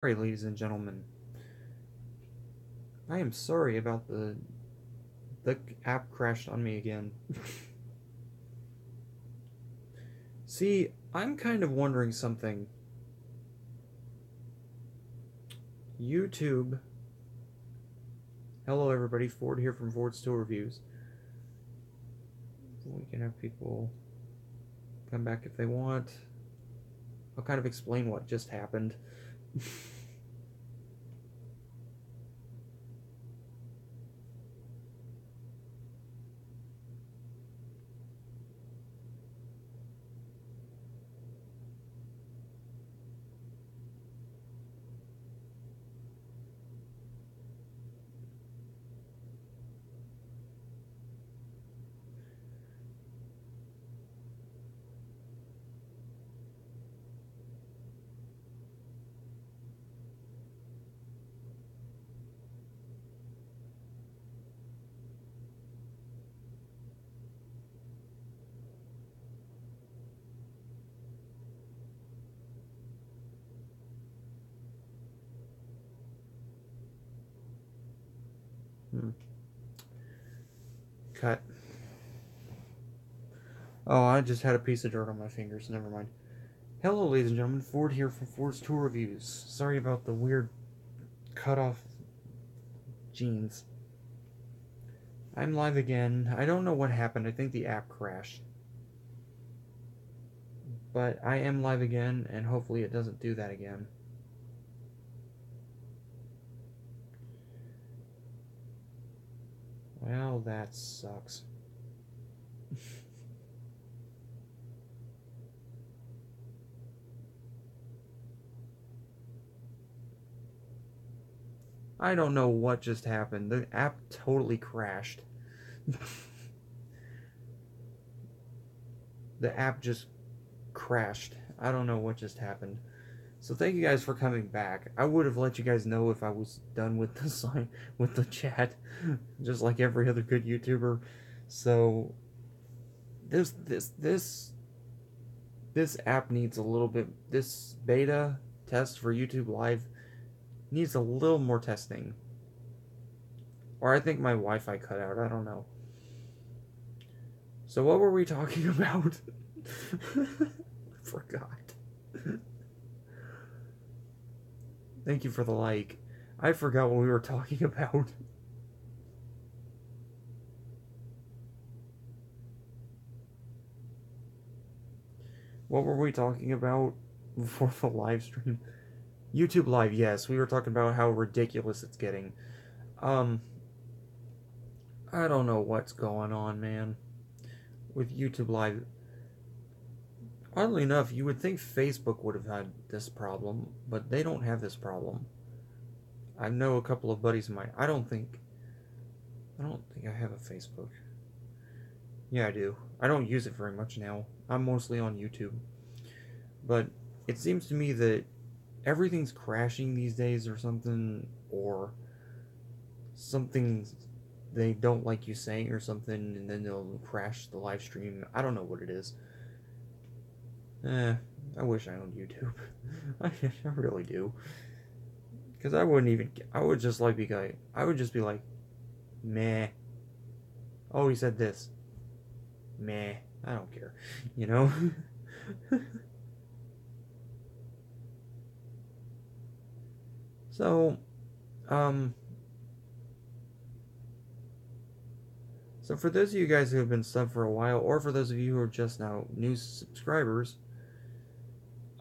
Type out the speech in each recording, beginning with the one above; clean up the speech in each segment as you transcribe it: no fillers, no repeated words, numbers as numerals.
Sorry, ladies and gentlemen. I am sorry about the app crashed on me again. See, I'm kind of wondering something. YouTube. Hello, everybody. Ford here from Ford Still Reviews. We can have people come back if they want. I'll kind of explain what just happened. Hmm. Cut. Oh, I just had a piece of dirt on my fingers. Never mind. Hello, ladies and gentlemen. Ford here from Ford's Tour Reviews. Sorry about the weird cut off jeans. I'm live again. I don't know what happened. I think the app crashed. But I am live again, and hopefully it doesn't do that again. Well, that sucks. I don't know what just happened. The app totally crashed. The app just crashed. I don't know what just happened. So thank you guys for coming back. I would have let you guys know if I was done with the sign with the chat, just like every other good YouTuber. So this app needs a little bit. This beta test for YouTube Live needs a little more testing. Or I think my Wi-Fi cut out. I don't know. So what were we talking about? I forgot. Thank you for the like. I forgot what we were talking about. What were we talking about before the live stream? YouTube Live, yes. We were talking about how ridiculous it's getting. Um, I don't know what's going on, man. With YouTube Live. Oddly enough, you would think Facebook would have had this problem, but they don't have this problem. I know a couple of buddies of mine. I don't think I have a Facebook. Yeah, I do. I don't use it very much now. I'm mostly on YouTube. But it seems to me that everything's crashing these days or something, or something they don't like you saying or something, and then they'll crash the live stream. I don't know what it is. I wish I owned YouTube. I really do. Because I wouldn't even. I would just like be like. I would just be like, meh. Oh, he said this. Meh. I don't care. You know? So, um. So for those of you guys who have been subbed for a while, or for those of you who are just now new subscribers,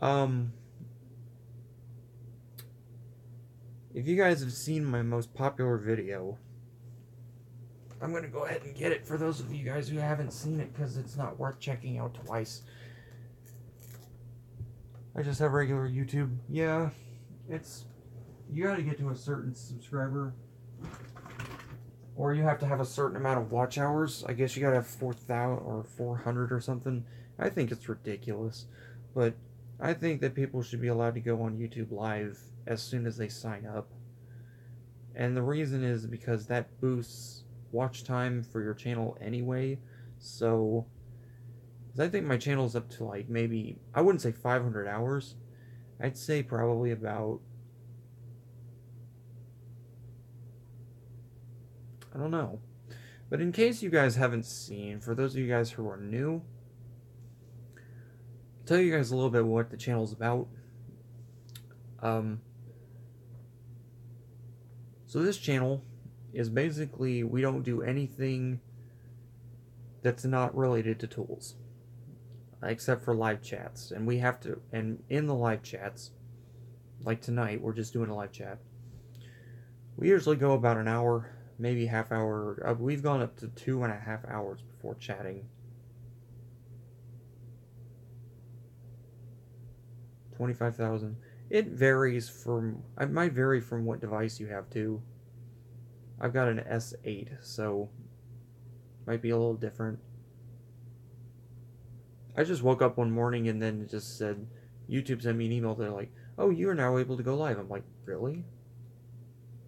um, if you guys have seen my most popular video, I'm gonna go ahead and get it for those of you guys who haven't seen it because it's not worth checking out twice. I just have regular YouTube. Yeah, it's you got to get to a certain subscriber, or you have to have a certain amount of watch hours. I guess you got to have 4,000 or 400 or something. I think it's ridiculous, but I think that people should be allowed to go on YouTube Live as soon as they sign up. And the reason is because that boosts watch time for your channel anyway. So, I think my channel's up to like maybe, I wouldn't say 500 hours. I'd say probably about I don't know. But in case you guys haven't seen, for those of you guys who are new, I'll tell you guys a little bit what the channel's about. So this channel is basically, we don't do anything that's not related to tools, except for live chats. And we have to, and in the live chats, like tonight, we're just doing a live chat. We usually go about an hour, maybe half hour. We've gone up to 2.5 hours before chatting. 25,000. It varies from, it might vary from what device you have too. I've got an S8, so might be a little different. I just woke up one morning and then it just said, YouTube sent me an email. They're like, oh, you are now able to go live. I'm like, really?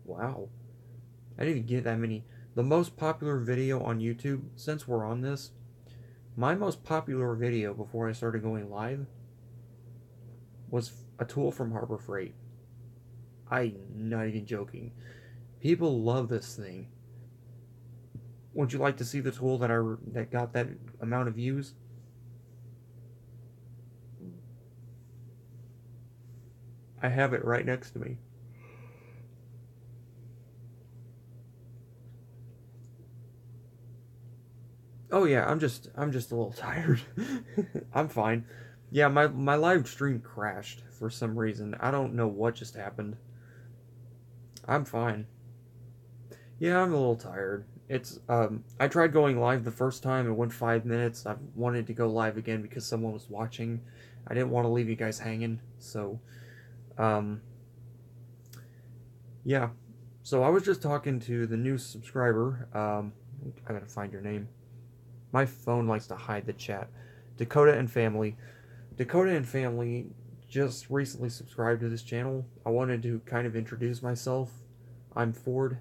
Wow. I didn't even get that many. The most popular video on YouTube, since we're on this, my most popular video before I started going live was a tool from Harbor Freight. I'm not even joking. People love this thing. Would you like to see the tool that got that amount of views? I have it right next to me. Oh yeah, I'm just a little tired. I'm fine. Yeah, my live stream crashed for some reason. I don't know what just happened. I'm fine. Yeah, I'm a little tired. It's I tried going live the first time. It went 5 minutes. I wanted to go live again because someone was watching. I didn't want to leave you guys hanging. So um yeah. So I was just talking to the new subscriber. I gotta find your name. My phone likes to hide the chat. Dakota and Family. Dakota and Family just recently subscribed to this channel. I wanted to kind of introduce myself. I'm Ford.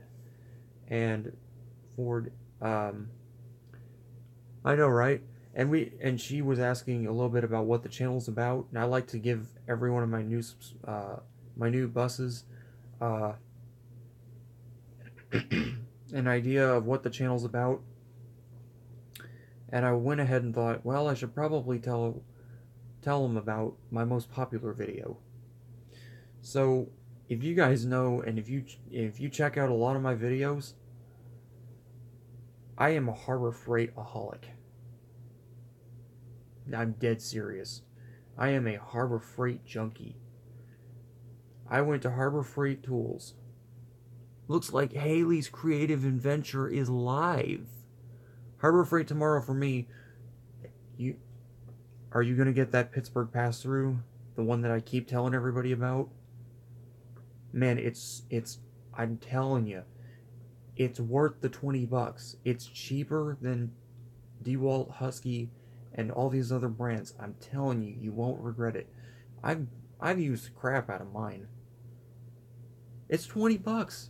And Ford, I know, right? And she was asking a little bit about what the channel's about. And I like to give every one of my new buses an idea of what the channel's about. And I went ahead and thought, well, I should probably tell them about my most popular video. So, if you guys know, and if you check out a lot of my videos, I am a Harbor Freight-aholic. I'm dead serious. I am a Harbor Freight junkie. I went to Harbor Freight Tools. Looks like Haley's Creative Adventure is live. Harbor Freight tomorrow for me. Are you gonna get that Pittsburgh pass-through? The one that I keep telling everybody about? Man, it's I'm telling you, it's worth the $20. It's cheaper than DeWalt, Husky, and all these other brands. I'm telling you, you won't regret it. I've used the crap out of mine. It's $20.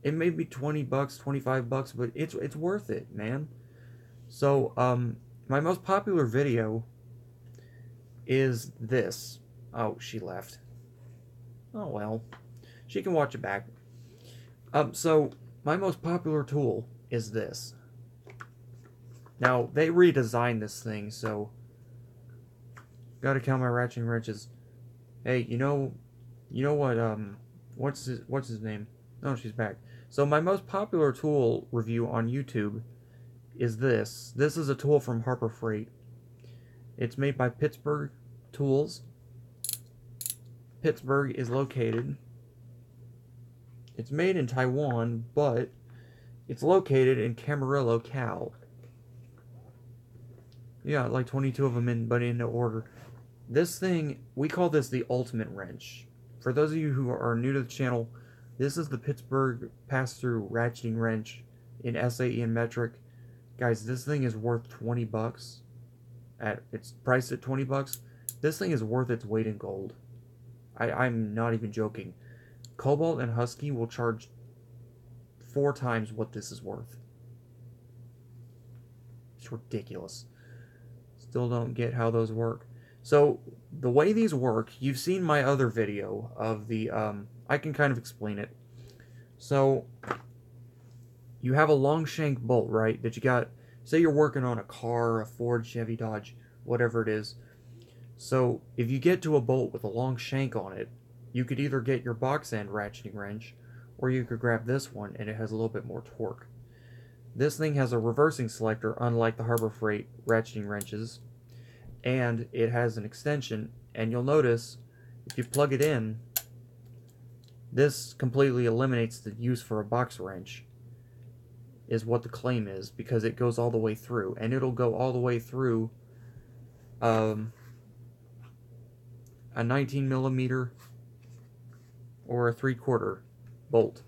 It may be $20, $25, but it's worth it, man. So, my most popular video is this. Oh, she left. Oh well. She can watch it back. So my most popular tool is this. Now, they redesigned this thing, so gotta count my ratcheting wrenches. Hey, you know what, what's his name? Oh, she's back. So my most popular tool review on YouTube is this. This is a tool from Harbor Freight. It's made by Pittsburgh Tools. Pittsburgh is located. It's made in Taiwan, but it's located in Camarillo, Cal. Yeah, like 22 of them but in no order. This thing, we call this the ultimate wrench. For those of you who are new to the channel, this is the Pittsburgh pass-through ratcheting wrench in SAE and metric. Guys, this thing is worth $20. It's priced at $20. This thing is worth its weight in gold. I'm not even joking. Cobalt and Husky will charge 4 times what this is worth. It's ridiculous. Still don't get how those work. So, the way these work, you've seen my other video of the, I can kind of explain it. So, you have a long shank bolt, right, that you got, say you're working on a car, a Ford, Chevy, Dodge, whatever it is. So if you get to a bolt with a long shank on it, you could either get your box end ratcheting wrench, or you could grab this one and it has a little bit more torque. This thing has a reversing selector, unlike the Harbor Freight ratcheting wrenches, and it has an extension, and you'll notice if you plug it in, this completely eliminates the use for a box wrench, is what the claim is, because it goes all the way through, and it'll go all the way through a 19 millimeter or a 3/4 bolt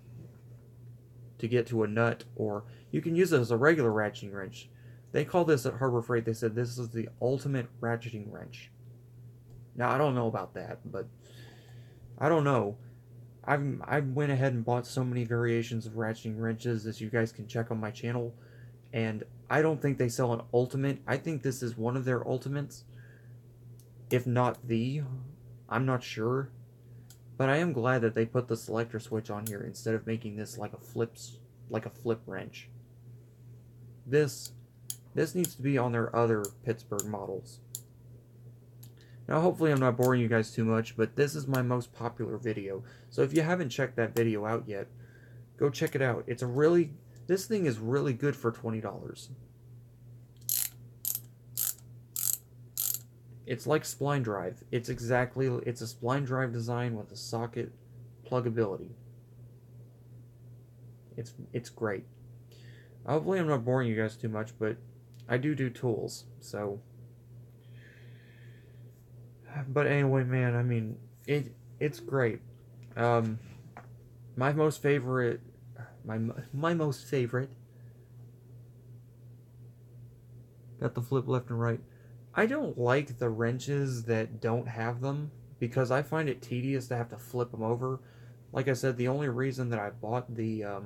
to get to a nut, or you can use it as a regular ratcheting wrench. They call this at Harbor Freight, they said this is the ultimate ratcheting wrench. Now, I don't know about that, but I don't know. I went ahead and bought so many variations of ratcheting wrenches, as you guys can check on my channel, and I don't think they sell an ultimate. I think this is one of their ultimates, if not the. I'm not sure, but I am glad that they put the selector switch on here instead of making this like a flip wrench. This needs to be on their other Pittsburgh models. Now, hopefully I'm not boring you guys too much, but this is my most popular video. So if you haven't checked that video out yet, go check it out. This thing is really good for $20. It's like spline drive. It's a spline drive design with a socket pluggability. It's great. Hopefully I'm not boring you guys too much, but I do tools, so. But anyway, man, I mean, it's great. My most favorite. Got the flip left and right. I don't like the wrenches that don't have them, because I find it tedious to have to flip them over. Like I said, the only reason that I bought that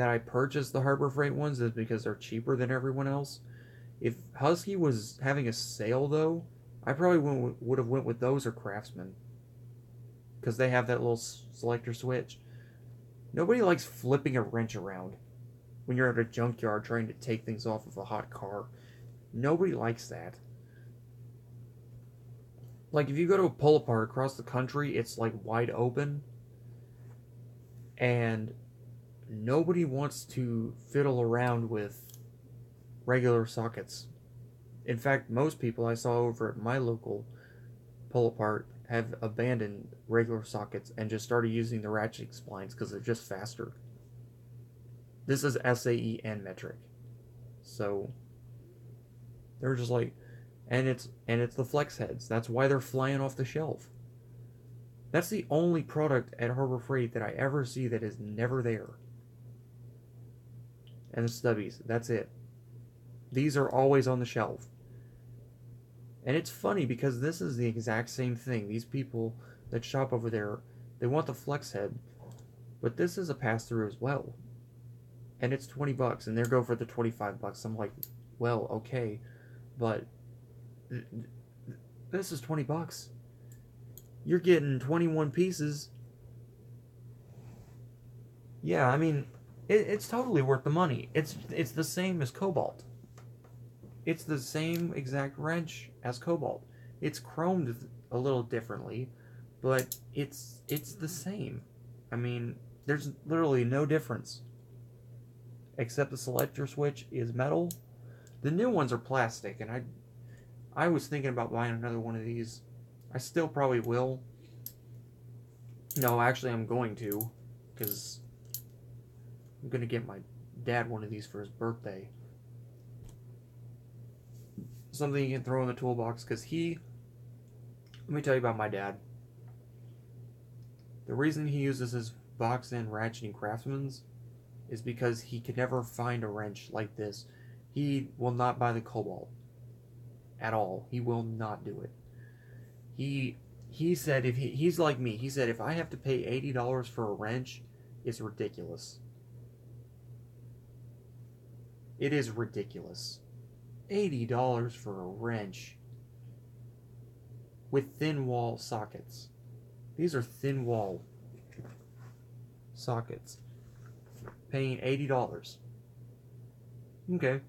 I purchased the Harbor Freight ones is because they're cheaper than everyone else. If Husky was having a sale, though, I probably would have went with those or Craftsman, because they have that little selector switch. Nobody likes flipping a wrench around when you're at a junkyard trying to take things off of a hot car. Nobody likes that. Like, if you go to a pull-apart across the country, it's like wide open, and nobody wants to fiddle around with regular sockets. In fact, most people I saw over at my local pull-apart have abandoned regular sockets and just started using the ratcheting splines because they're just faster. This is SAE and metric, so they're just like, and it's the flex heads. That's why they're flying off the shelf. That's the only product at Harbor Freight that I ever see that is never there. And the stubbies, that's it. These are always on the shelf. And it's funny because this is the exact same thing. These people that shop over there, they want the flex head, but this is a pass-through as well. And it's $20, and they go for the $25. I'm like, well, okay, but this is $20. You're getting 21 pieces. Yeah, I mean, it's totally worth the money. It's the same as Cobalt. It's the same exact wrench as Cobalt. It's chromed a little differently, but it's the same. I mean, there's literally no difference. Except the selector switch is metal. The new ones are plastic, and I was thinking about buying another one of these. I still probably will. No, actually I'm going to, because I'm going to get my dad one of these for his birthday. Something you can throw in the toolbox, because let me tell you about my dad. The reason he uses his box end ratcheting Craftsman's is because he could never find a wrench like this. He will not buy the Cobalt at all. He will not do it. He said he's like me. He said if I have to pay $80 for a wrench, it's ridiculous. It is ridiculous. $80 for a wrench with thin wall sockets. These are thin wall sockets. paying $80. Okay.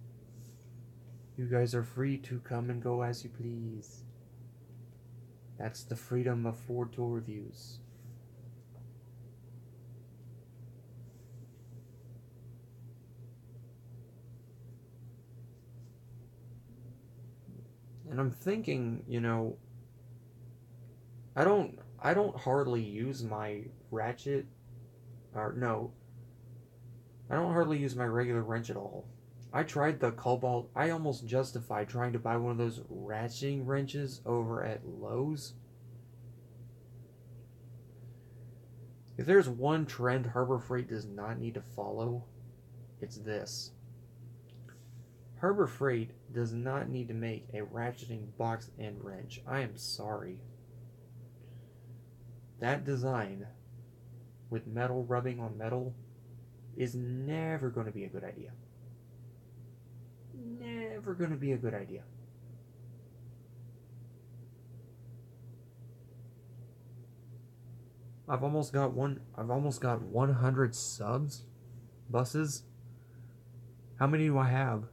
You guys are free to come and go as you please. That's the freedom of Ford Tool Reviews. And I'm thinking, you know, I don't hardly use my ratchet, or no, I don't hardly use my regular wrench at all. I tried the Cobalt. I almost justified trying to buy one of those ratcheting wrenches over at Lowe's. If there's one trend Harbor Freight does not need to follow, it's this. Harbor Freight does not need to make a ratcheting box and wrench. I am sorry. That design with metal rubbing on metal is never going to be a good idea. Never going to be a good idea. I've almost got 100 subs, buses. How many do I have?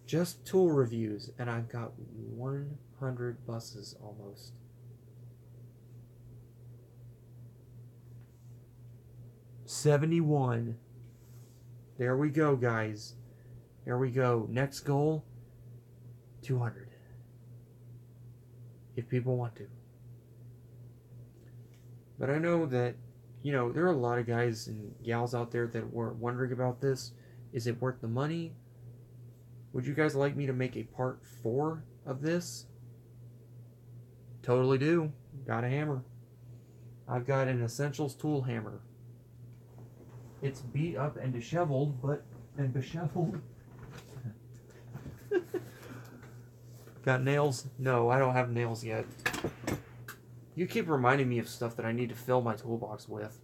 Just tool reviews, and I've got 100 buses almost. $71. There we go, guys. There we go. Next goal, 200. If people want to. But I know that, you know, there are a lot of guys and gals out there that were wondering about this. Is it worth the money? Would you guys like me to make a part 4 of this? Totally do. Got a hammer. I've got an Essentials tool hammer. It's beat up and disheveled, and disheveled. Got nails? No, I don't have nails yet. You keep reminding me of stuff that I need to fill my toolbox with.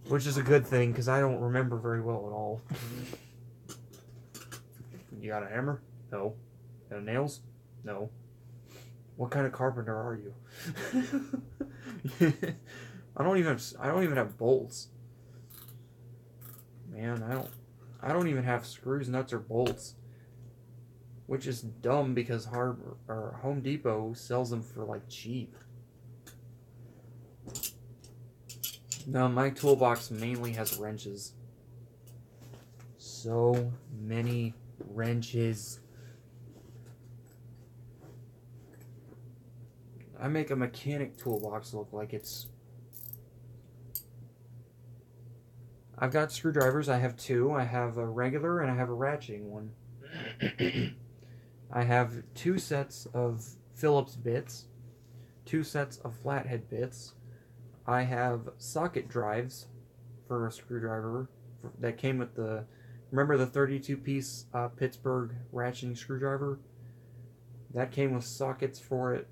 Which is a good thing, because I don't remember very well at all. You got a hammer? No. Got nails? No. What kind of carpenter are you? I don't even have bolts. Man, I don't even have screws, nuts, or bolts. Which is dumb because Home Depot sells them for like cheap. No, my toolbox mainly has wrenches. So many wrenches. I make a mechanic toolbox look like it's... I've got screwdrivers. I have 2. I have a regular and I have a ratcheting one. I have 2 sets of Phillips bits, 2 sets of flathead bits. I have socket drives for a screwdriver that came with the... Remember the 32-piece Pittsburgh ratcheting screwdriver? That came with sockets for it.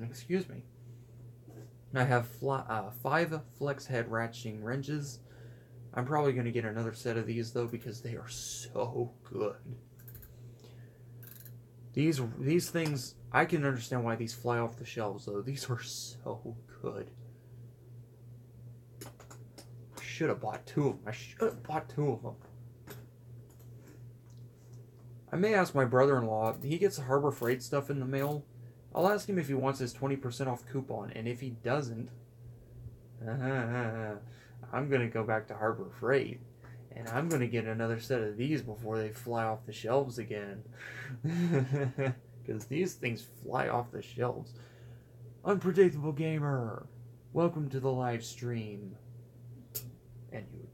Excuse me. I have 5 flex head ratcheting wrenches. I'm probably going to get another set of these, though, because they are so good. These things, I can understand why these fly off the shelves, though. These are so good. I should have bought 2 of them. I should have bought 2 of them. I may ask my brother-in-law. He gets Harbor Freight stuff in the mail. I'll ask him if he wants his 20% off coupon, and if he doesn't, I'm going to go back to Harbor Freight, and I'm going to get another set of these before they fly off the shelves again. Because these things fly off the shelves. Unpredictable Gamer, welcome to the live stream. And you...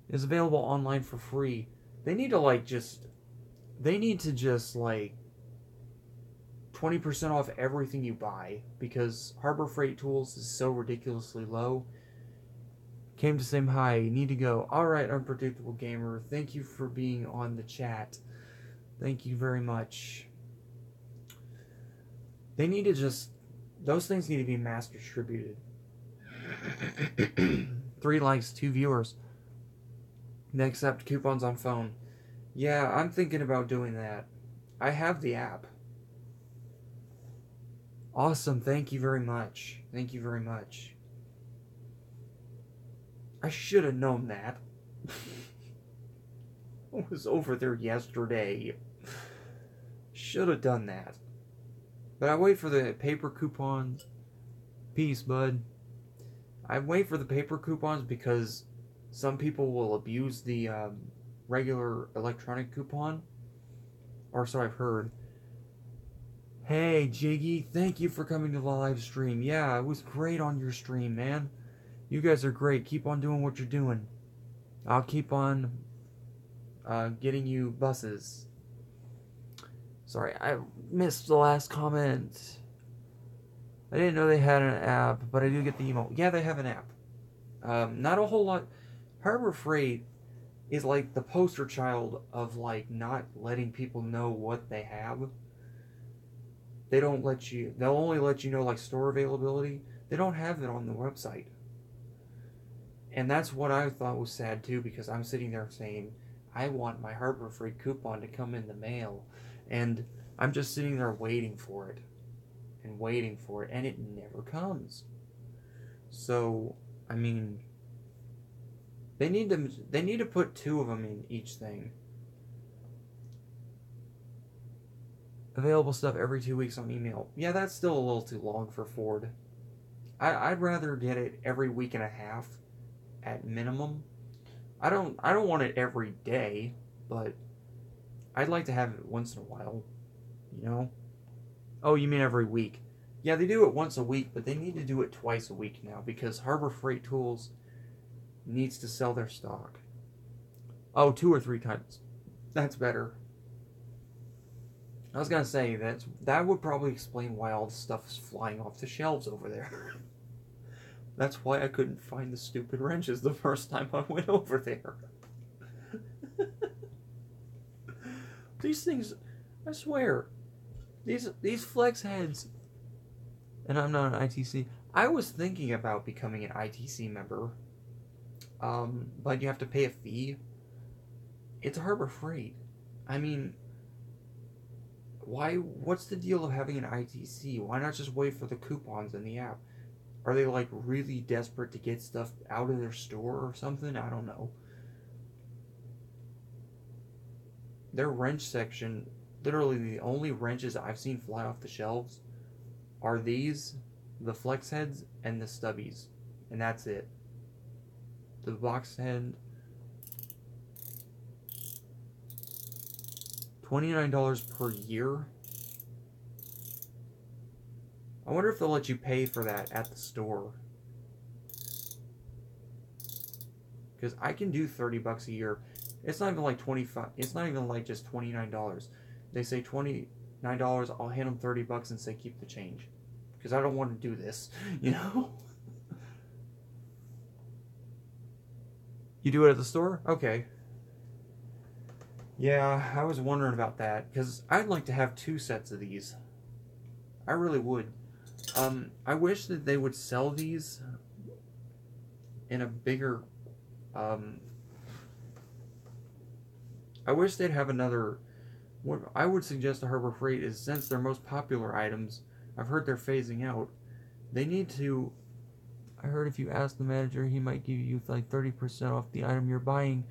is available online for free. They need to just 20% off everything you buy, because Harbor Freight Tools is so ridiculously low. Came to say hi. Need to go. Alright, Unpredictable Gamer. Thank you for being on the chat. Thank you very much. They need to those things need to be mass distributed. 3 likes, 2 viewers. They accept coupons on phone. Yeah, I'm thinking about doing that. I have the app. Awesome. Thank you very much. Thank you very much. I should have known that. I was over there yesterday. Should have done that. But I wait for the paper coupons. Peace, bud. I wait for the paper coupons because some people will abuse the regular electronic coupon. Or so I've heard. Hey, Jiggy, thank you for coming to the live stream. Yeah, it was great on your stream, man. You guys are great. Keep on doing what you're doing. I'll keep on getting you buses. Sorry, I missed the last comment. I didn't know they had an app, but I do get the email. Yeah, they have an app. Not a whole lot. Harbor Freight is like the poster child of like not letting people know what they have. They don't let you. They'll only let you know like store availability. They don't have it on the website. And that's what I thought was sad too, because I'm sitting there saying, I want my Harbor Freight coupon to come in the mail. And I'm just sitting there waiting for it. And waiting for it. And it never comes. So, I mean, they need to put 2 of them in each thing. Available stuff every 2 weeks on email. Yeah, that's still a little too long for Ford. I'd rather get it every week and a half at minimum. I don't want it every day, but I'd like to have it once in a while, you know? Oh, you mean every week? Yeah, they do it once a week, but they need to do it twice a week now because Harbor Freight Tools needs to sell their stock. Oh, 2 or 3 times. That's better. I was gonna say that would probably explain why all the stuff is flying off the shelves over there. That's why I couldn't find the stupid wrenches the first time I went over there. These things, I swear, these flex heads. And I'm not an ITC. I was thinking about becoming an ITC member, but you have to pay a fee. It's Harbor Freight. I mean, why? What's the deal of having an ITC? Why not just wait for the coupons in the app? Are they like really desperate to get stuff out of their store or something? I don't know. Their wrench section, literally the only wrenches I've seen fly off the shelves are these, the flex heads, and the stubbies. And that's it. The box head, $29 per year. I wonder if they'll let you pay for that at the store. Because I can do $30 a year. It's not even like 25. It's not even like just $29. They say $29. I'll hand them $30 and say keep the change. Because I don't want to do this, you know? You do it at the store? Okay. Yeah, I was wondering about that. Because I'd like to have 2 sets of these. I really would. I wish that they would sell these in a bigger... I wish they'd have another... What I would suggest to Harbor Freight is, since their most popular items, I've heard they're phasing out, they need to... I heard if you ask the manager, he might give you like 30% off the item you're buying.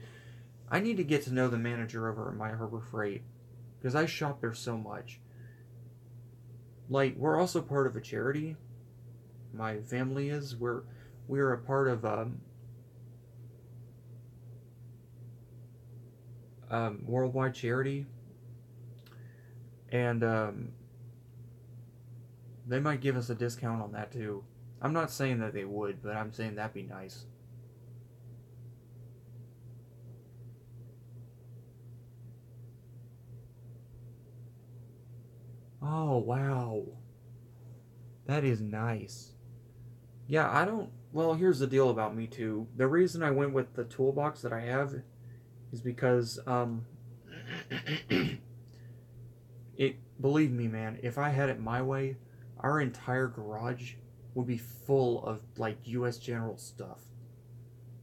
I need to get to know the manager over at my Harbor Freight, because I shop there so much. Like, we're also part of a charity. My family is. We're a part of worldwide charity, and they might give us a discount on that too. I'm not saying that they would, but I'm saying that'd be nice. Oh, wow. That is nice. Yeah, I don't... Well, here's the deal about me, too. The reason I went with the toolbox that I have is because, believe me, man, if I had it my way, our entire garage would be full of, like, U.S. General stuff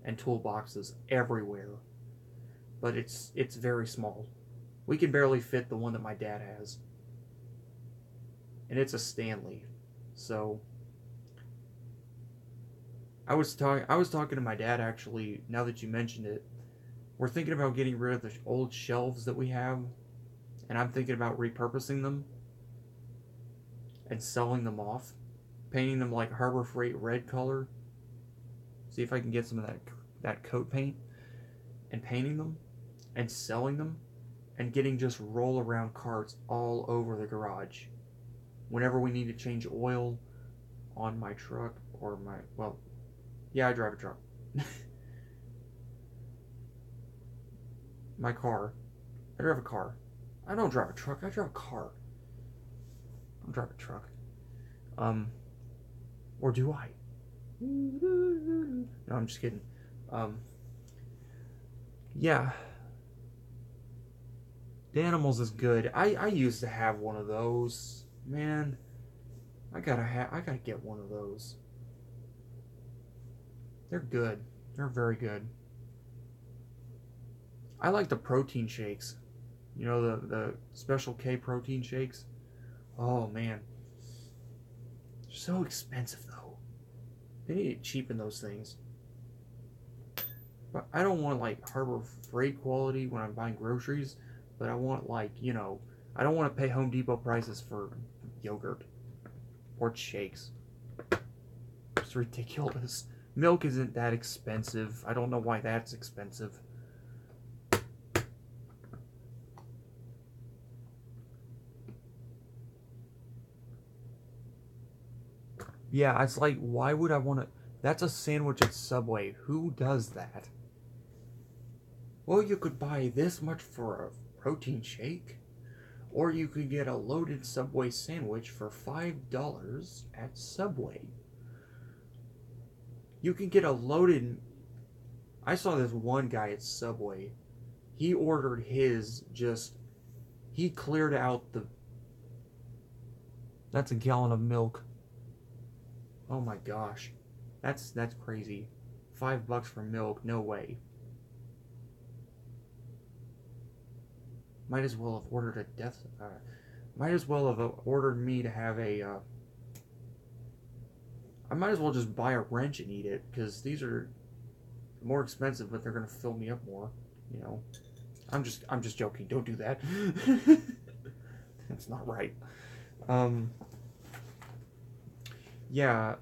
and toolboxes everywhere. But it's very small. We can barely fit the one that my dad has. And it's a Stanley. So I was talking to my dad actually, now that you mentioned it. We're thinking about getting rid of the old shelves that we have, and I'm thinking about repurposing them and selling them off, painting them like Harbor Freight red color. See if I can get some of that coat paint and painting them and selling them and getting just roll around carts all over the garage. Whenever we need to change oil on my truck or yeah, I drive a truck. My car. I drive a car. I don't drive a truck. I drive a car. I don't drive a truck. Or do I? No, I'm just kidding. Um, yeah. Danimals is good. I used to have one of those. Man, I gotta get one of those. They're good. They're very good. I like the protein shakes. You know, the Special K protein shakes. Oh man, they're so expensive though. They need to cheapen those things. But I don't want like Harbor Freight quality when I'm buying groceries. But I want like, I don't want to pay Home Depot prices for yogurt or shakes. It's ridiculous. Milk isn't that expensive. I don't know why that's expensive. Yeah, it's like, why would I want to... That's a sandwich at Subway. Who does that? Well, you could buy this much for a protein shake. Or you could get a loaded Subway sandwich for $5 at Subway. You can get a loaded... I saw this one guy at Subway. He ordered his just... He cleared out the... That's a gallon of milk. Oh my gosh. That's crazy. $5 for milk? No way. Might as well have ordered a death... might as well have ordered me to have a... I might as well just buy a wrench and eat it, because these are more expensive, but they're going to fill me up more, you know. I'm just joking. Don't do that. That's not right. Yeah,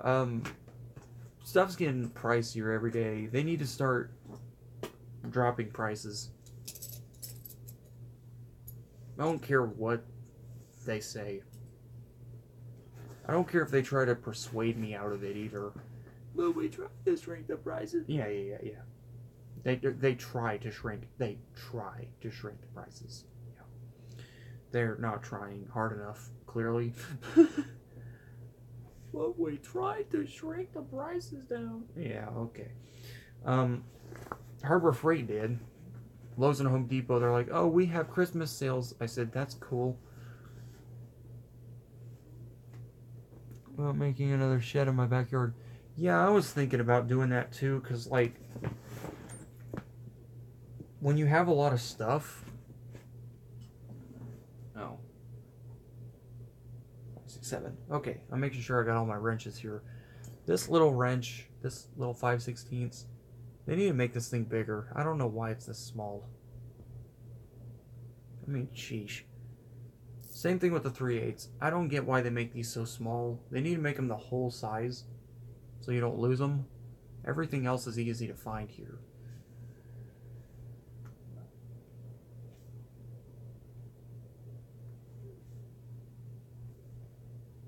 stuff's getting pricier every day. They need to start dropping prices. I don't care what they say. I don't care if they try to persuade me out of it either. Well, we try to shrink the prices. Yeah. They try to shrink. They try to shrink the prices. Yeah. They're not trying hard enough, clearly. Well, we tried to shrink the prices down. Yeah, okay. Harbor Freight did. Lowe's and Home Depot, they're like, oh, we have Christmas sales. I said, that's cool. About making another shed in my backyard. Yeah, I was thinking about doing that too, because, like, when you have a lot of stuff... Oh. 6, 7. Okay, I'm making sure I got all my wrenches here. This little wrench, this little 5/16, they need to make this thing bigger. I don't know why it's this small. I mean, sheesh. Same thing with the 3/8. I don't get why they make these so small. They need to make them the whole size so you don't lose them. Everything else is easy to find here.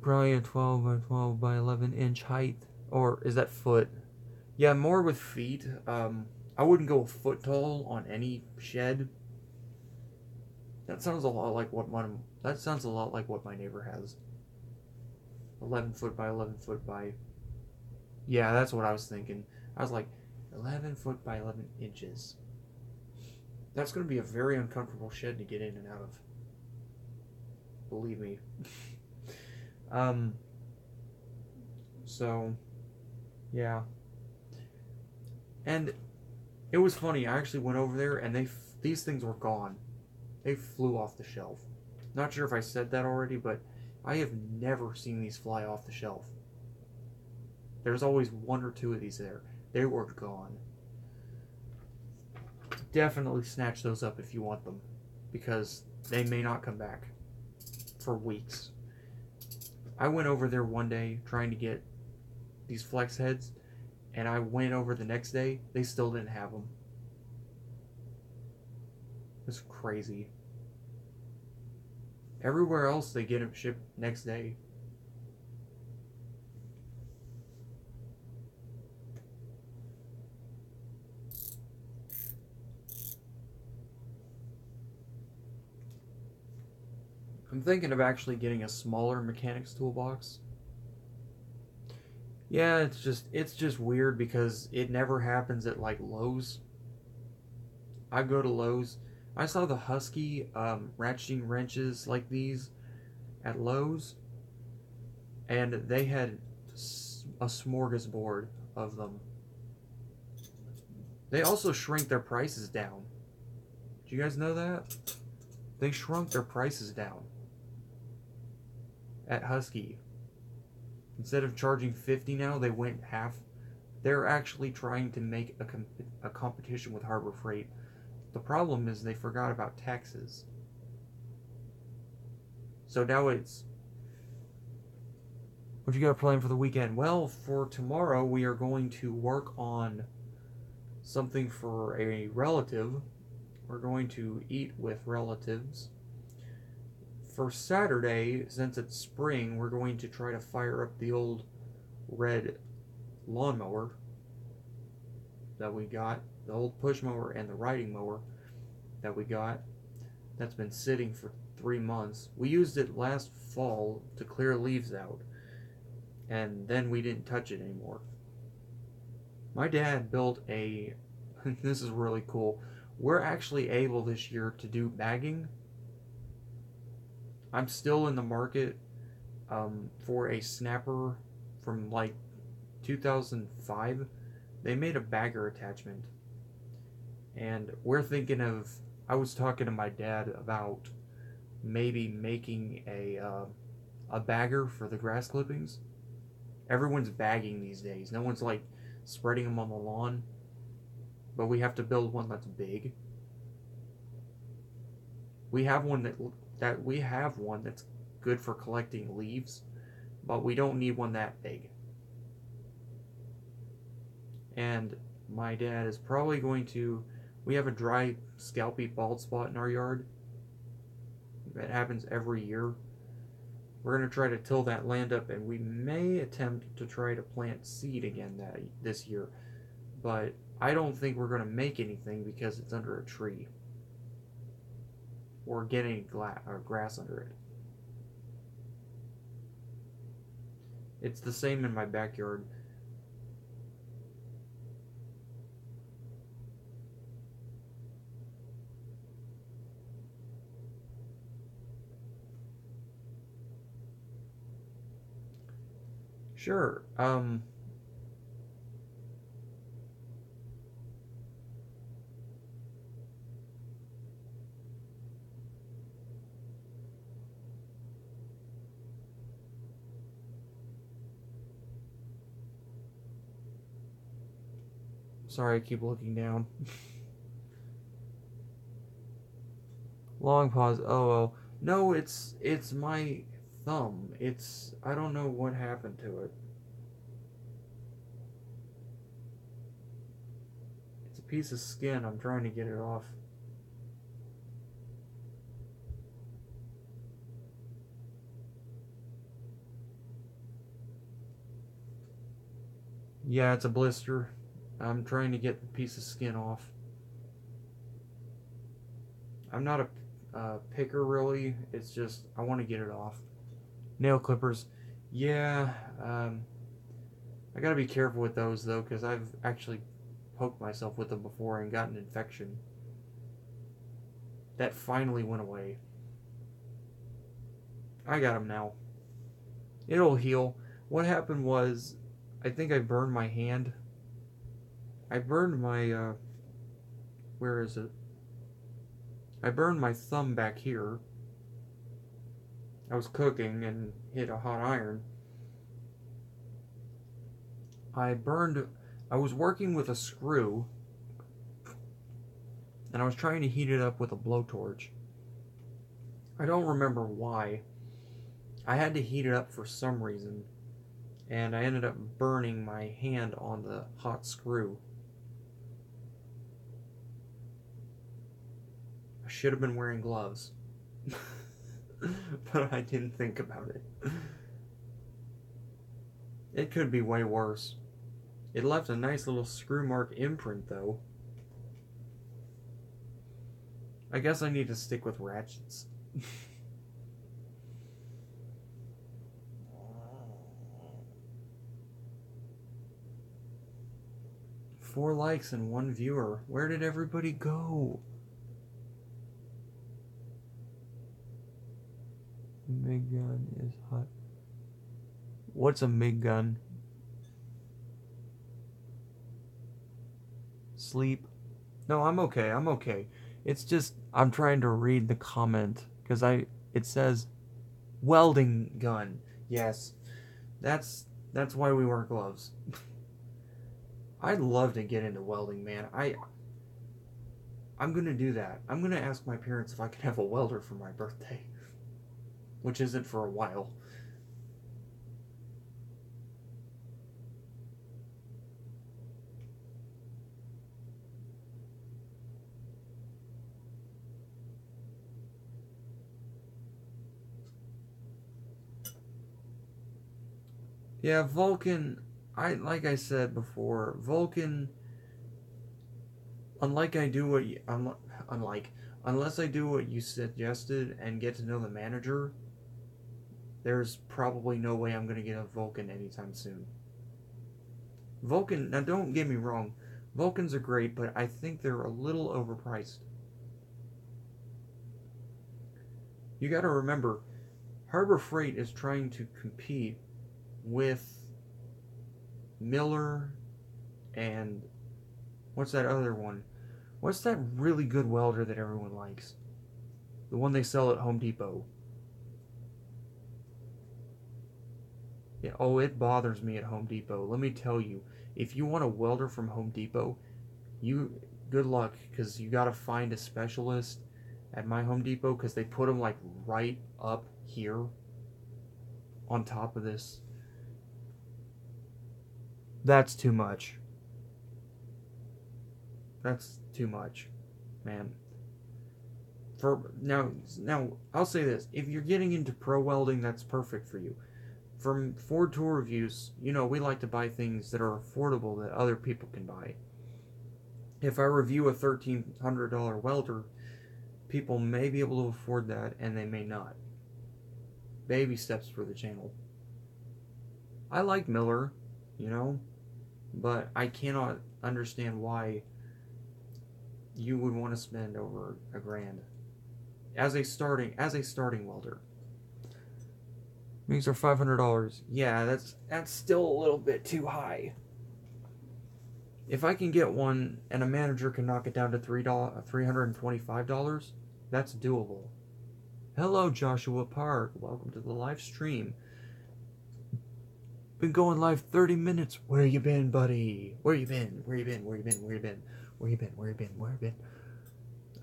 Probably a 12 by 12 by 11 inch height. Or is that foot? Yeah, more with feet. I wouldn't go a foot tall on any shed. That sounds a lot like what my neighbor has. 11 foot by 11 foot by... Yeah, that's what I was thinking. I was like, 11 foot by 11 inches. That's going to be a very uncomfortable shed to get in and out of. Believe me. So, yeah. And it was funny. I actually went over there and these things were gone. They flew off the shelf. Not sure if I said that already, but I have never seen these fly off the shelf. There's always one or two of these there. They were gone. Definitely snatch those up if you want them, because they may not come back for weeks. I went over there one day trying to get these flex heads, and I went over the next day, they still didn't have them. It's crazy. Everywhere else they get them shipped next day. I'm thinking of actually getting a smaller mechanics toolbox. Yeah, it's just weird because it never happens at like Lowe's. I go to Lowe's. I saw the Husky ratcheting wrenches like these at Lowe's, and they had a smorgasbord of them. They also shrink their prices down. Do you guys know that? They shrunk their prices down at Husky. Instead of charging 50 now, they went half. They're actually trying to make a competition with Harbor Freight. The problem is they forgot about taxes. So now it's... What you got planned for the weekend? Well, for tomorrow we are going to work on something for a relative. We're going to eat with relatives. For Saturday, since it's spring, we're going to try to fire up the old red lawnmower that we got, the old push mower and the riding mower that we got. That's been sitting for 3 months. We used it last fall to clear leaves out, and then we didn't touch it anymore. My dad built a this is really cool. We're actually able this year to do bagging. I'm still in the market for a snapper from like 2005. They made a bagger attachment, and we're thinking of... I was talking to my dad about maybe making a bagger for the grass clippings. Everyone's bagging these days. No one's like spreading them on the lawn, but we have to build one that's big. We have one that's good for collecting leaves, but we don't need one that big. And my dad is probably going to... We have a dry, scalpy bald spot in our yard. It happens every year. We're going to try to till that land up, and we may attempt to try to plant seed again this year. But I don't think we're going to make anything because it's under a tree. Or get any grass under it. It's the same in my backyard. Sure. Sorry, I keep looking down. Long pause. Oh well. No, it's my thumb. I don't know what happened to it. It's a piece of skin. I'm trying to get it off. Yeah, it's a blister. I'm trying to get the piece of skin off. I'm not a picker really. It's just I want to get it off. Nail clippers. Yeah, I gotta be careful with those though, because I've actually poked myself with them before and got an infection. That finally went away. I got them now. It'll heal. What happened was, I think I burned my hand. I burned my, where is it? I burned my thumb back here. I was cooking and hit a hot iron. I was working with a screw, and I was trying to heat it up with a blowtorch. I don't remember why. I had to heat it up for some reason, and I ended up burning my hand on the hot screw. I should have been wearing gloves. But I didn't think about it. It could be way worse. It left a nice little screw mark imprint, though. I guess I need to stick with ratchets. 4 likes and 1 viewer. Where did everybody go? MIG gun is hot. What's a MIG gun? Sleep. No, I'm okay. It's just I'm trying to read the comment because it says welding gun. Yes. That's why we wear gloves. I'd love to get into welding, man. I'm gonna do that. I'm gonna ask my parents if I could have a welder for my birthday. Which isn't for a while. Yeah, Vulcan, like I said before, Vulcan, unless I do what you suggested and get to know the manager, there's probably no way I'm going to get a Vulcan anytime soon. Vulcan, now don't get me wrong, Vulcans are great, but I think they're a little overpriced. You got to remember, Harbor Freight is trying to compete with Miller and what's that other one? What's that really good welder that everyone likes? The one they sell at Home Depot. Yeah, oh, it bothers me at Home Depot. Let me tell you, if you want a welder from Home Depot, good luck, because you got to find a specialist at my Home Depot, because they put them like right up here on top of this. That's too much. That's too much, man. For now, I'll say this: if you're getting into pro welding, that's perfect for you. From Ford Tour Reviews, we like to buy things that are affordable that other people can buy. If I review a $1,300 welder, people may be able to afford that, and they may not. Baby steps for the channel. I like Miller, but I cannot understand why you would want to spend over $1,000 as a starting welder. These are $500. Yeah, that's still a little bit too high. If I can get one and a manager can knock it down to $325, that's doable. Hello, Joshua Park. Welcome to the live stream. Been going live 30 minutes. Where you been, buddy? Where you been?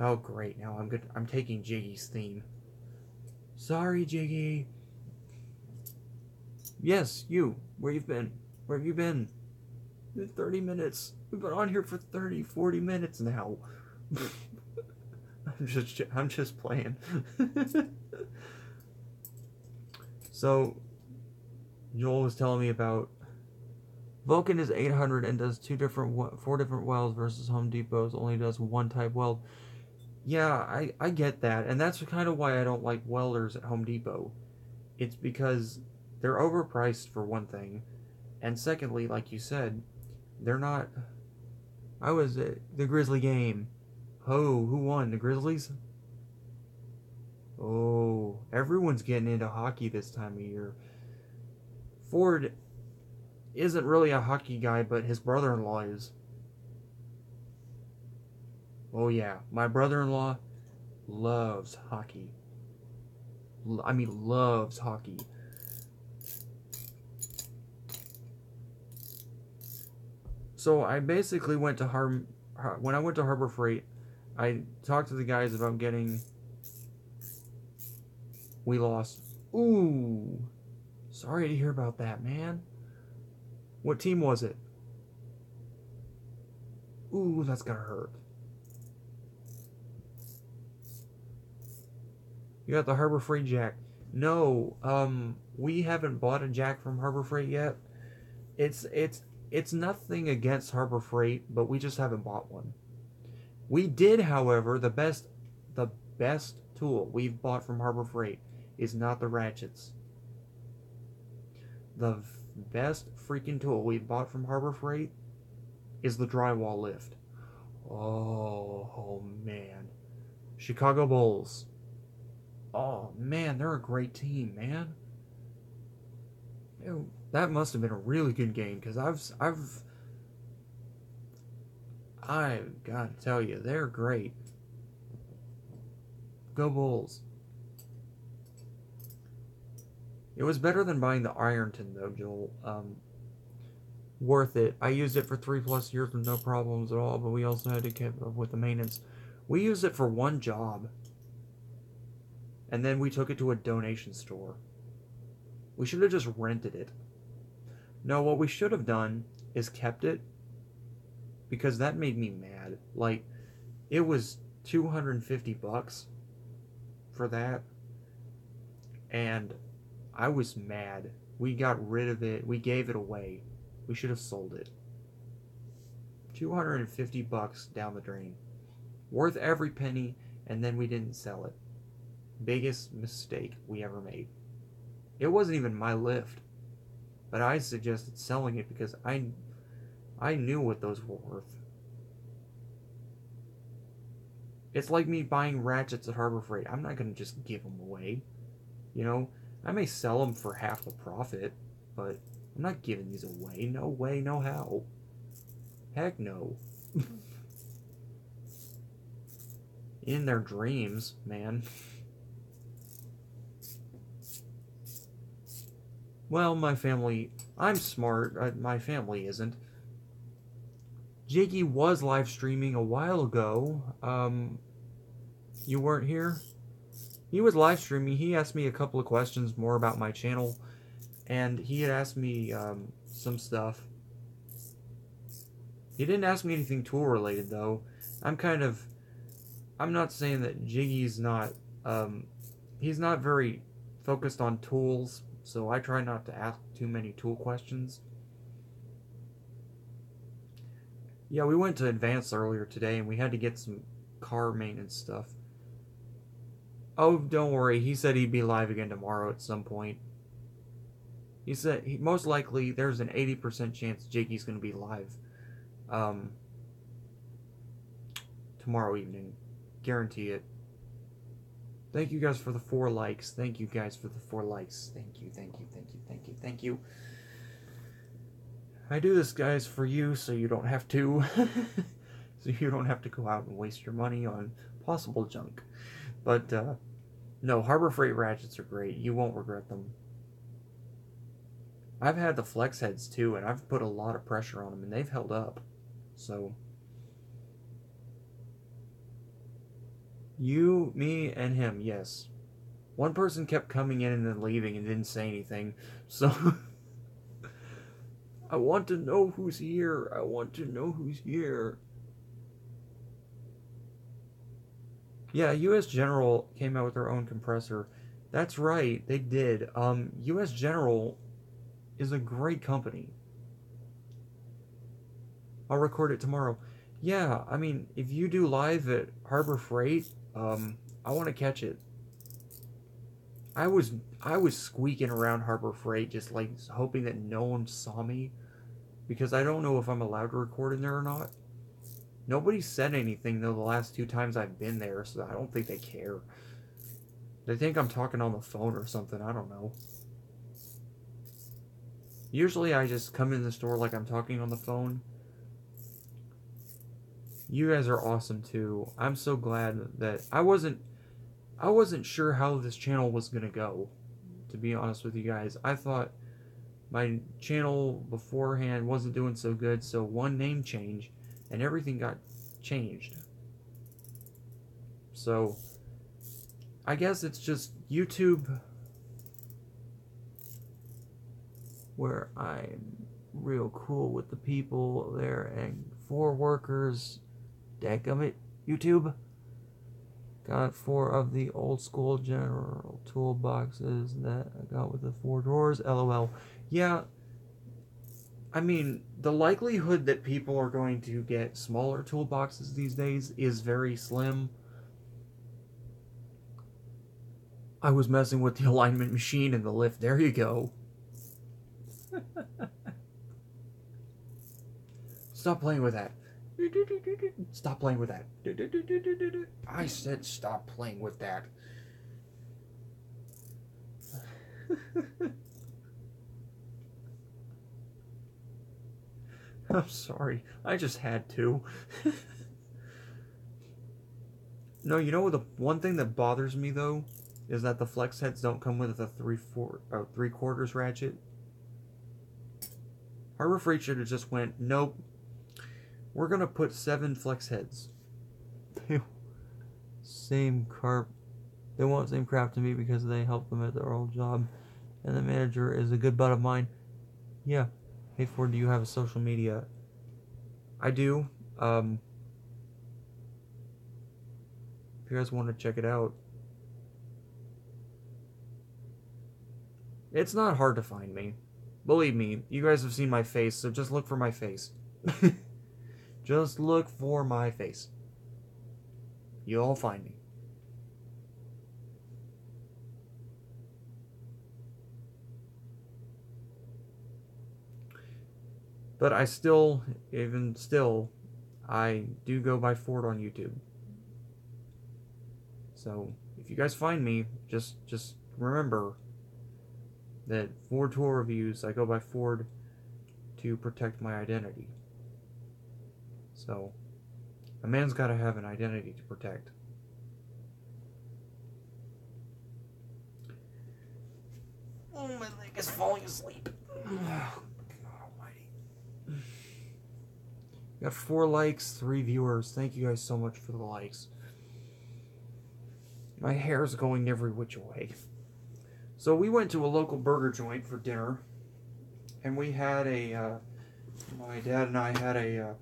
Oh, great. Now I'm good. I'm taking Jiggy's theme. Sorry, Jiggy. Yes, you. Where you've been? Where have you been? 30 minutes. We've been on here for 30, 40 minutes now. I'm just playing. So, Joel was telling me about Vulcan is 800 and does 4 different welds versus Home Depot's only does one type weld. Yeah, I get that, and that's kind of why I don't like welders at Home Depot. It's because they're overpriced for one thing, and secondly, like you said, they're not. I was at the Grizzly game. Oh, who won? The Grizzlies? Oh, everyone's getting into hockey this time of year. Ford isn't really a hockey guy, but his brother-in-law is. Oh yeah, my brother-in-law loves hockey. I mean, loves hockey. So I basically went to when I went to Harbor Freight, I talked to the guys about getting. We lost. Ooh, sorry to hear about that, man. What team was it? Ooh, that's gotta hurt. You got the Harbor Freight Jack. No, we haven't bought a Jack from Harbor Freight yet. It's nothing against Harbor Freight, but we just haven't bought one. We did, however, the best tool we've bought from Harbor Freight is not the ratchets. The best freaking tool we've bought from Harbor Freight is the drywall lift. Oh man. Chicago Bulls. Oh man, they're a great team, man. Ew, that must have been a really good game because I've got to tell you, they're great. Go Bulls. It was better than buying the Ironton though, Joel. Worth it. I used it for 3+ years with no problems at all, but we also had to keep up with the maintenance. We used it for one job, and then we took it to a donation store. We should have just rented it. No, what we should have done is kept it, because that made me mad. Like, it was $250 for that, and I was mad. We got rid of it. We gave it away. We should have sold it. $250 down the drain. Worth every penny, and then we didn't sell it. Biggest mistake we ever made. It wasn't even my lift, but I suggested selling it because I knew what those were worth. It's like me buying ratchets at Harbor Freight. I'm not going to just give them away. You know, I may sell them for half the profit, but I'm not giving these away. No way, no how. Heck no. In their dreams, man. Well, my family... I'm smart. My family isn't. Jiggy was live streaming a while ago. You weren't here? He was live streaming. He asked me a couple of questions more about my channel. And he had asked me some stuff. He didn't ask me anything tool related, though. I'm not saying that Jiggy's not... he's not very focused on tools, so I try not to ask too many tool questions. Yeah, we went to Advance earlier today, and we had to get some car maintenance stuff. Oh, don't worry. He said he'd be live again tomorrow at some point. He said most likely there's an 80% chance Jiggy's going to be live tomorrow evening. Guarantee it. Thank you guys for the 4 likes. Thank you guys for the 4 likes. Thank you, thank you, thank you, thank you, thank you. I do this, guys, for you so you don't have to. So you don't have to go out and waste your money on possible junk. But, no, Harbor Freight ratchets are great. You won't regret them. I've had the flex heads too, and I've put a lot of pressure on them, and they've held up. So, you, me, and him, yes. One person kept coming in and then leaving and didn't say anything. So, I want to know who's here. I want to know who's here. Yeah, U.S. General came out with their own compressor. That's right, they did. U.S. General is a great company. I'll record it tomorrow. Yeah, I mean, if you do live at Harbor Freight, I want to catch it. I was squeaking around Harbor Freight, just like hoping that no one saw me, because I don't know if I'm allowed to record in there or not. Nobody said anything though the last 2 times I've been there, so I don't think they care. They think I'm talking on the phone or something, I don't know. Usually I just come in the store like I'm talking on the phone. You guys are awesome too. I'm so glad that I wasn't... I wasn't sure how this channel was gonna go, to be honest with you guys. I thought my channel beforehand wasn't doing so good, so one name change and everything got changed. So I guess it's just YouTube where I'm real cool with the people there and 4 workers. Dadgummit, YouTube. Got 4 of the old school general toolboxes that I got with the 4 drawers. LOL. Yeah, I mean, the likelihood that people are going to get smaller toolboxes these days is very slim. I was messing with the alignment machine and the lift. There you go. Stop playing with that. Stop playing with that. I said stop playing with that. I'm sorry. I just had to. No, you know the one thing that bothers me though is that the flex heads don't come with a 3/4 ratchet. Harbor Freight should have just went, nope. We're gonna put 7 flex heads. Same carp. They want the same crap to me because they help them at their old job, and the manager is a good bud of mine. Yeah. Hey Ford, do you have a social media? I do. If you guys want to check it out, it's not hard to find me. Believe me, you guys have seen my face, so just look for my face. Just look for my face. You'll find me. But I still, even still, I do go by Ford on YouTube. So if you guys find me, just remember that Ford Tool Reviews, I go by Ford to protect my identity. So a man's got to have an identity to protect. Oh, my leg is falling asleep. Oh, God almighty. Got 4 likes, 3 viewers. Thank you guys so much for the likes. My hair's going every which way. So we went to a local burger joint for dinner, and we had my dad and I had a,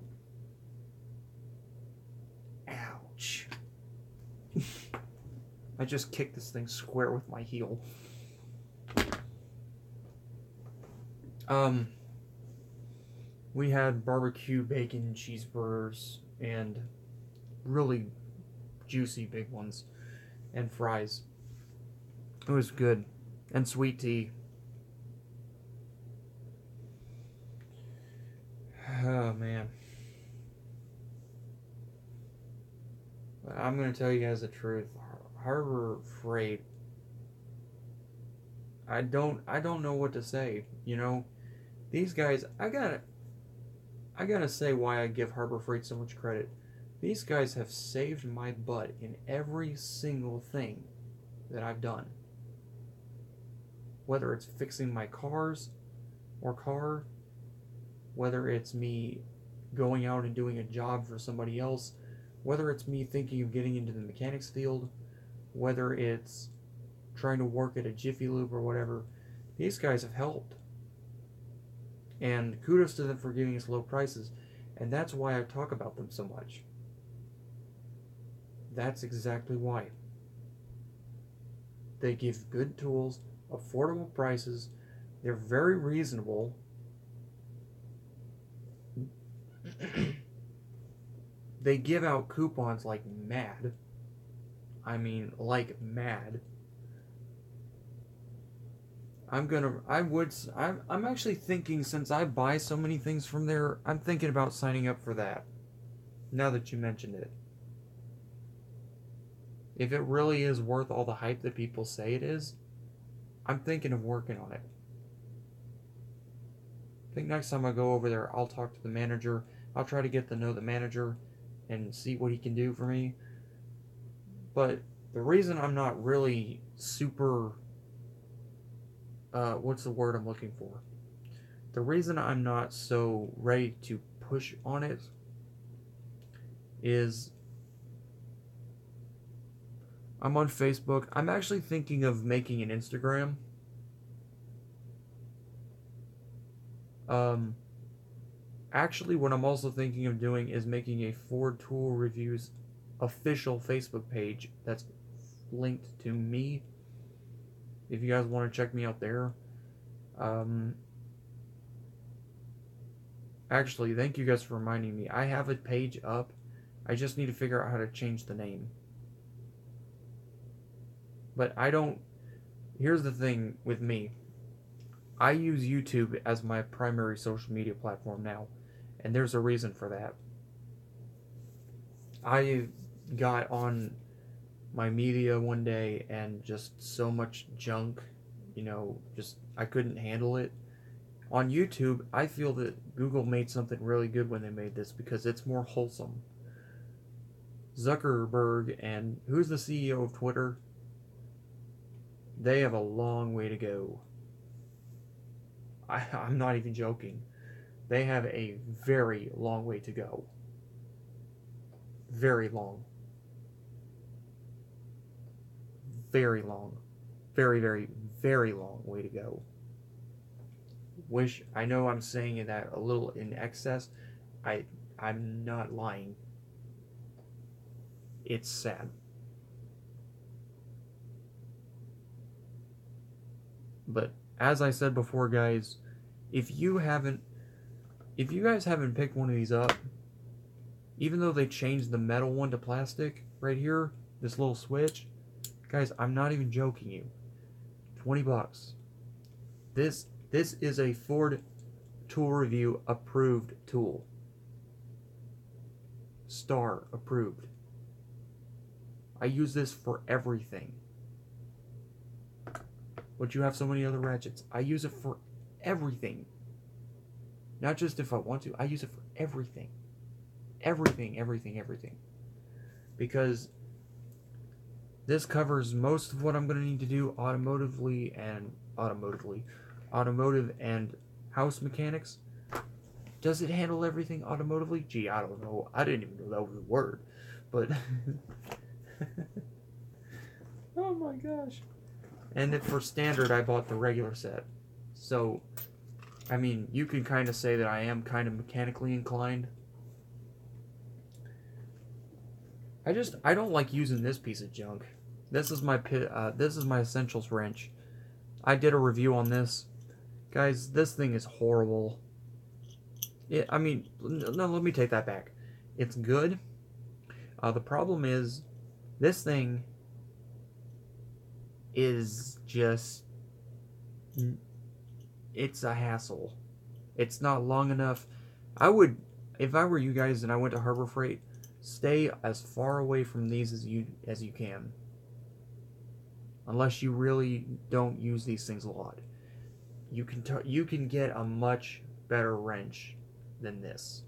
ouch. I just kicked this thing square with my heel. We had barbecue bacon cheeseburgers and really juicy big ones and fries. It was good. And sweet tea. Oh man. I'm gonna tell you guys the truth. Harbor Freight, I don't know what to say. You know, these guys, I gotta say why I give Harbor Freight so much credit. These guys have saved my butt in every single thing that I've done. Whether it's fixing my car, whether it's me going out and doing a job for somebody else, whether it's me thinking of getting into the mechanics field, whether it's trying to work at a Jiffy Lube or whatever, these guys have helped. And kudos to them for giving us low prices. And that's why I talk about them so much. That's exactly why. They give good tools, affordable prices, they're very reasonable. They give out coupons like mad. I mean, like mad. I'm actually thinking, since I buy so many things from there, I'm thinking about signing up for that. Now that you mentioned it. If it really is worth all the hype that people say it is, I'm thinking of working on it. I think next time I go over there, I'll talk to the manager. I'll try to get to know the manager and see what he can do for me. But the reason I'm not really super, what's the word I'm looking for? The reason I'm not so ready to push on it is I'm on Facebook. I'm actually thinking of making an Instagram. Actually, what I'm also thinking of doing is making a Ford Tool Reviews official Facebook page that's linked to me. If you guys want to check me out there. Actually, thank you guys for reminding me. I have a page up. I just need to figure out how to change the name. But I don't... Here's the thing with me. I use YouTube as my primary social media platform now. And there's a reason for that. I got on my media one day and just so much junk, just I couldn't handle it. On YouTube, I feel that Google made something really good when they made this because it's more wholesome. Zuckerberg and who's the CEO of Twitter? They have a long way to go. I'm not even joking. They have a very long way to go. Very long. Very long. Very, very, very long way to go. I know I'm saying that a little in excess. I'm not lying. It's sad. But as I said before, guys, if you guys haven't picked one of these up, even though they changed the metal one to plastic right here, this little switch, guys, I'm not even joking you. $20. This is a Ford Tool Review approved tool. Star approved. I use this for everything. But you have so many other ratchets. I use it for everything. Not just if I want to. I use it for everything. Everything, everything, everything. Because this covers most of what I'm going to need to do automotive and house mechanics. Does it handle everything automotively? Gee, I don't know. I didn't even know that was a word. But oh my gosh. And for standard, I bought the regular set. So, I mean, you can kind of say that I am kind of mechanically inclined. I don't like using this piece of junk. This is my Essentials wrench. I did a review on this. Guys, this thing is horrible. No, let me take that back. It's good. The problem is, this thing is just... It's a hassle. It's not long enough. If I were you guys and I went to Harbor Freight, stay as far away from these as you can. Unless you really don't use these things a lot. You can get a much better wrench than this.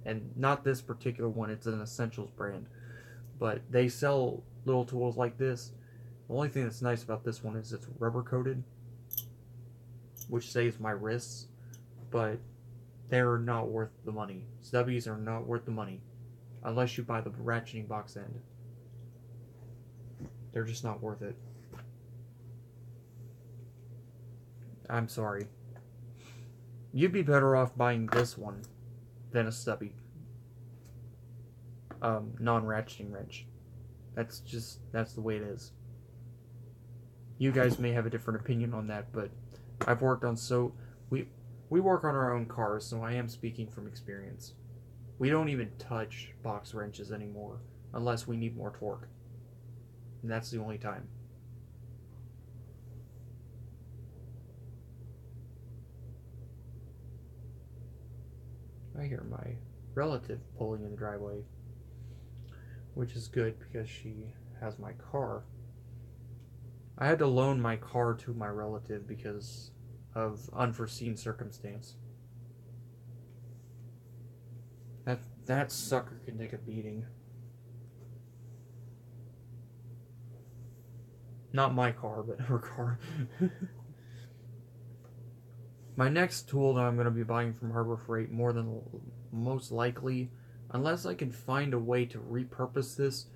And not this particular one, it's an Essentials brand. But they sell little tools like this. The only thing that's nice about this one is it's rubber coated, which saves my wrists, but they're not worth the money. Stubbies are not worth the money unless you buy the ratcheting box end. They're just not worth it. I'm sorry. You'd be better off buying this one than a stubby non-ratcheting wrench. That's the way it is. You guys may have a different opinion on that, but I've worked on we work on our own cars, so I am speaking from experience. We don't even touch box wrenches anymore unless we need more torque. And that's the only time. I hear my relative pulling in the driveway, which is good because she has my car. I had to loan my car to my relative because of unforeseen circumstance. That sucker can take a beating. Not my car, but her car. My next tool that I'm going to be buying from Harbor Freight, more than most likely, unless I can find a way to repurpose this,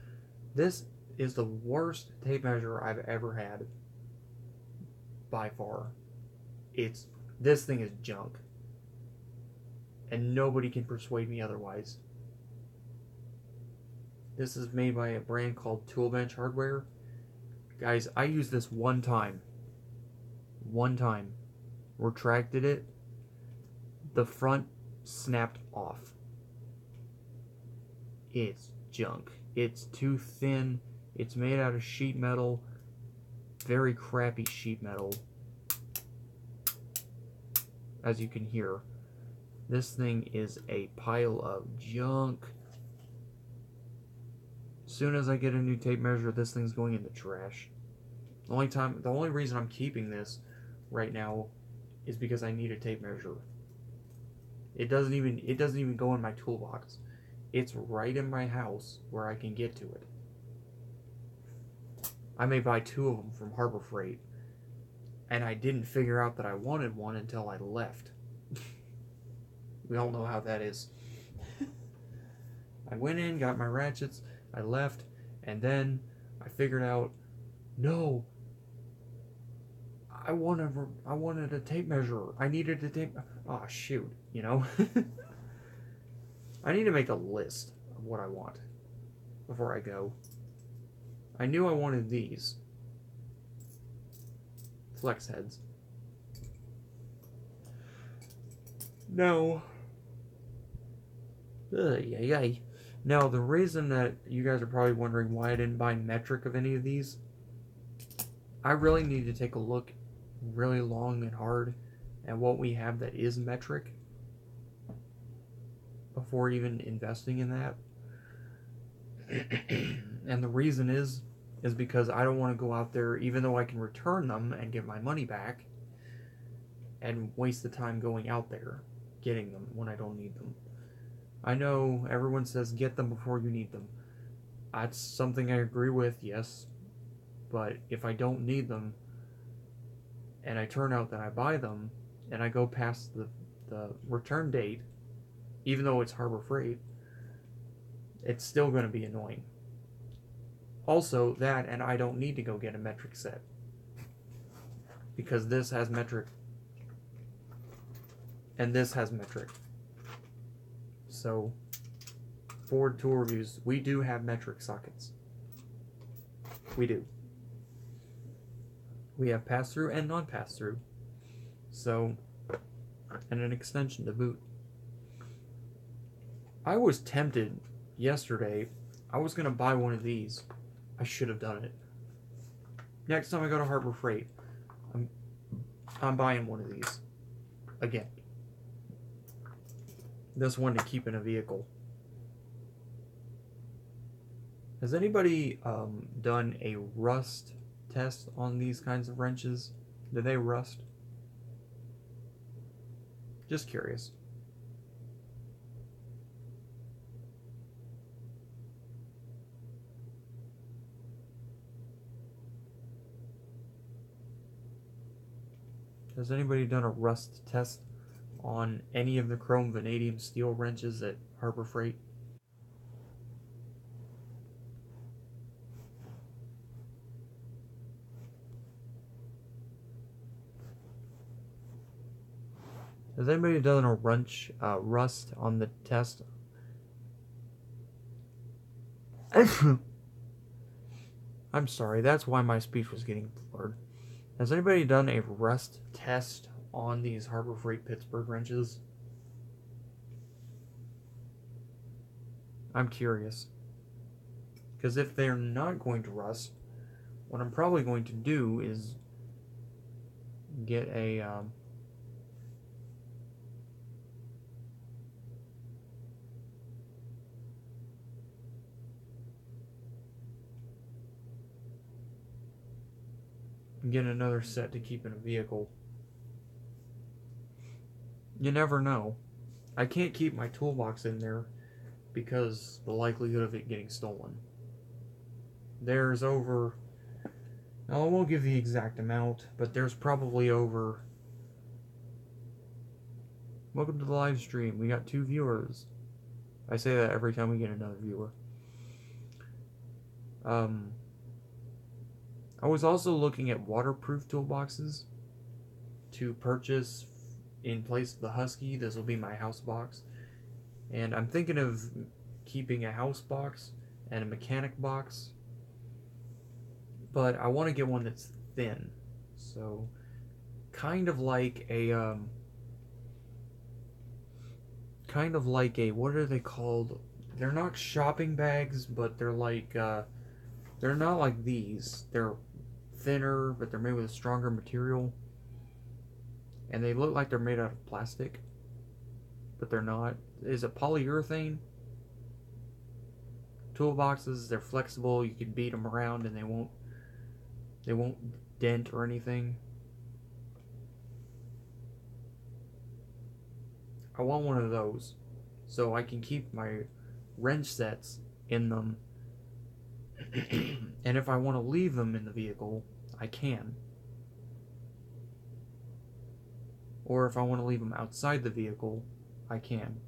this is the worst tape measure I've ever had. By far. This thing is junk. And nobody can persuade me otherwise. This is made by a brand called Toolbench Hardware. Guys, I used this one time. One time. Retracted it. The front snapped off. It's junk. It's too thin. It's made out of sheet metal. Very crappy sheet metal. As you can hear. This thing is a pile of junk. As soon as I get a new tape measure, this thing's going in the trash. The only reason I'm keeping this right now is because I need a tape measure. It doesn't even go in my toolbox. It's right in my house where I can get to it. I may buy 2 of them from Harbor Freight, and I didn't figure out that I wanted one until I left. We all know how that is. I went in, got my ratchets, I left, and then I figured out, no, I wanted a tape measure. I needed a tape. Oh shoot, you know. I need to make a list of what I want before I go. I knew I wanted these flex heads. No. Yay. Now, the reason that you guys are probably wondering why I didn't buy metric of any of these, I really need to take a look really long and hard at what we have that is metric before even investing in that. And the reason is because I don't want to go out there, even though I can return them and get my money back, and waste the time going out there getting them when I don't need them. I know everyone says get them before you need them. That's something I agree with, yes. But if I don't need them, and I turn out that I buy them, and I go past the return date, even though it's Harbor Freight, it's still going to be annoying. Also, that, and I don't need to go get a metric set. Because this has metric. And this has metric. So, Ford Tool Reviews, we do have metric sockets. We do. We have pass-through and non-pass-through. So, and an extension to boot. I was tempted yesterday. I was going to buy one of these. I should have done it. Next time I go to Harbor Freight, I'm buying one of these. Again. This one to keep in a vehicle. Has anybody done a rust test on these kinds of wrenches? Do they rust? Just curious. Has anybody done a rust test on any of the chrome vanadium steel wrenches at Harbor Freight? Has anybody done a rust on the test? I'm sorry, that's why my speech was getting blurred. Has anybody done a rust test on these Harbor Freight Pittsburgh wrenches? I'm curious. Because if they're not going to rust, what I'm probably going to do is get a get another set to keep in a vehicle. You never know. I can't keep my toolbox in there because the likelihood of it getting stolen. There's over Now, I won't give the exact amount, but there's probably over... Welcome to the live stream. We got 2 viewers. I say that every time we get another viewer. I was also looking at waterproof toolboxes to purchase in place of the Husky. This will be my house box. And I'm thinking of keeping a house box and a mechanic box. But I want to get one that's thin. So, kind of like a, what are they called? They're not shopping bags, but they're like, they're not like these. They're thinner, but they're made with a stronger material. And they look like they're made out of plastic, but they're not. Is it polyurethane? Toolboxes, they're flexible. You can beat them around and they won't dent or anything. I want one of those so I can keep my wrench sets in them. And if I want to leave them in the vehicle, I can. Or if I want to leave them outside the vehicle, I can.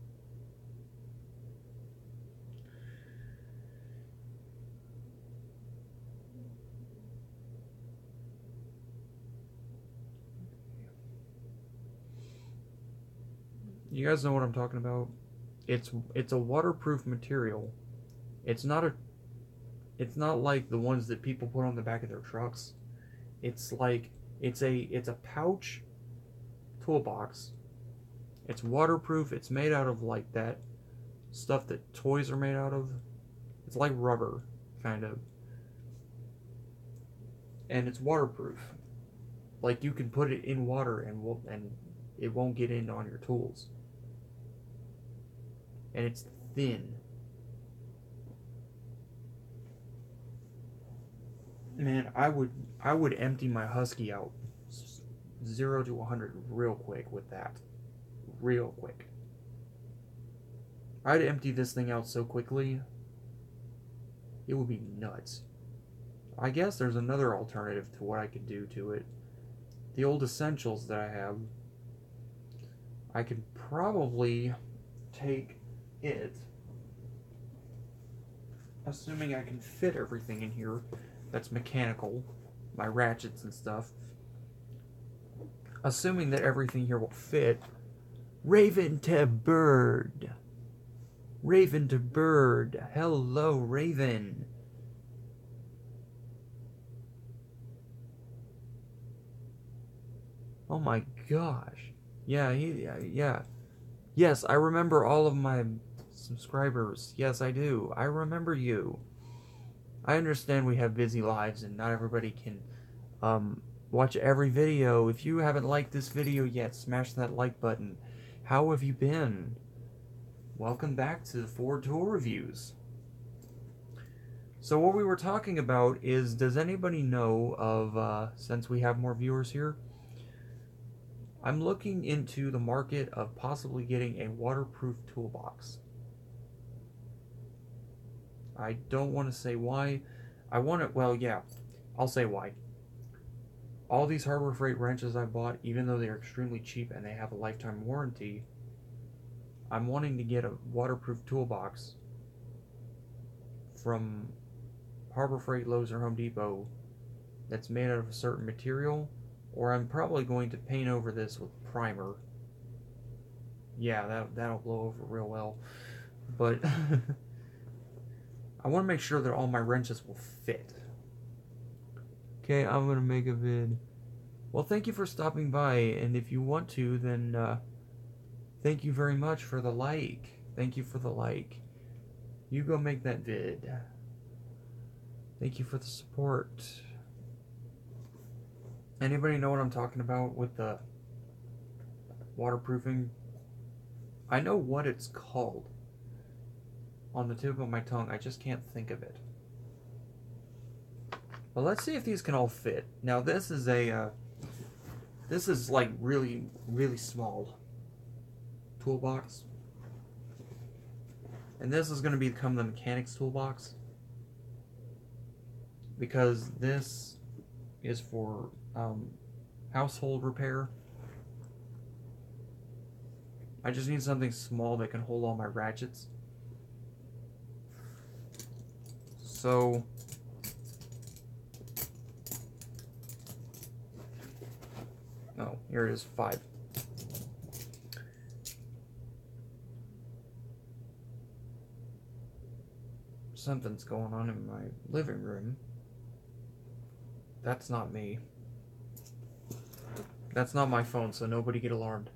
You guys know what I'm talking about? It's a waterproof material. It's not like the ones that people put on the back of their trucks. It's like it's a pouch toolbox. It's waterproof. It's made out of like that stuff that toys are made out of. It's like rubber, kind of. And it's waterproof. Like you can put it in water and it won't get in on your tools. And it's thin. Man, I would empty my Husky out 0 to 100 real quick with that. Real quick. I'd empty this thing out so quickly, it would be nuts. I guess there's another alternative to what I could do to it. The old Essentials that I have, I could probably take it, assuming I can fit everything in here that's mechanical, my ratchets and stuff. Assuming that everything here will fit. Raven to Bird. Raven to Bird. Hello, Raven. Oh my gosh. Yeah, yeah. Yes, I remember all of my subscribers. Yes, I do. I remember you. I understand we have busy lives and not everybody can watch every video. If you haven't liked this video yet, smash that like button. How have you been? Welcome back to the Ford Tool Reviews. So what we were talking about is, does anybody know of, since we have more viewers here, I'm looking into the market of possibly getting a waterproof toolbox. I don't want to say why. I want it, well, yeah, I'll say why. All these Harbor Freight wrenches I bought, even though they're extremely cheap and they have a lifetime warranty, I'm wanting to get a waterproof toolbox from Harbor Freight, Lowe's, or Home Depot that's made out of a certain material, or I'm probably going to paint over this with primer. Yeah, that'll blow over real well. But I want to make sure that all my wrenches will fit. Okay, I'm going to make a vid. Well, thank you for stopping by, and if you want to, then thank you very much for the like. Thank you for the like. You go make that vid. Thank you for the support. Anybody know what I'm talking about with the waterproofing? I know what it's called on the tip of my tongue. I just can't think of it. Well, let's see if these can all fit. Now, this is a, this is like really, really small toolbox. And this is going to become the mechanics toolbox. Because this is for household repair. I just need something small that can hold all my ratchets. So oh, here it is, 5. Something's going on in my living room. That's not me. That's not my phone, so nobody get alarmed.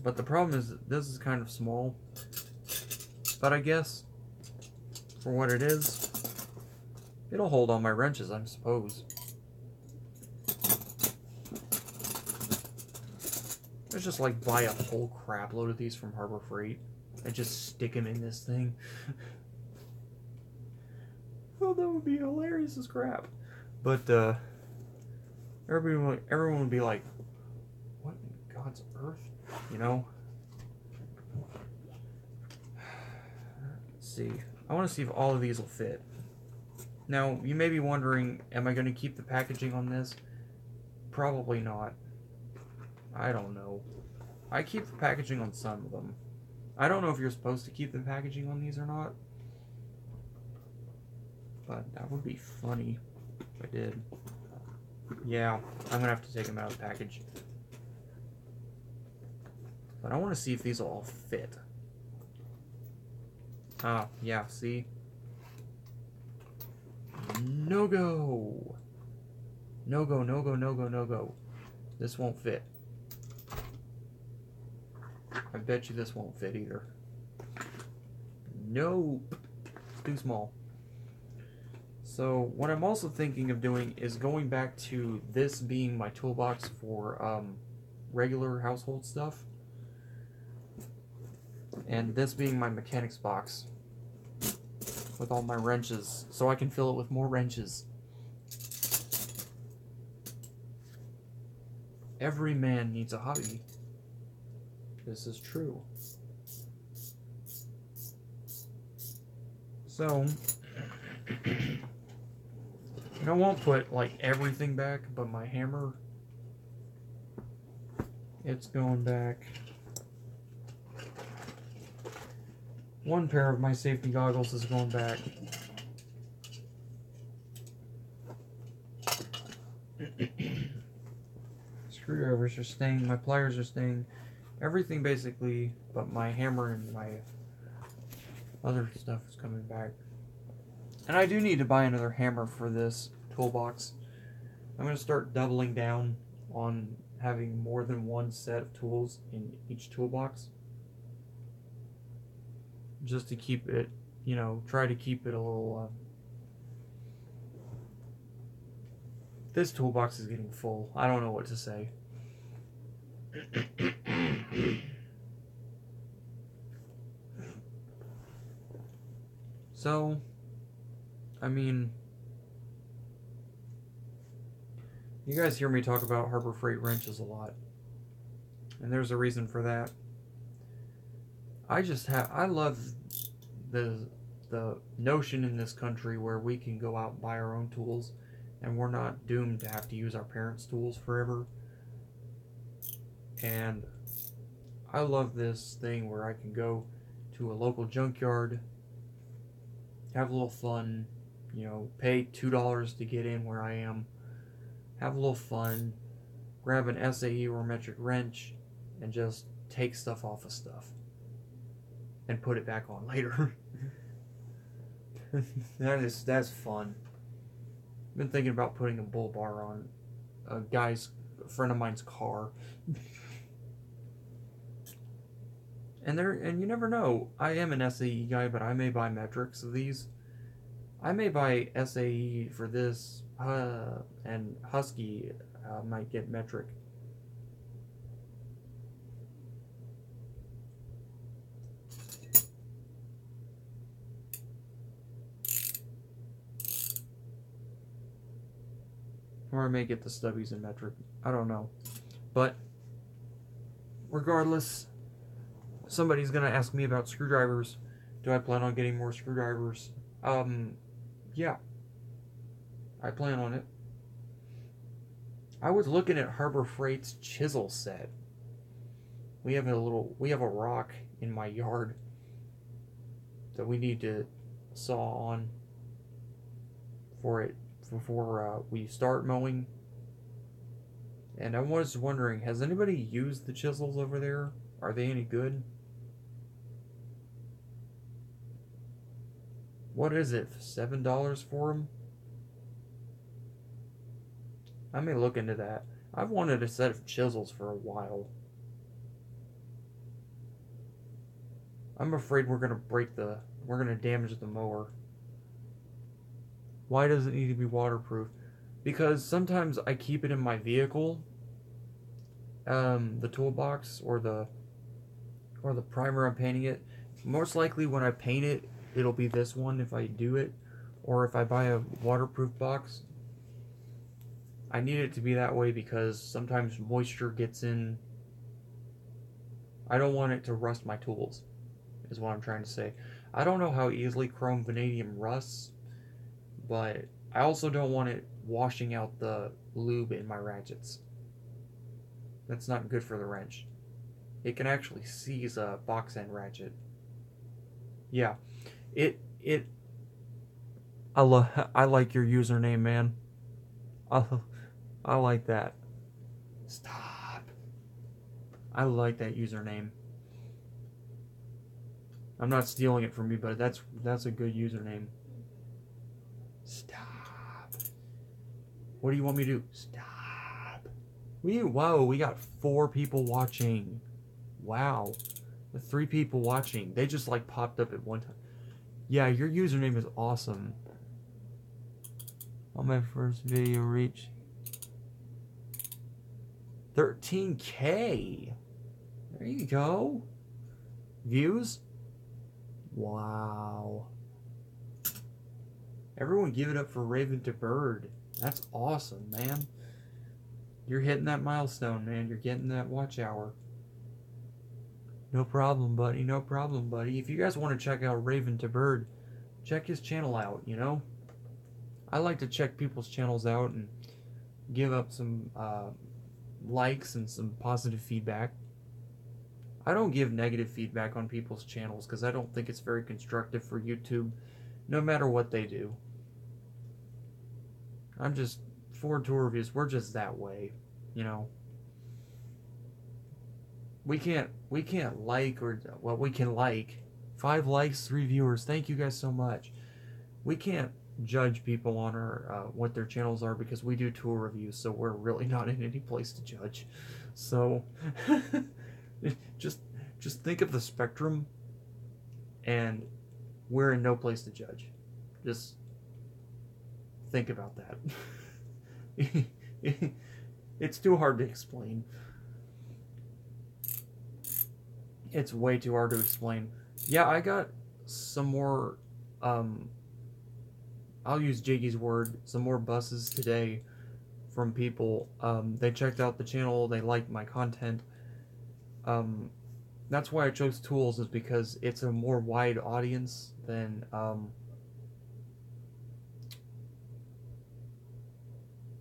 But the problem is that this is kind of small. But I guess, for what it is, it'll hold all my wrenches, I suppose. Let's just like buy a whole crap load of these from Harbor Freight and just stick them in this thing. Oh, that would be hilarious as crap. But everyone would be like, what in God's earth? You know? Let's see. I want to see if all of these will fit. Now, you may be wondering, am I going to keep the packaging on this? Probably not. I don't know. I keep the packaging on some of them. I don't know if you're supposed to keep the packaging on these or not. But that would be funny if I did. Yeah, I'm going to have to take them out of the package. But I want to see if these will all fit. Ah, yeah, see? No go! No go, no go, no go, no go. This won't fit. I bet you this won't fit either. Nope. It's too small. So, what I'm also thinking of doing is going back to this being my toolbox for regular household stuff. And this being my mechanics box with all my wrenches, so I can fill it with more wrenches. Every man needs a hobby. This is true. So, I won't put like everything back, but my hammer, it's going back. One pair of my safety goggles is going back. Screwdrivers are staying, my pliers are staying. Everything basically, but my hammer and my other stuff is coming back. And I do need to buy another hammer for this toolbox. I'm going to start doubling down on having more than one set of tools in each toolbox. Just to keep it, you know, try to keep it a little... This toolbox is getting full. I don't know what to say. So, I mean, you guys hear me talk about Harbor Freight wrenches a lot. And there's a reason for that. I love the notion in this country where we can go out and buy our own tools and we're not doomed to have to use our parents' tools forever. And I love this thing where I can go to a local junkyard, have a little fun, you know, pay $2 to get in where I am, have a little fun, grab an SAE or metric wrench, and just take stuff off of stuff. And put it back on later. That's fun. I've been thinking about putting a bull bar on a friend of mine's car. And you never know. I am an SAE guy, but I may buy metrics of these. I may buy SAE for this, and Husky might get metric. Or I may get the stubbies in metric. I don't know. But regardless, somebody's going to ask me about screwdrivers. Do I plan on getting more screwdrivers? Yeah. I plan on it. I was looking at Harbor Freight's chisel set. We have a rock in my yard that we need to saw on for it before we start mowing. And I was wondering, has anybody used the chisels over there? Are they any good? What is it? $7 for them? I may look into that. I've wanted a set of chisels for a while. I'm afraid we're gonna damage the mower. Why does it need to be waterproof? Because sometimes I keep it in my vehicle, the toolbox or the primer I'm painting it. Most likely when I paint it, it'll be this one if I do it, or if I buy a waterproof box. I need it to be that way because sometimes moisture gets in. I don't want it to rust my tools, is what I'm trying to say. I don't know how easily chrome vanadium rusts, but I also don't want it washing out the lube in my ratchets. That's not good for the wrench. It can actually seize a box end ratchet. Yeah, I like your username, man. I like that. Stop. I like that username. I'm not stealing it from you, but that's a good username. Stop. What do you want me to do? Stop. Whoa, we got 4 people watching. Wow. The 3 people watching. They just like popped up at one time. Yeah, your username is awesome. On my first video reach 13K. There you go. Views? Wow. Everyone give it up for Raven to Bird. That's awesome, man. You're hitting that milestone, man. You're getting that watch hour. No problem, buddy. No problem, buddy. If you guys want to check out Raven to Bird, check his channel out, you know? I like to check people's channels out and give up some likes and some positive feedback. I don't give negative feedback on people's channels because I don't think it's very constructive for YouTube, no matter what they do. I'm just, Ford Tour Reviews, we're just that way, you know? We can't like, or, well, we can like. 5 likes, 3 viewers. Thank you guys so much. We can't judge people on our what their channels are because we do tour reviews, so we're really not in any place to judge. So just think of the spectrum, and we're in no place to judge. Just think about that. It's too hard to explain. It's way too hard to explain. Yeah, I got some more, I'll use Jiggy's word, some more buses today from people. They checked out the channel, they liked my content. That's why I chose Tools, is because it's a more wide audience than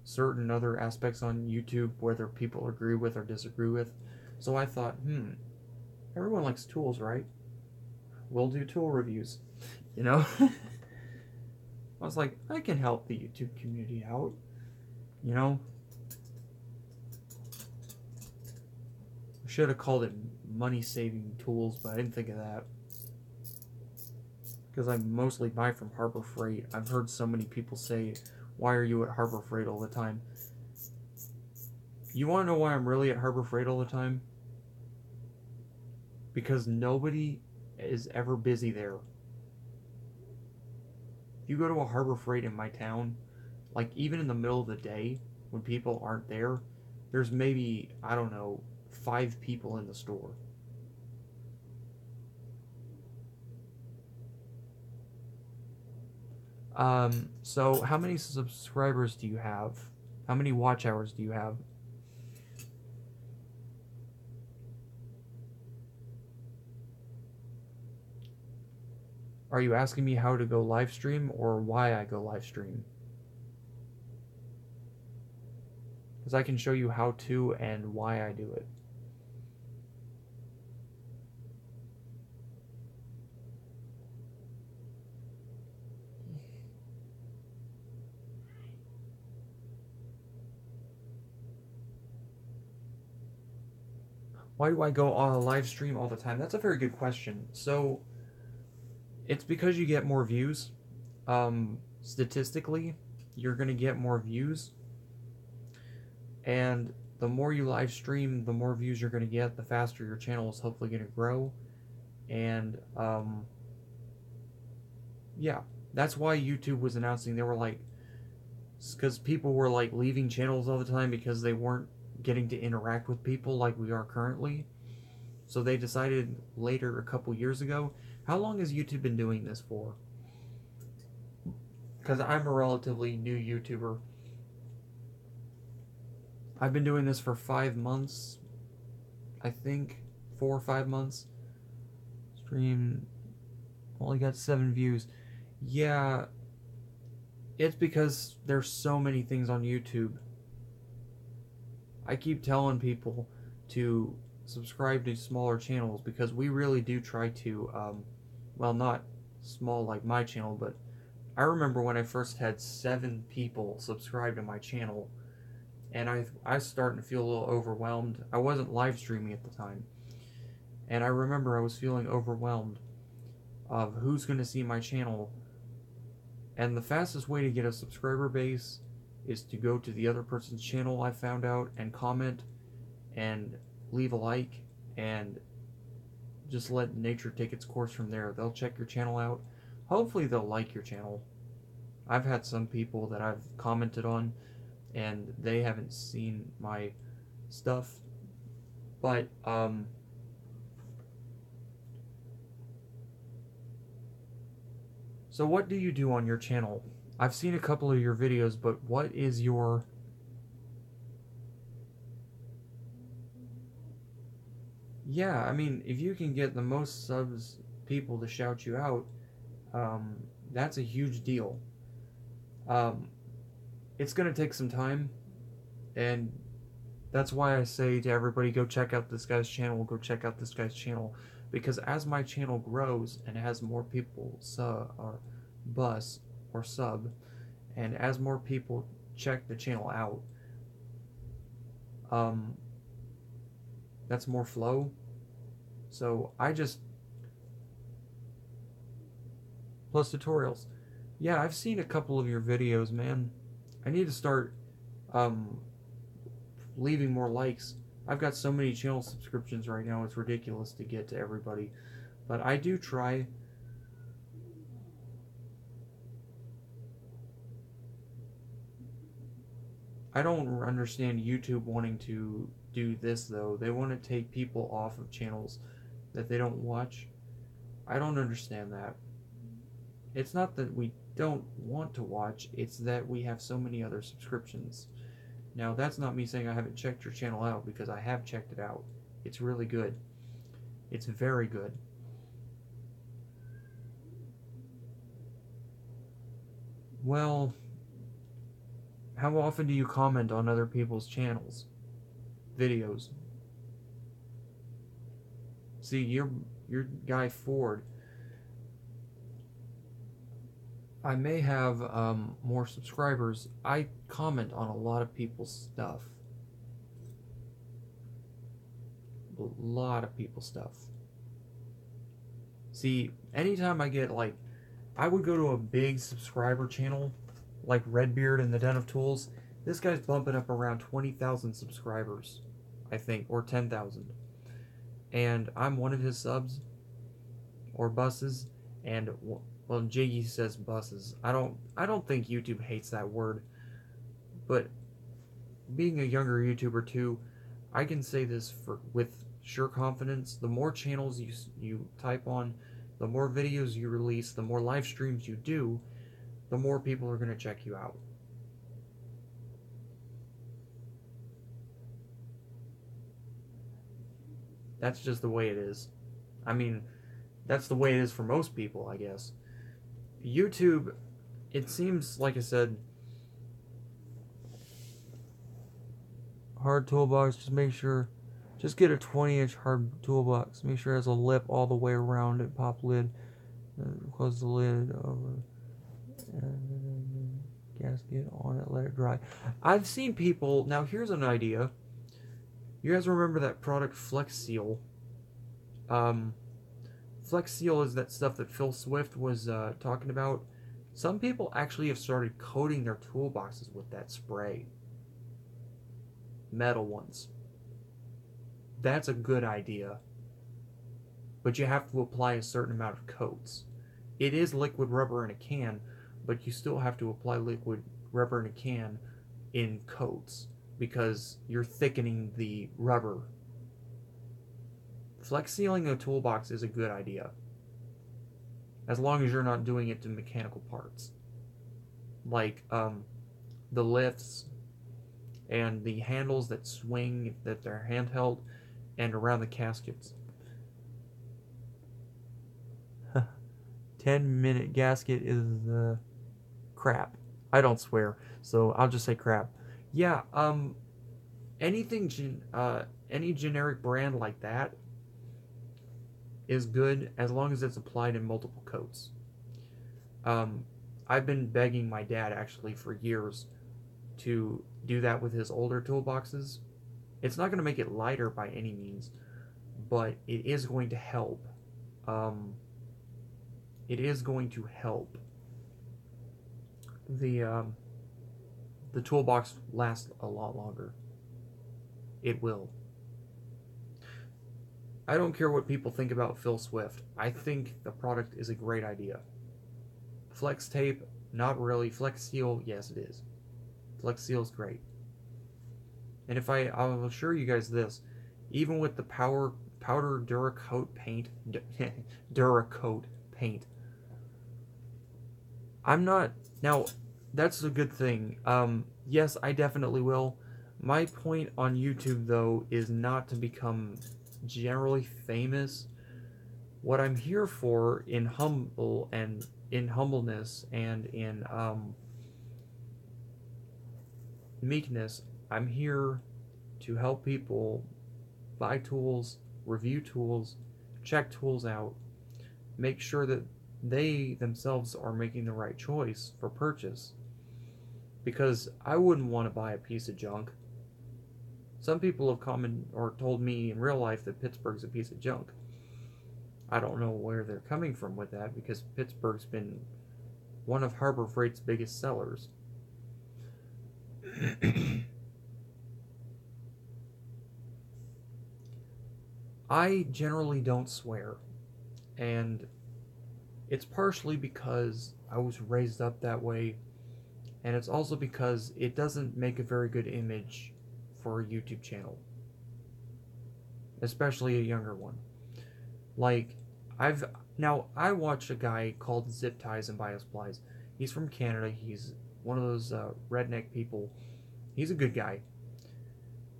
certain other aspects on YouTube, whether people agree with or disagree with. So I thought, everyone likes tools, right? We'll do tool reviews, you know? I was like, I can help the YouTube community out, you know? I should have called it money-saving tools, but I didn't think of that. Because I mostly buy from Harbor Freight. I've heard so many people say, why are you at Harbor Freight all the time? You want to know why I'm really at Harbor Freight all the time? Because nobody is ever busy there. If you go to a Harbor Freight in my town, like even in the middle of the day, when people aren't there, there's maybe, I don't know, 5 people in the store. So how many subscribers do you have? How many watch hours do you have? Are you asking me how to go live stream or why I go live stream? because I can show you how to and why I do it. Why do I go on a live stream all the time? That's a very good question. So, it's because you get more views. Statistically, you're going to get more views. And the more you live stream, the more views you're going to get, the faster your channel is hopefully going to grow. And, yeah, that's why YouTube was announcing, they were like, because people were like leaving channels all the time because they weren't getting to interact with people like we are currently. So they decided later, a couple years ago. How long has YouTube been doing this for? Because I'm a relatively new YouTuber. I've been doing this for 5 months, I think, 4 or 5 months. Stream only got 7 views. Yeah, it's because there's so many things on YouTube. I keep telling people to subscribe to smaller channels because we really do try to, well, not small like my channel, but I remember when I first had 7 people subscribe to my channel, and I was starting to feel a little overwhelmed. I wasn't live streaming at the time, and I remember I was feeling overwhelmed of who's going to see my channel. And the fastest way to get a subscriber base is to go to the other person's channel, I found out, and comment and leave a like and just let nature take its course from there. They'll check your channel out. Hopefully they'll like your channel. I've had some people that I've commented on and they haven't seen my stuff, but so what do you do on your channel? I've seen a couple of your videos, but what is your... Yeah, I mean, if you can get the most subs people to shout you out, that's a huge deal. It's going to take some time, and that's why I say to everybody, go check out this guy's channel, go check out this guy's channel, because as my channel grows and has more people sub or sub, and as more people check the channel out, that's more flow. So I just... Plus tutorials. Yeah, I've seen a couple of your videos, man. I need to start leaving more likes. I've got so many channel subscriptions right now, it's ridiculous to get to everybody. But I do try. I don't understand YouTube wanting to do this, though. They want to take people off of channels that they don't watch. I don't understand that. It's not that we don't want to watch, it's that we have so many other subscriptions. Now, that's not me saying I haven't checked your channel out, because I have checked it out. It's really good. It's very good. Well, how often do you comment on other people's channels? Videos? See, your guy Ford... I may have more subscribers. I comment on a lot of people's stuff. A lot of people's stuff. See, anytime I get, like... I would go to a big subscriber channel, like Redbeard and the Den of Tools. This guy's bumping up around 20,000 subscribers, I think, or 10,000. And I'm one of his subs, or buses, and... Well, Jiggy says buses. I don't think YouTube hates that word. But being a younger YouTuber too, I can say this with sure confidence. The more channels you type on, the more videos you release, the more live streams you do, the more people are going to check you out. That's just the way it is. I mean, that's the way it is for most people, I guess. YouTube, it seems, like I said, hard toolbox, just get a 20-inch hard toolbox. Make sure it has a lip all the way around it. Pop lid, close the lid over, and gasket on it, let it dry. I've seen people, now here's an idea. You guys remember that product Flex Seal? Flex Seal is that stuff that Phil Swift was talking about. Some people actually have started coating their toolboxes with that spray. Metal ones. That's a good idea. But you have to apply a certain amount of coats. It is liquid rubber in a can, but you still have to apply liquid rubber in a can in coats because you're thickening the rubber. Flex sealing a toolbox is a good idea, as long as you're not doing it to mechanical parts, like the lifts and the handles that swing, that they're handheld, and around the caskets. 10-minute gasket is crap. I don't swear, so I'll just say crap. Yeah, any generic brand like that is good as long as it's applied in multiple coats. I've been begging my dad actually for years to do that with his older toolboxes. It's not going to make it lighter by any means, but it is going to help. It is going to help the toolbox last a lot longer. It will. I don't care what people think about Phil Swift. I think the product is a great idea. Flex tape, not really. Flex seal, yes it is. Flex seal is great. And I'll assure you guys this, even with the powder Duracoat paint, Duracoat paint, I'm not, now, that's a good thing. Yes, I definitely will. My point on YouTube, though, is not to become generally famous. What I'm here for in humbleness and in meekness, I'm here to help people buy tools, review tools, check tools out, make sure that they themselves are making the right choice for purchase. Because I wouldn't want to buy a piece of junk. Some people have told me in real life that Pittsburgh's a piece of junk. I don't know where they're coming from with that, because Pittsburgh's been one of Harbor Freight's biggest sellers. I generally don't swear, and it's partially because I was raised up that way, and it's also because it doesn't make a very good image for a YouTube channel, especially a younger one. Like, I watch a guy called Zip Ties and Biosplies. He's from Canada. He's one of those redneck people. He's a good guy,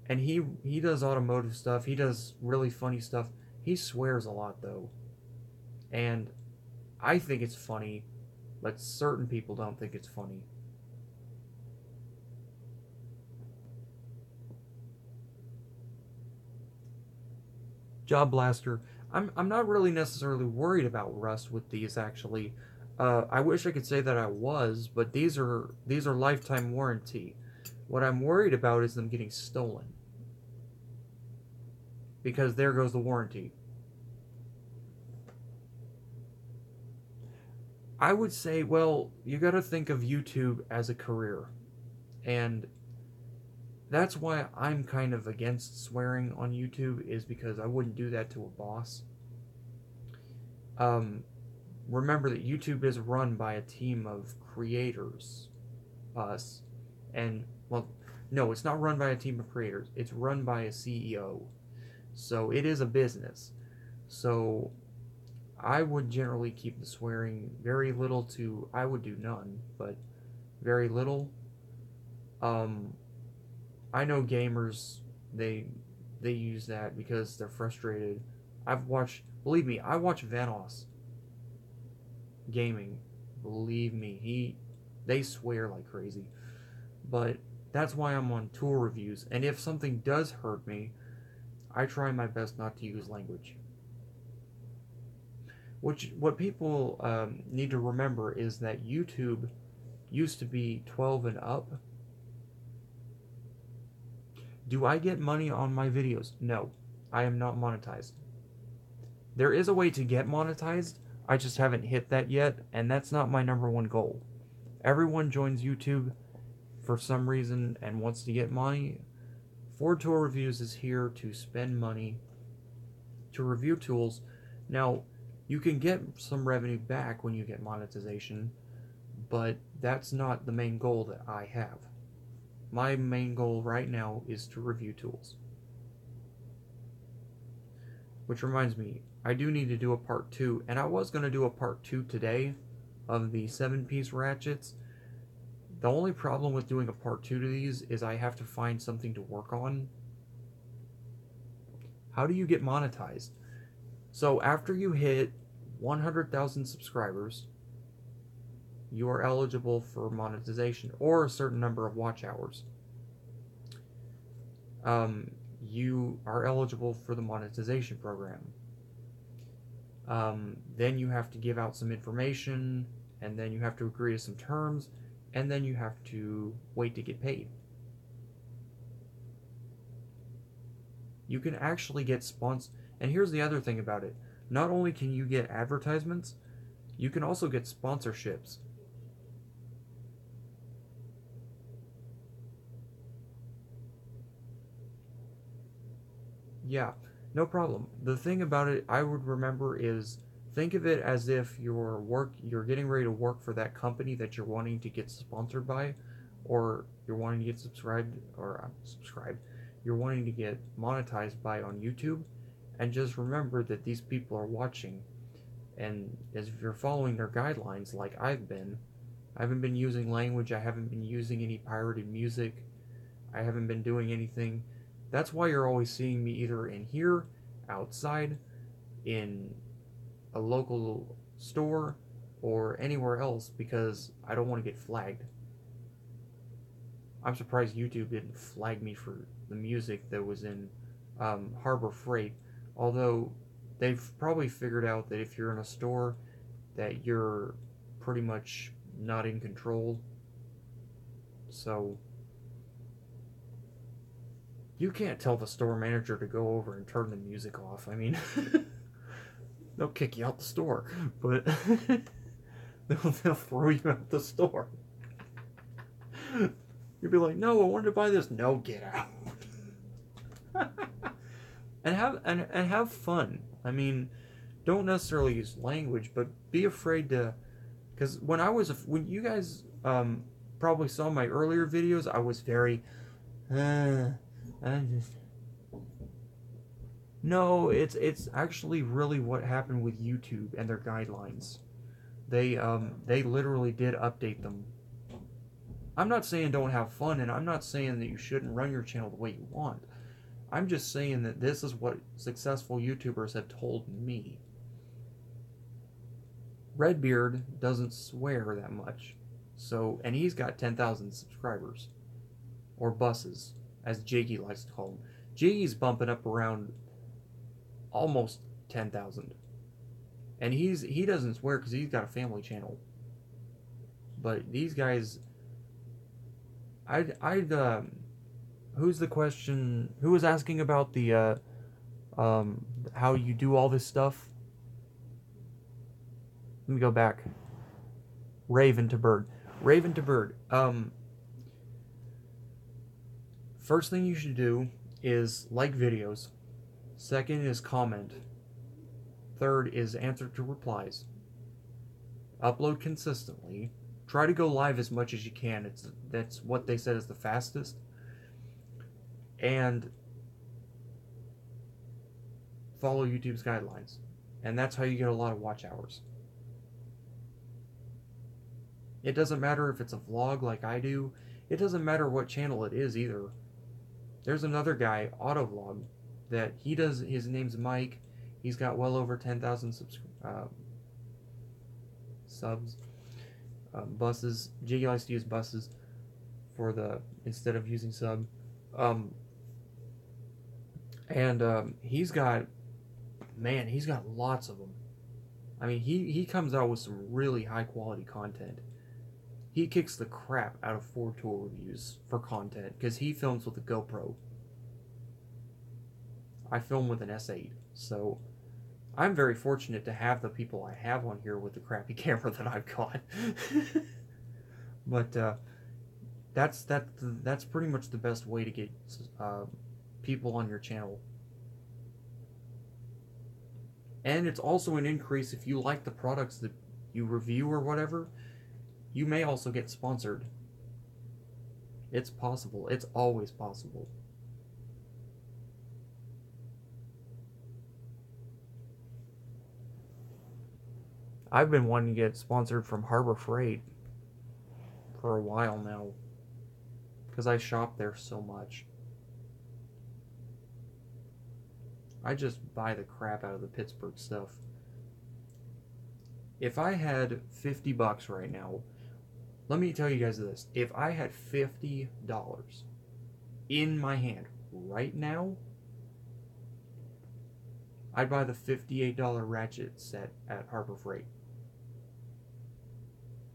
and he does automotive stuff. He does really funny stuff. He swears a lot though, and I think it's funny, but certain people don't think it's funny. Job Blaster. I'm not really necessarily worried about rust with these, actually. I wish I could say that I was, but these are lifetime warranty. What I'm worried about is them getting stolen, because there goes the warranty. I would say, well, you got to think of YouTube as a career, and that's why I'm kind of against swearing on YouTube, is because I wouldn't do that to a boss. Remember that YouTube is run by a team of creators, us, and, well, no, it's not run by a team of creators. It's run by a CEO. So it is a business. So I would generally keep the swearing very little to, I would do none, but very little. I know gamers, they use that because they're frustrated. Believe me, I watch Vanoss gaming. Believe me, they swear like crazy. But That's why I'm on tool reviews. And if something does hurt me, I try my best not to use language. What people need to remember is that YouTube used to be 12 and up. Do I get money on my videos? No, I am not monetized. There is a way to get monetized, I just haven't hit that yet, and that's not my number one goal. Everyone joins YouTube for some reason and wants to get money. Ford Tool Reviews is here to spend money to review tools. Now, you can get some revenue back when you get monetization, but that's not the main goal that I have. My main goal right now is to review tools. Which reminds me, I do need to do a part 2, and I was going to do a part 2 today of the 7-piece ratchets. The only problem with doing a part 2 to these is I have to find something to work on. How do you get monetized? So after you hit 100,000 subscribers, you are eligible for monetization, or a certain number of watch hours. You are eligible for the monetization program. Then you have to give out some information, and then you have to agree to some terms, and then you have to wait to get paid. You can actually get sponsors. And here's the other thing about it. Not only can you get advertisements, you can also get sponsorships. Yeah, no problem. The thing about it I would remember is, think of it as if you're getting ready to work for that company that you're wanting to get sponsored by, or you're wanting to get you're wanting to get monetized by on YouTube, and just remember that these people are watching, and as if you're following their guidelines like I haven't been using language, I haven't been using any pirated music, I haven't been doing anything. That's why you're always seeing me either in here, outside, in a local store, or anywhere else, because I don't want to get flagged. I'm surprised YouTube didn't flag me for the music that was in Harbor Freight, although they've probably figured out that if you're in a store that you're pretty much not in control. So you can't tell the store manager to go over and turn the music off. I mean, they'll kick you out the store, but they'll throw you out the store. You'll be like, no, I wanted to buy this. No, get out. and have fun. I mean, don't necessarily use language, but be afraid to, because when you guys probably saw my earlier videos, I was very no, it's actually really what happened with YouTube and their guidelines. They literally did update them. I'm not saying don't have fun, and I'm not saying that you shouldn't run your channel the way you want. I'm just saying that this is what successful YouTubers have told me. Redbeard doesn't swear that much, and he's got 10,000 subscribers, or buses, as Jiggy likes to call them. Jiggy's bumping up around almost 10,000, and he doesn't swear because he's got a family channel. But these guys, who's the question? Who was asking about the how you do all this stuff? Let me go back. Raven to Bird. First thing you should do is like videos. Second is comment. Third is answer to replies. Upload consistently. Try to go live as much as you can. That's what they said is the fastest. And follow YouTube's guidelines. And that's how you get a lot of watch hours. It doesn't matter if it's a vlog like I do. It doesn't matter what channel it is either. There's another guy, Autovlog, that he does. His name's Mike. He's got well over 10,000 subs. Buses. Jiggy likes to use buses for the instead of using sub. He's got lots of them. I mean, he comes out with some really high quality content. He kicks the crap out of Ford tool reviews for content because he films with a GoPro. I film with an S8, so I'm very fortunate to have the people I have on here with the crappy camera that I've got. But that's pretty much the best way to get people on your channel. And it's also an increase if you like the products that you review or whatever. You may also get sponsored. It's possible. It's always possible. I've been wanting to get sponsored from Harbor Freight for a while now because I shop there so much. I just buy the crap out of the Pittsburgh stuff. If I had $50 right now, let me tell you guys this. If I had $50 in my hand right now, I'd buy the $58 ratchet set at Harbor Freight.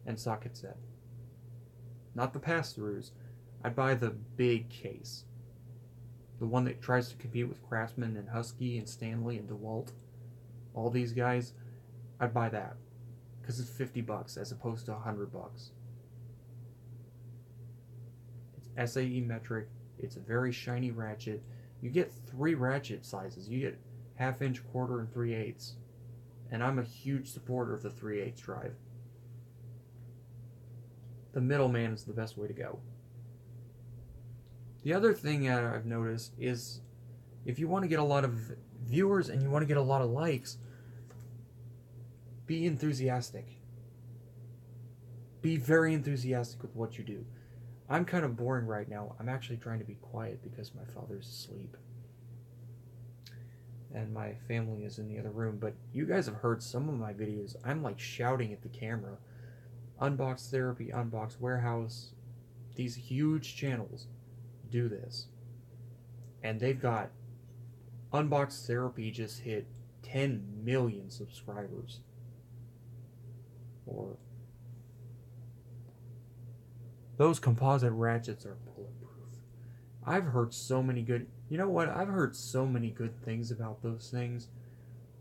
And socket set. Not the pass-throughs. I'd buy the big case. The one that tries to compete with Craftsman and Husky and Stanley and DeWalt. All these guys. I'd buy that. Because it's $50 as opposed to $100. It's SAE metric. It's a very shiny ratchet. You get 3 ratchet sizes. You get 1/2 inch, 1/4, and 3/8. And I'm a huge supporter of the 3/8 drive. The middleman is the best way to go. The other thing I've noticed is if you want to get a lot of viewers and you want to get a lot of likes, be enthusiastic. Be very enthusiastic with what you do. I'm kind of boring right now. I'm actually trying to be quiet because my father's asleep. And my family is in the other room. But you guys have heard some of my videos. I'm like shouting at the camera. Unbox Therapy, Unbox Warehouse. These huge channels do this. And they've got Unbox Therapy just hit 10 million subscribers. Or those composite ratchets are bulletproof. I've heard so many good... You know what? I've heard so many good things about those things.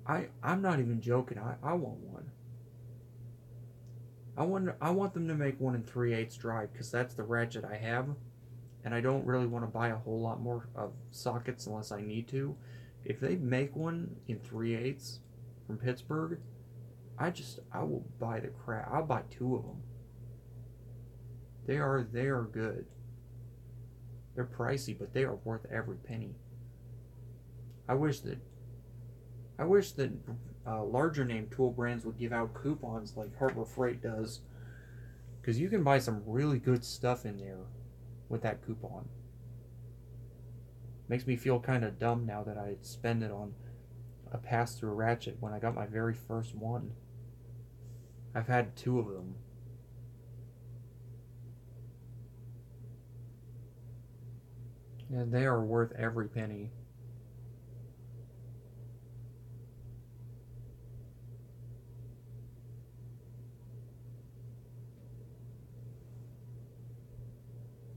I'm not even joking. I want one. I want them to make one in 3/8 drive because that's the ratchet I have, and I don't really want to buy a whole lot more of sockets unless I need to. If they make one in 3/8 from Pittsburgh, I will buy the crap. I'll buy 2 of them. They are good. They're pricey, but they are worth every penny. I wish that larger name tool brands would give out coupons like Harbor Freight does, because you can buy some really good stuff in there with that coupon. Makes me feel kind of dumb now that I spend it on a pass-through ratchet when I got my very first one. I've had 2 of them. And they are worth every penny.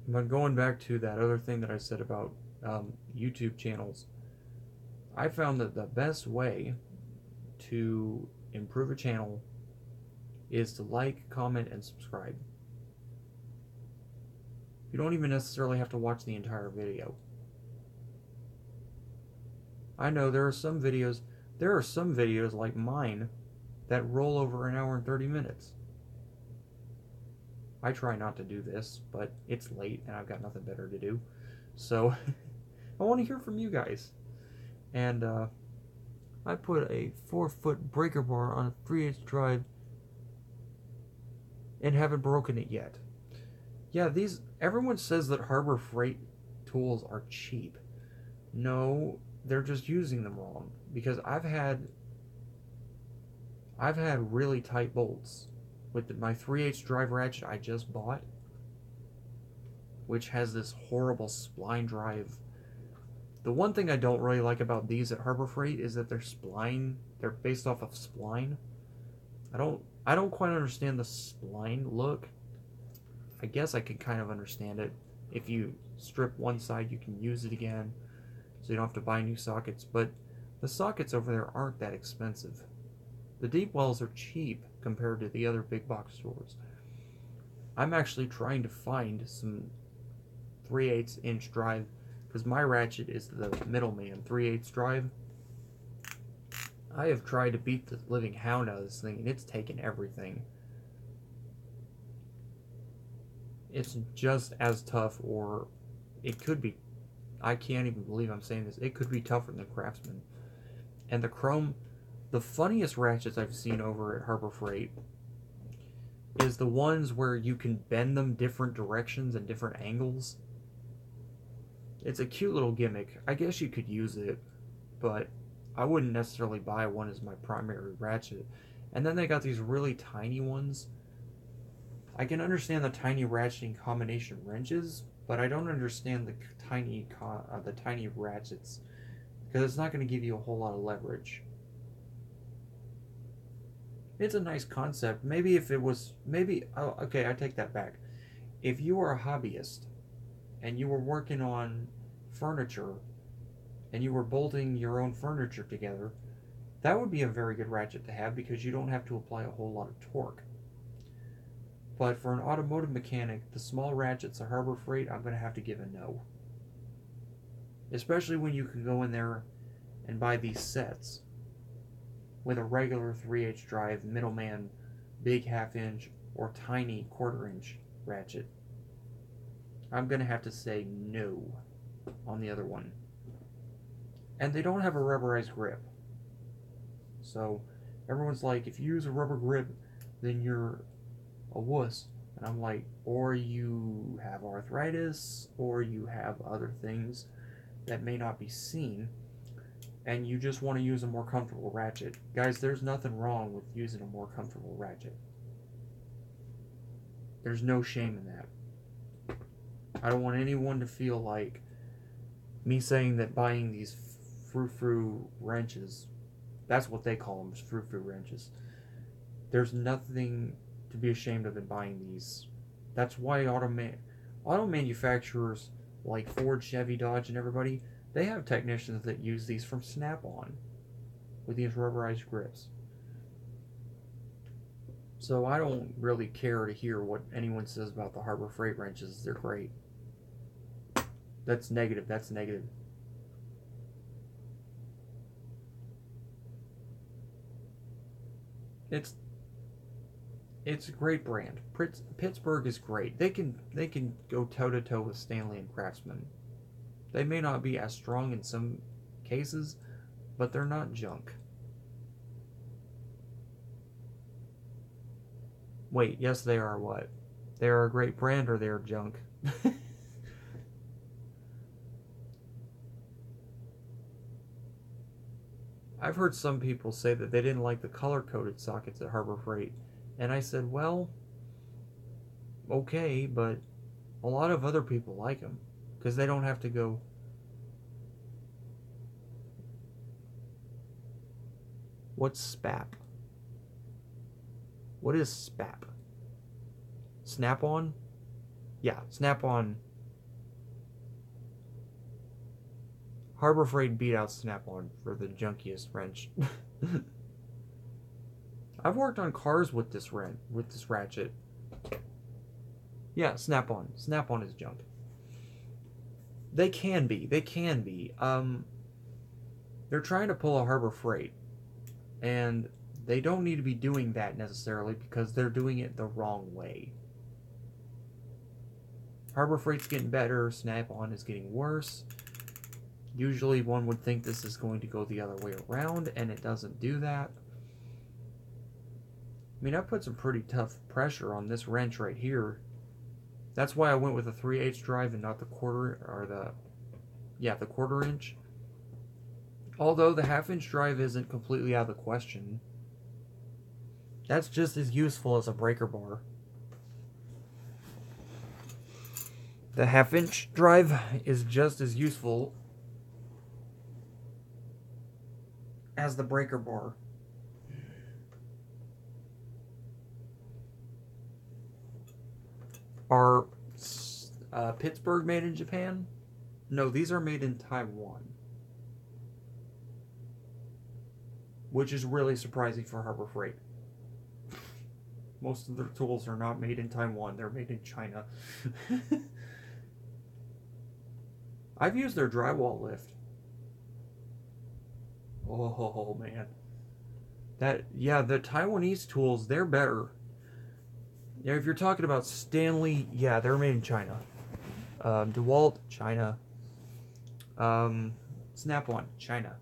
But going back to that other thing that I said about YouTube channels, I found that the best way to improve a channel is to like, comment, and subscribe. You don't even necessarily have to watch the entire video. I know there are some videos like mine that roll over 1 hour and 30 minutes. I try not to do this, but it's late and I've got nothing better to do. So I want to hear from you guys. And I put a 4-foot breaker bar on a 3/8 drive and haven't broken it yet. Yeah, everyone says that Harbor Freight tools are cheap. No, they're just using them wrong, because I've had really tight bolts with my 3/8 drive ratchet I just bought. which has this horrible spline drive. The one thing I don't really like about these at Harbor Freight is that they're based off of spline. I don't quite understand the spline look. I guess I can kind of understand it. If you strip one side, you can use it again, so you don't have to buy new sockets, but the sockets over there aren't that expensive. The deep wells are cheap compared to the other big box stores. I'm actually trying to find some 3/8 inch drive because my ratchet is the Middleman 3/8 drive. I have tried to beat the living hound out of this thing and it's taken everything. It's just as tough, or it could be. I can't even believe I'm saying this. It could be tougher than Craftsman. And the chrome, the funniest ratchets I've seen over at Harbor Freight is the ones where you can bend them different directions and different angles. It's a cute little gimmick. I guess you could use it, but I wouldn't necessarily buy one as my primary ratchet. And then they got these really tiny ones. I can understand the tiny ratcheting combination wrenches, but I don't understand the tiny ratchets because it's not going to give you a whole lot of leverage. It's a nice concept. Maybe if it was, okay, I take that back. If you were a hobbyist and you were working on furniture and you were bolting your own furniture together, that would be a very good ratchet to have because you don't have to apply a whole lot of torque. But for an automotive mechanic, the small ratchets at Harbor Freight, I'm going to have to give a no. Especially when you can go in there and buy these sets with a regular 3/8 drive, Middleman, big 1/2 inch, or tiny 1/4 inch ratchet. I'm going to have to say no on the other one. And they don't have a rubberized grip. So everyone's like, if you use a rubber grip, then you're a wuss. And I'm like, or you have arthritis, or you have other things that may not be seen, and you just want to use a more comfortable ratchet. Guys, there's nothing wrong with using a more comfortable ratchet. There's no shame in that. I don't want anyone to feel like me saying that buying these frou-frou wrenches, that's what they call them, frou-frou wrenches. There's nothing to be ashamed of in buying these. That's why auto manufacturers like Ford, Chevy, Dodge, and everybody, they have technicians that use these from Snap-on with these rubberized grips. So I don't really care to hear what anyone says about the Harbor Freight wrenches. They're great. That's negative. That's negative. It's a great brand. Pittsburgh is great. They can go toe to toe with Stanley and Craftsman. They may not be as strong in some cases, but they're not junk. Wait, yes, they are what? They are a great brand, or they are junk. I've heard some people say that they didn't like the color-coded sockets at Harbor Freight, and I said, well, okay, but a lot of other people like them because they don't have to go. What's SPAP? What is SPAP? Snap-on? Yeah, Snap-on. Harbor Freight beat out Snap-on for the junkiest wrench. I've worked on cars with this ratchet. Yeah, Snap-on. Snap-on is junk. They can be. They can be. They're trying to pull a Harbor Freight, and they don't need to be doing that necessarily because they're doing it the wrong way. Harbor Freight's getting better. Snap-on is getting worse. Usually one would think this is going to go the other way around, and it doesn't do that. I mean, I put some pretty tough pressure on this wrench right here. That's why I went with a 3/8 drive and not the 1/4 inch. Although the 1/2 inch drive isn't completely out of the question. That's just as useful as a breaker bar. The half-inch drive is just as useful as the breaker bar. Are Pittsburgh made in Japan? No, these are made in Taiwan. Which is really surprising for Harbor Freight. Most of their tools are not made in Taiwan, they're made in China. I've used their drywall lift. Oh man. Yeah, the Taiwanese tools, they're better. Yeah, if you're talking about Stanley, yeah, they're made in China. DeWalt, China. Snap-on, China.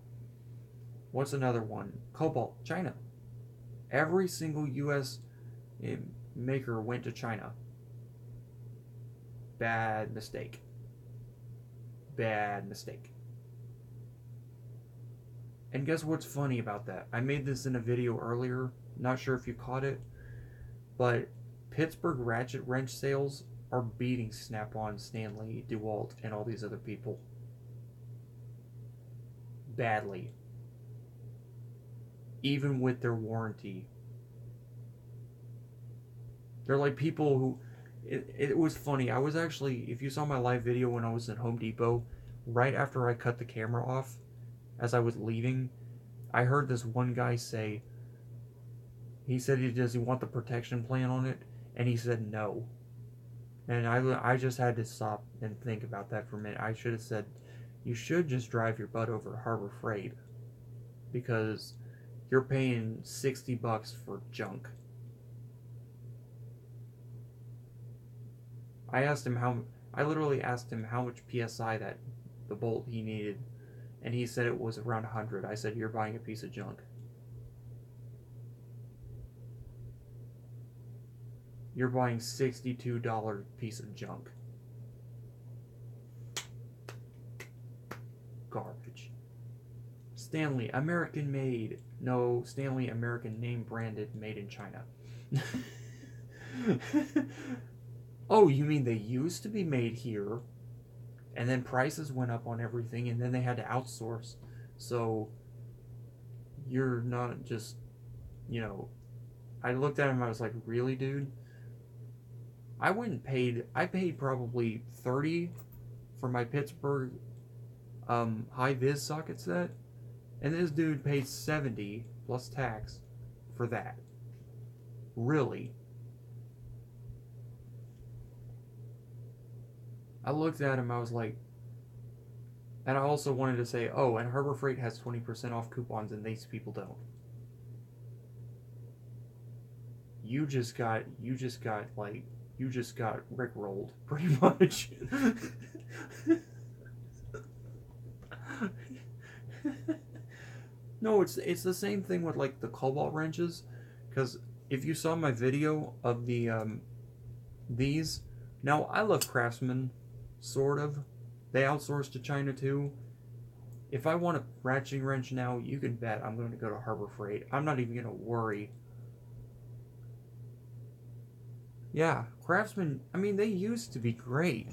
What's another one? Cobalt, China. Every single U.S. maker went to China. Bad mistake. Bad mistake. And guess what's funny about that? I made this in a video earlier. Not sure if you caught it. But Pittsburgh ratchet wrench sales are beating Snap-on, Stanley, DeWalt, and all these other people. Badly. Even with their warranty. They're like people who... It was funny. I was actually... If you saw my live video when I was at Home Depot, right after I cut the camera off, as I was leaving, I heard this one guy say... He said, does he want the protection plan on it? And he said no. And I just had to stop and think about that for a minute. I should have said, you should just drive your butt over to Harbor Freight. Because you're paying $60 for junk. I literally asked him how much PSI that the bolt he needed. And he said it was around 100. I said, you're buying a piece of junk. You're buying $62 piece of junk. Garbage. Stanley, American made. No, Stanley, American name branded, made in China. Oh, you mean they used to be made here, and then prices went up on everything, and then they had to outsource. So, you're not just, I looked at him, I was like, really, dude? I paid probably $30 for my Pittsburgh high-vis socket set, and this dude paid $70 plus tax for that. Really? I looked at him, I was like, and I also wanted to say, oh, and Harbor Freight has 20% off coupons, and these people don't. You just got rickrolled, pretty much. No, it's the same thing with like the Cobalt wrenches, because if you saw my video of the these, now I love Craftsman, sort of. They outsource to China too. If I want a ratcheting wrench now, you can bet I'm going to go to Harbor Freight. I'm not even going to worry. Yeah, Craftsman, I mean, they used to be great.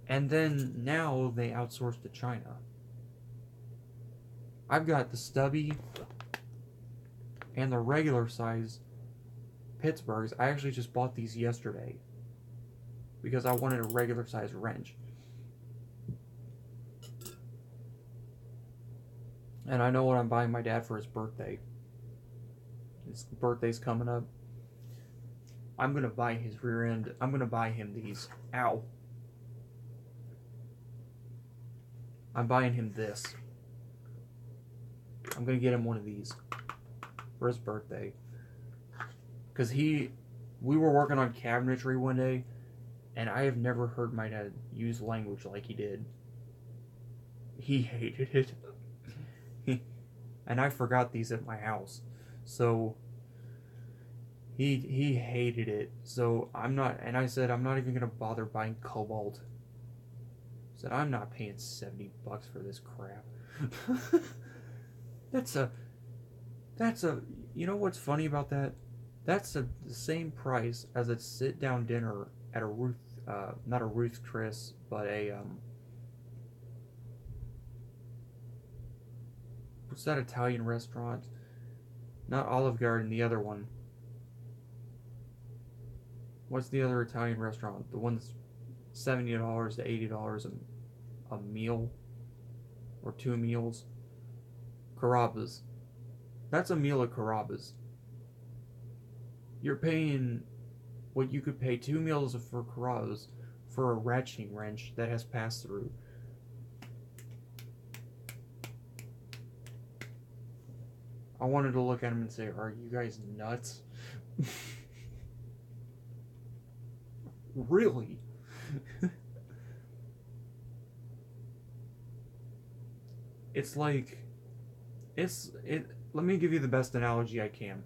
And then now they outsource to China. I've got the stubby and the regular size Pittsburghs. I actually just bought these yesterday because I wanted a regular size wrench. And I know what I'm buying my dad for his birthday. His birthday's coming up. I'm going to buy his rear end. I'm going to buy him these. Ow. I'm buying him this. I'm going to get him one of these for his birthday. Because we were working on cabinetry one day, and I have never heard my dad use language like he did. He hated it. And I forgot these at my house. So he hated it. So I said, I'm not even going to bother buying Cobalt. I said, I'm not paying $70 for this crap. That's you know what's funny about that? That's the same price as a sit-down dinner at a not a Ruth Chris, but a what's that Italian restaurant? Not Olive Garden, the other one. What's the other Italian restaurant? The one that's $70 to $80 a meal, or 2 meals. Carrabba's. That's a meal at Carrabba's. You're paying what you could pay 2 meals for Carrabba's for a ratcheting wrench that has pass through. I wanted to look at him and say, "Are you guys nuts?" Really? It's like let me give you the best analogy I can.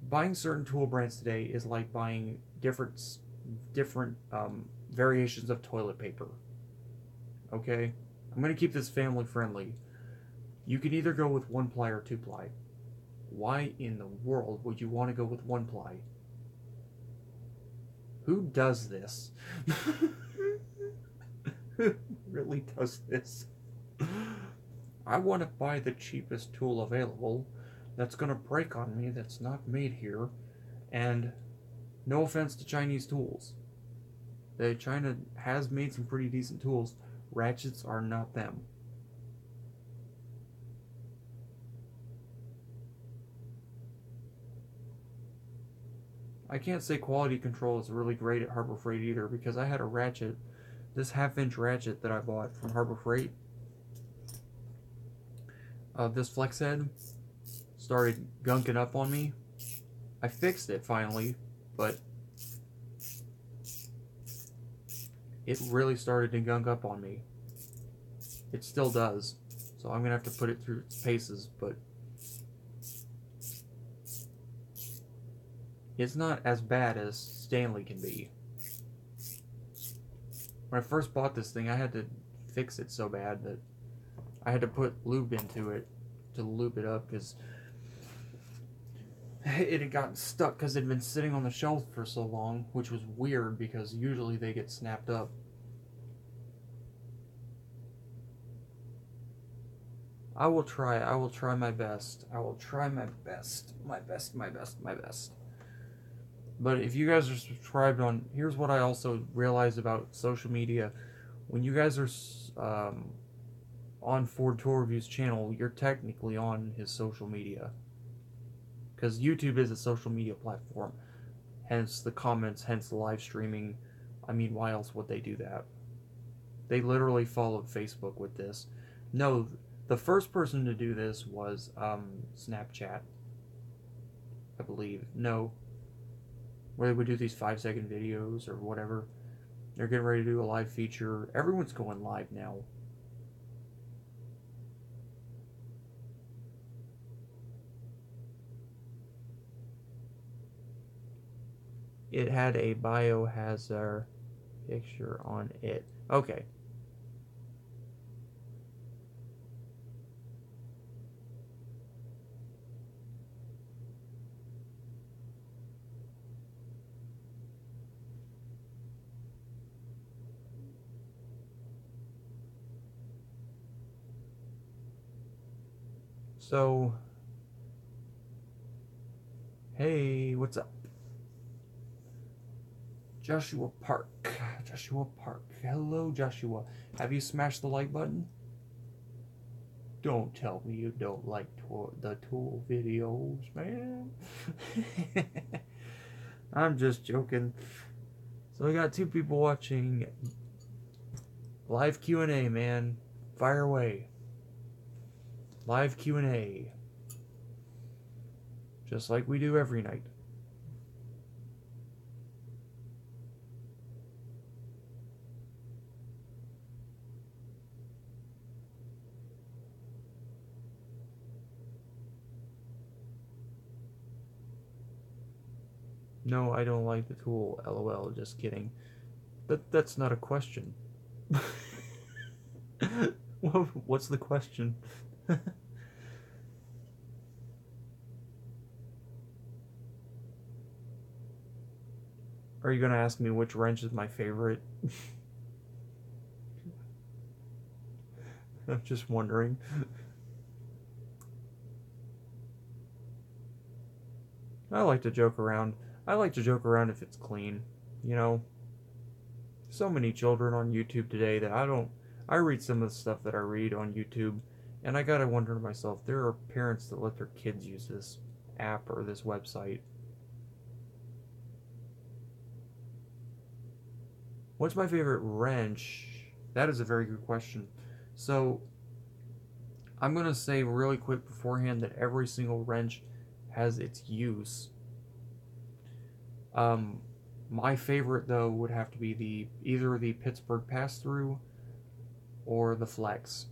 Buying certain tool brands today is like buying different variations of toilet paper. Okay? I'm going to keep this family friendly. You can either go with 1-ply or 2-ply. Why in the world would you want to go with 1-ply? Who does this? Who really does this? I want to buy the cheapest tool available that's going to break on me, that's not made here. And no offense to Chinese tools. China has made some pretty decent tools. Ratchets are not them. I can't say quality control is really great at Harbor Freight either, because I had a ratchet, this 1/2-inch ratchet that I bought from Harbor Freight. This flex head started gunking up on me. I fixed it finally, but it really started to gunk up on me. It still does, so I'm gonna have to put it through its paces, but it's not as bad as Stanley can be. When I first bought this thing, I had to fix it so bad that I had to put lube into it to lube it up, because it had gotten stuck because it had been sitting on the shelf for so long, which was weird because usually they get snapped up. I will try my best. I will try my best. My best. But if you guys are subscribed on... Here's what I also realized about social media. When you guys are on Ford Tool Reviews channel, you're technically on his social media. Because YouTube is a social media platform. Hence the comments, hence the live streaming. I mean, why else would they do that? They literally followed Facebook with this. No, the first person to do this was Snapchat, I believe. No, where they would do these 5-second videos or whatever. They're getting ready to do a live feature. Everyone's going live now. It had a biohazard picture on it. Okay. So, hey, what's up? Joshua Park. Joshua Park. Hello, Joshua. Have you smashed the like button? Don't tell me you don't like the Tool videos, man. I'm just joking. So we got 2 people watching. Live Q&A, man. Fire away. Live Q&A. Just like we do every night. No, I don't like the Tool. LOL, just kidding. That's not a question. What's the question? Are you gonna ask me which wrench is my favorite? I'm just wondering. I like to joke around. I like to joke around if it's clean. You know, so many children on YouTube today that I don't. I read some of the stuff that I read on YouTube, and I gotta wonder to myself, there are parents that let their kids use this app or this website. What's my favorite wrench? That is a very good question. So, I'm going to say really quick beforehand that every single wrench has its use. My favorite, though, would have to be either the Pittsburgh Pass-Through or the Flex.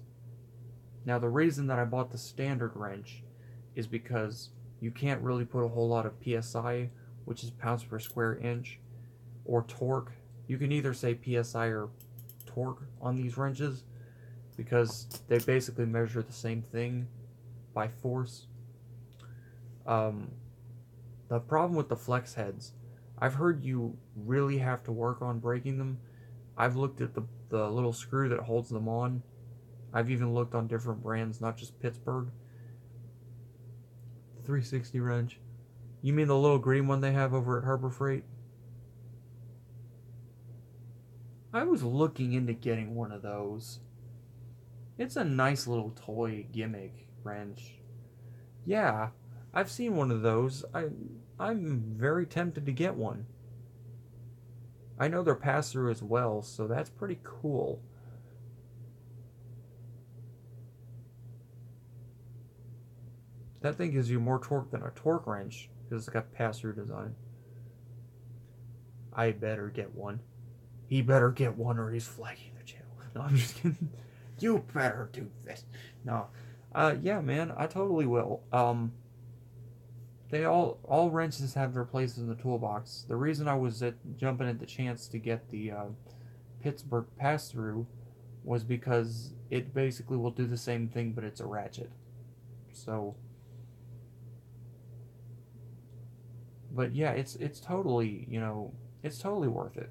Now, the reason that I bought the standard wrench is because you can't really put a whole lot of PSI, which is pounds per square inch, or torque. You can either say PSI or torque on these wrenches because they basically measure the same thing by force. The problem with the flex heads, I've heard you really have to work on breaking them. I've looked at the little screw that holds them on. I've even looked on different brands, not just Pittsburgh. The 360 wrench. You mean the little green one they have over at Harbor Freight? I was looking into getting one of those. It's a nice little toy gimmick wrench. Yeah, I've seen one of those. I'm very tempted to get one. I know they're pass through as well, so that's pretty cool. That thing gives you more torque than a torque wrench because it's got pass through design. I better get one. He better get one or he's flagging the channel. No, I'm just kidding. You better do this. No. Yeah, man, I totally will. They all wrenches have their place in the toolbox. The reason I was jumping at the chance to get the Pittsburgh pass-through was because it basically will do the same thing, but it's a ratchet. So, but yeah, it's totally, it's totally worth it.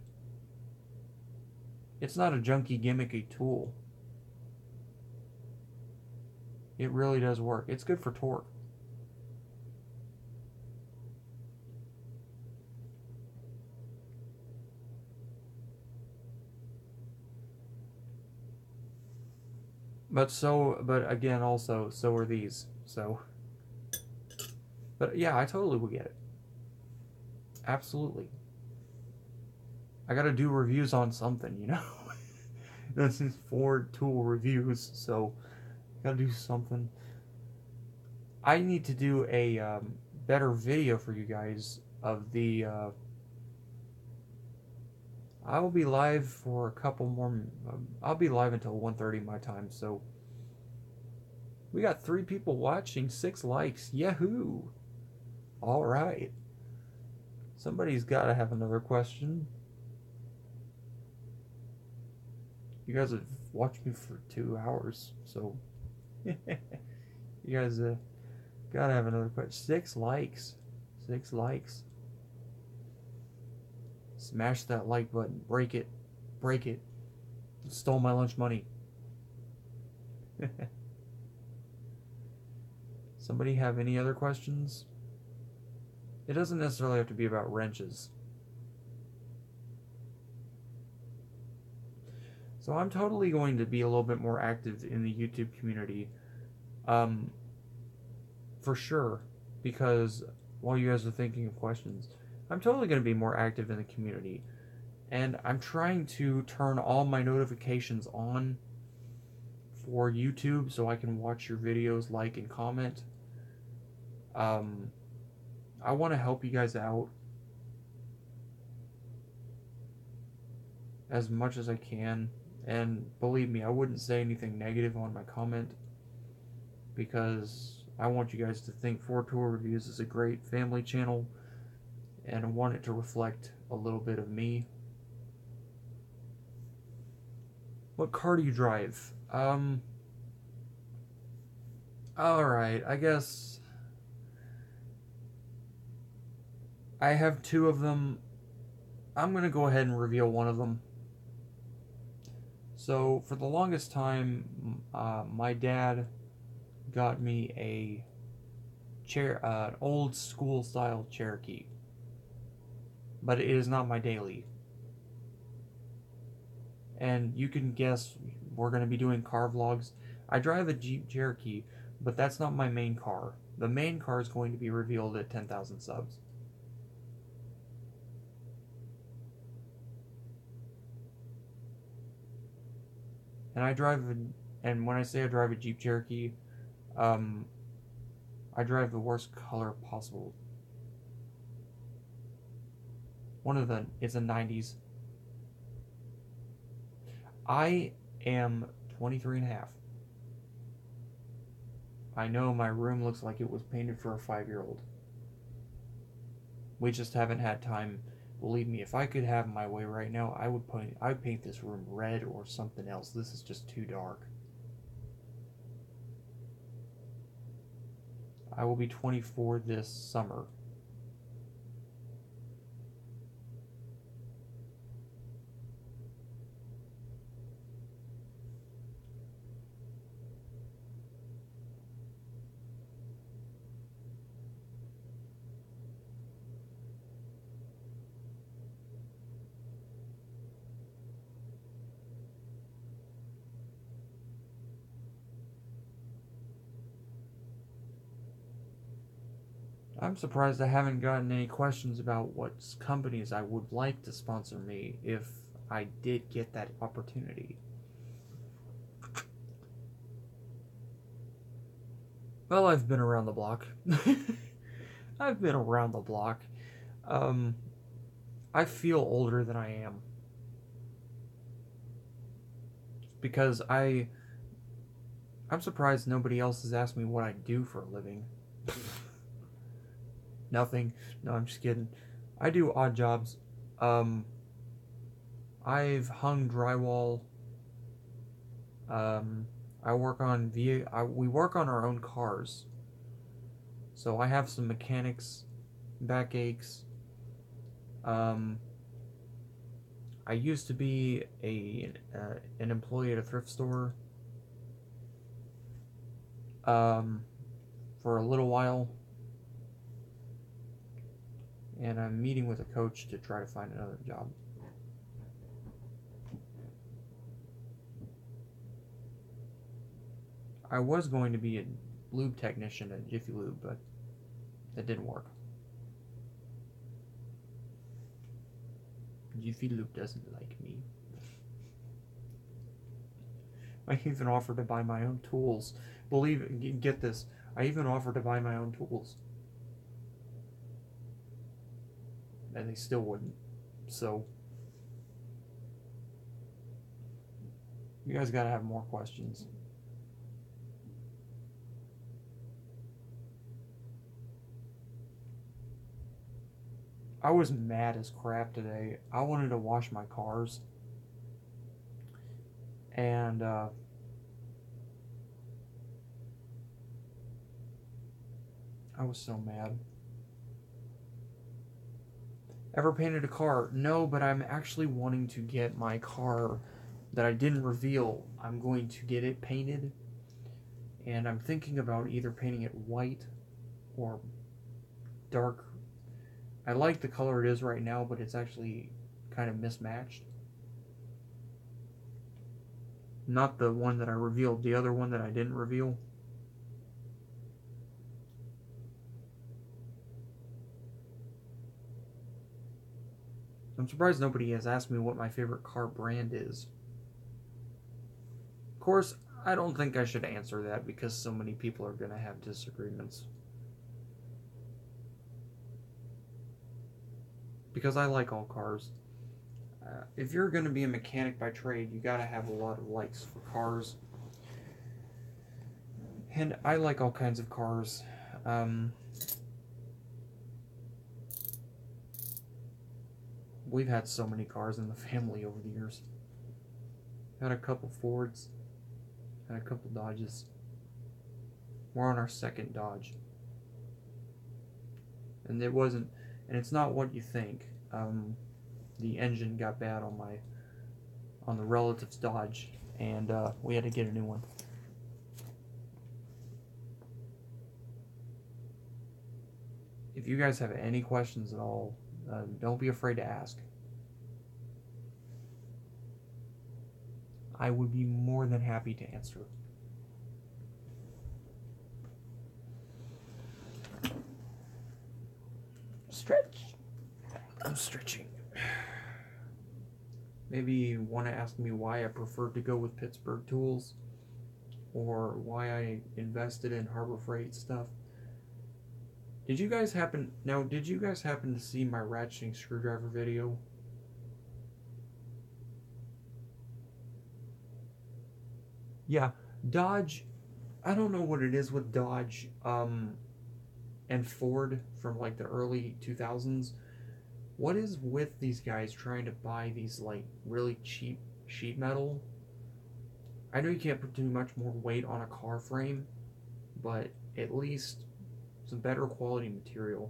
It's not a junky, gimmicky tool. It really does work. It's good for torque. But again, also, so are these. So, but yeah, I totally would get it. Absolutely. I gotta do reviews on something. This is Ford tool reviews, so gotta do something. I need to do a better video for you guys of the. I will be live for a couple more. I'll be live until 1:30 my time, so we got 3 people watching, 6 likes. Yahoo! All right. Somebody's got to have another question. You guys have watched me for 2 hours, so you guys gotta have another question. 6 likes. 6 likes. Smash that like button. Break it. Break it. You stole my lunch money. Somebody have any other questions? It doesn't necessarily have to be about wrenches. So I'm totally going to be a little bit more active in the YouTube community. For sure. Because while you guys are thinking of questions, I'm totally going to be more active in the community. And I'm trying to turn all my notifications on for YouTube so I can watch your videos, like, and comment. I want to help you guys out as much as I can. And believe me, I wouldn't say anything negative on my comment because I want you guys to think Ford Tool Reviews is a great family channel and I want it to reflect a little bit of me. What car do you drive? Alright, I guess I have 2 of them. I'm going to go ahead and reveal one of them. So, for the longest time, my dad got me an old school style Cherokee. But it is not my daily. And you can guess we're going to be doing car vlogs. I drive a Jeep Cherokee, but that's not my main car. The main car is going to be revealed at 10,000 subs. And when I say I drive a Jeep Cherokee, I drive the worst color possible. It's a 90s. I am 23 and a half. I know my room looks like it was painted for a 5-year-old. We just haven't had time. Believe me, if I could have my way right now, I'd paint this room red or something else. This is just too dark. I will be 24 this summer. I'm surprised I haven't gotten any questions about what companies I would like to sponsor me if I did get that opportunity. Well, I've been around the block. I've been around the block. I feel older than I am. Because I'm surprised nobody else has asked me what I do for a living. Nothing. No, I'm just kidding. I do odd jobs. I've hung drywall. I work on we work on our own cars. So I have some mechanics, backaches. I used to be an employee at a thrift store. For a little while. And I'm meeting with a coach to try to find another job. I was going to be a lube technician at Jiffy Lube, but that didn't work. Jiffy Lube doesn't like me. I even offered to buy my own tools. Get this, I even offered to buy my own tools. And they still wouldn't. So, you guys gotta have more questions. I was mad as crap today. I wanted to wash my cars. And, I was so mad. Ever painted a car? No, but I'm actually wanting to get my car that I didn't reveal. I'm going to get it painted. And I'm thinking about either painting it white or dark. I like the color it is right now, but it's actually kind of mismatched. Not the one that I revealed, the other one that I didn't reveal. I'm surprised nobody has asked me what my favorite car brand is. Of course, I don't think I should answer that because so many people are going to have disagreements. Because I like all cars. If you're going to be a mechanic by trade, you got to have a lot of likes for cars. And I like all kinds of cars. We've had so many cars in the family over the years. Had a couple Fords. Had a couple Dodges. We're on our second Dodge. And it's not what you think. the engine got bad on the Relatives Dodge, and we had to get a new one. If you guys have any questions at all, don't be afraid to ask. I would be more than happy to answer. Stretch. I'm stretching. Maybe you want to ask me why I preferred to go with Pittsburgh Tools, or why I invested in Harbor Freight stuff. Did you guys happen to see my ratcheting screwdriver video? Yeah, Dodge, I don't know what it is with Dodge and Ford from like the early 2000s. What is with these guys trying to buy these like really cheap sheet metal? I know you can't put too much more weight on a car frame, but at least some better quality material.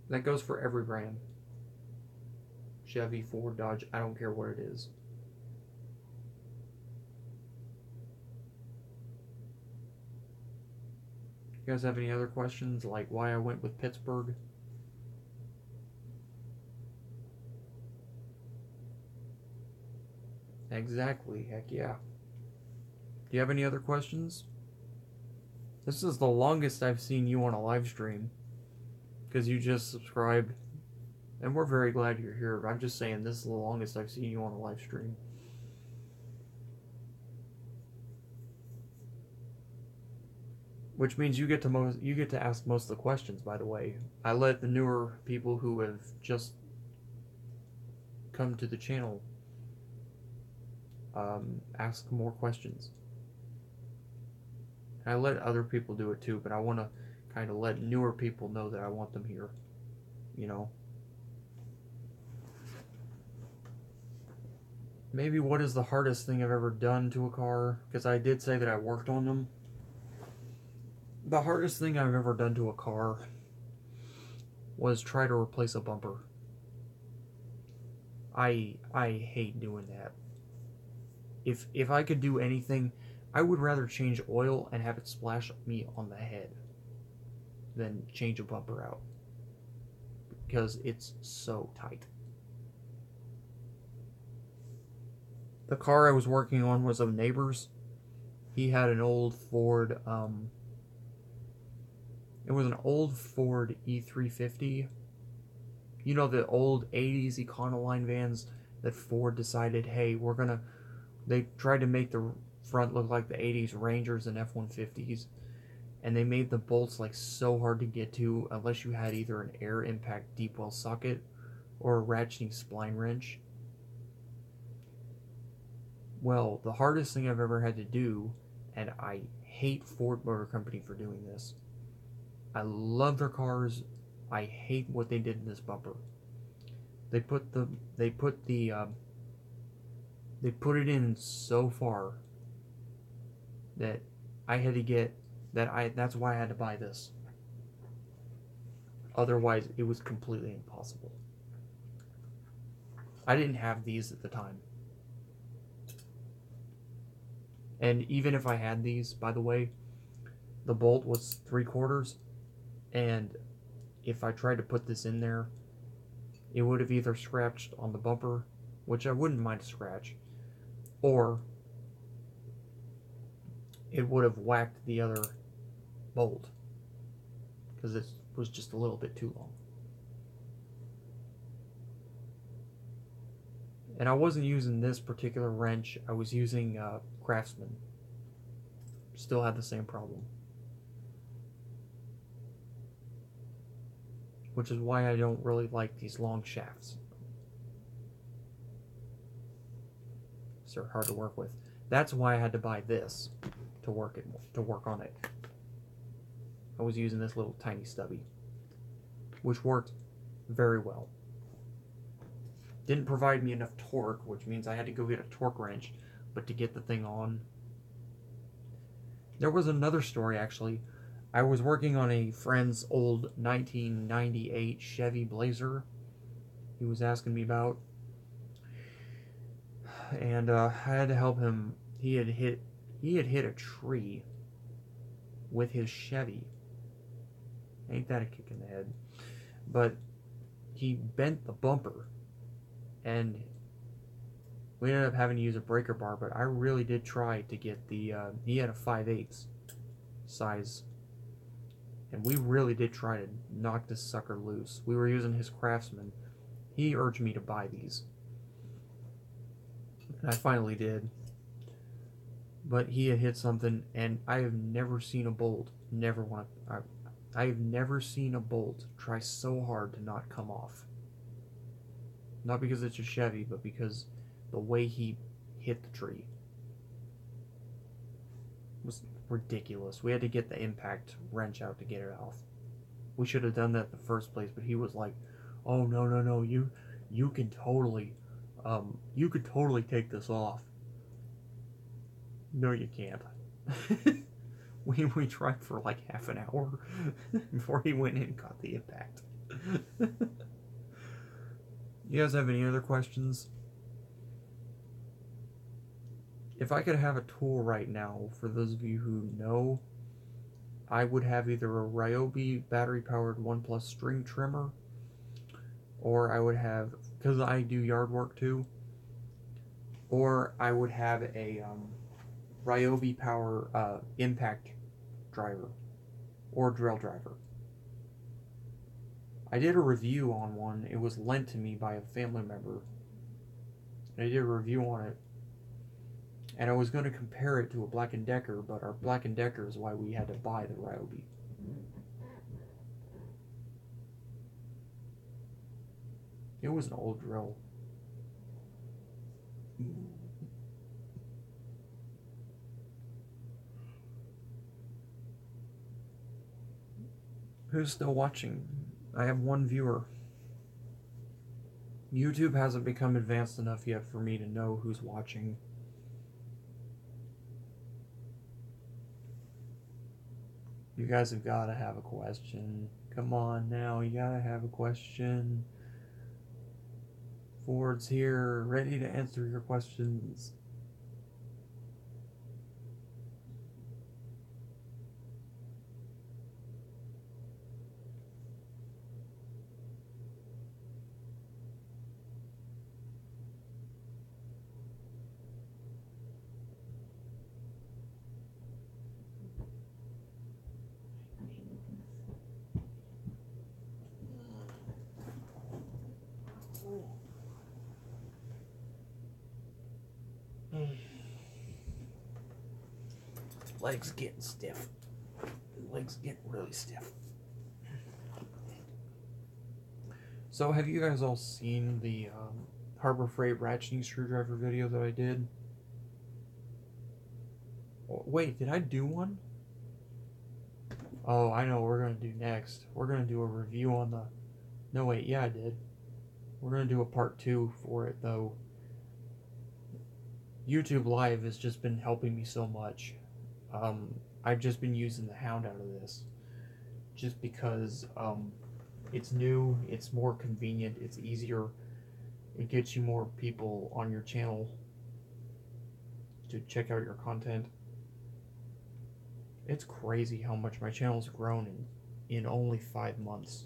That goes for every brand. Chevy, Ford, Dodge, I don't care what it is. You guys have any other questions, like why I went with Pittsburgh? Exactly, heck yeah. Do you have any other questions? This is the longest I've seen you on a live stream, because you just subscribed, and we're very glad you're here. I'm just saying, this is the longest I've seen you on a live stream. Which means you get to ask most of the questions, by the way. I let the newer people who have just come to the channel ask more questions. I let other people do it too, but I want to kind of let newer people know that I want them here, you know. Maybe what is the hardest thing I've ever done to a car? Because I did say that I worked on them. The hardest thing I've ever done to a car was try to replace a bumper. I hate doing that. If I could do anything, I would rather change oil and have it splash me on the head than change a bumper out, because it's so tight. The car I was working on was a neighbor's. He had an old Ford, it was an old Ford E350. You know, the old 80s Econoline vans that Ford decided, hey, they tried to make the front look like the 80s Rangers and F-150s, and they made the bolts like so hard to get to unless you had either an air impact deep well socket or a ratcheting spline wrench. Well, the hardest thing I've ever had to do, and I hate Ford Motor Company for doing this. I love their cars. I hate what they did in this bumper. They put it in so far that I had to get that's why I had to buy this. Otherwise, it was completely impossible. I didn't have these at the time. And even if I had these, by the way, the bolt was 3/4, and if I tried to put this in there, it would have either scratched on the bumper, which I wouldn't mind a scratch, or it would have whacked the other bolt, because it was just a little bit too long. And I wasn't using this particular wrench, I was using Craftsman. Still had the same problem. Which is why I don't really like these long shafts. They're hard to work with. That's why I had to buy this to work on it. I was using this little tiny stubby, which worked very well. Didn't provide me enough torque, which means I had to go get a torque wrench, but to get the thing on. There was another story, actually. I was working on a friend's old 1998 Chevy Blazer he was asking me about, and I had to help him. He had hit a tree with his Chevy. Ain't that a kick in the head? But he bent the bumper, and we ended up having to use a breaker bar. But I really did try to get the. He had a 5/8 size, and we really did try to knock this sucker loose. We were using his Craftsman. He urged me to buy these, and I finally did. But he had hit something, and I have never seen a bolt. I've never seen a bolt try so hard to not come off. Not because it's a Chevy, but because the way he hit the tree was ridiculous. We had to get the impact wrench out to get it off. We should have done that in the first place, but he was like, "Oh no, you can totally, you could totally take this off." No, you can't. we tried for like half an hour before he went in and got the impact. You guys have any other questions? If I could have a tool right now, for those of you who know, I would have either a Ryobi battery-powered OnePlus string trimmer, or I would have, because I do yard work too, or I would have a Ryobi power impact driver or drill driver. I did a review on one. It was lent to me by a family member. I did a review on it, and I was going to compare it to a Black & Decker, but our Black & Decker is why we had to buy the Ryobi. It was an old drill. Who's still watching? I have one viewer. YouTube hasn't become advanced enough yet for me to know who's watching. You guys have got to have a question. Come on now, you gotta have a question. Ford's here, ready to answer your questions. Legs getting stiff. Legs getting really stiff. So, have you guys all seen the Harbor Freight ratcheting screwdriver video that I did? Oh, wait, did I do one? Oh, I know what we're going to do next. We're going to do a review on the... No, wait, yeah, I did. We're going to do a part 2 for it, though. YouTube Live has just been helping me so much. I've just been using the Hound out of this. Just because it's new, it's more convenient, it's easier. It gets you more people on your channel to check out your content. It's crazy how much my channel's grown in only 5 months.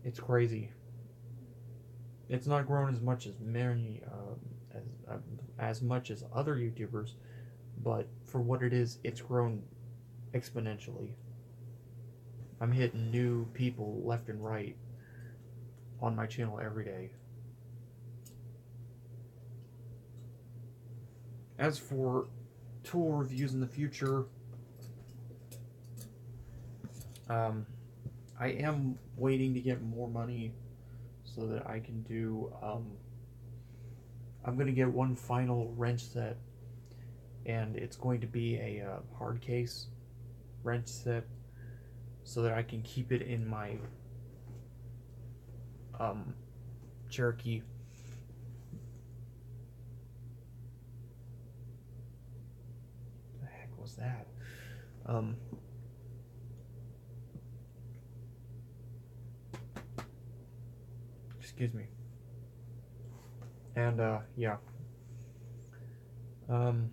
It's crazy. It's not grown as much as many, as much as other YouTubers, but for what it is, it's grown exponentially. I'm hitting new people left and right on my channel every day. As for tool reviews in the future, I am waiting to get more money so that I can do, I'm going to get one final wrench set, and it's going to be a hard case wrench set so that I can keep it in my Cherokee. was that? Excuse me. And, yeah. You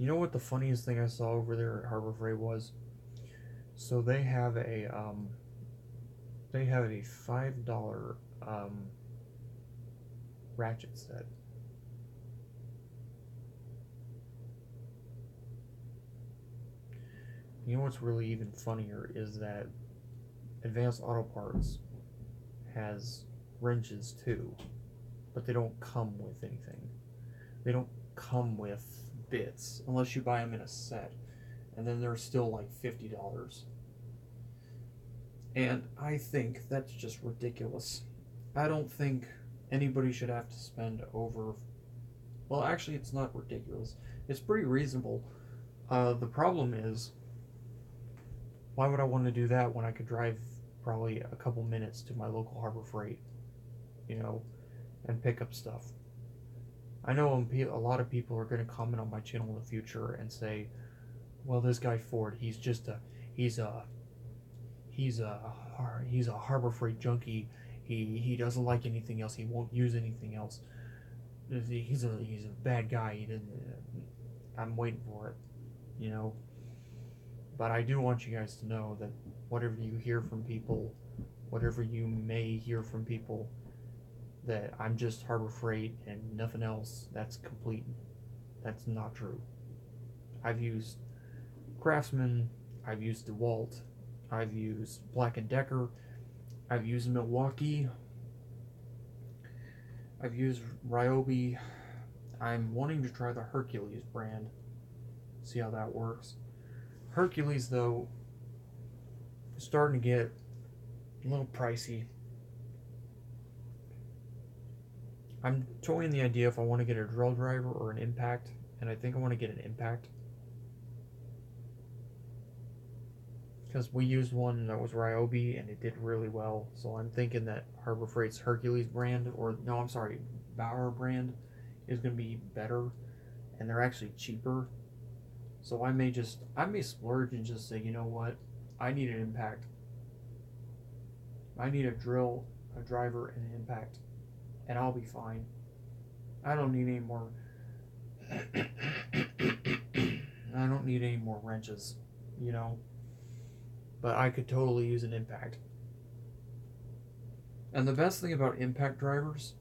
know what the funniest thing I saw over there at Harbor Freight was? So they have a $5 ratchet set. You know what's really even funnier is that Advanced Auto Parts has wrenches too, but they don't come with anything. They don't come with bits unless you buy them in a set, and then they're still like $50. And I think that's just ridiculous. I don't think anybody should have to spend over. Well, actually, it's not ridiculous. It's pretty reasonable. The problem is, why would I want to do that when I could drive probably a couple minutes to my local Harbor Freight, and pick up stuff? I know a lot of people are going to comment on my channel in the future and say, well, this guy Ford, he's a Harbor Freight junkie. He doesn't like anything else. He won't use anything else. He's a bad guy. I'm waiting for it, But I do want you guys to know that whatever you hear from people, whatever you may hear from people, that I'm just Harbor Freight and nothing else, that's not true. I've used Craftsman, I've used DeWalt, I've used Black & Decker, I've used Milwaukee, I've used Ryobi. I'm wanting to try the Hercules brand, see how that works. Hercules, though, is starting to get a little pricey. I'm toying the idea if I want to get a drill driver or an impact, and I think I want to get an impact. Because we used one that was Ryobi and it did really well, so I'm thinking that Harbor Freight's Hercules brand, Bauer brand, is going to be better, and they're actually cheaper. So I may splurge and just say, you know what, I need an impact. I need a drill, a driver, and an impact, and I'll be fine. I don't need any more. I don't need any more wrenches, But I could totally use an impact. And the best thing about impact drivers,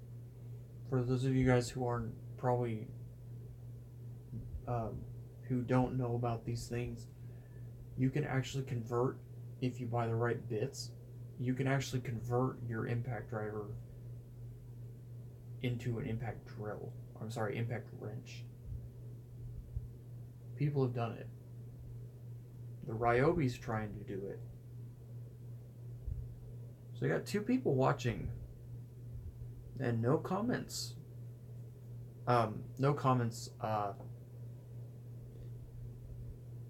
for those of you guys who aren't probably who don't know about these things, you can actually convert, if you buy the right bits, you can actually convert your impact driver into an impact drill. Impact wrench. People have done it. The Ryobi's trying to do it. So I got 2 people watching. And no comments.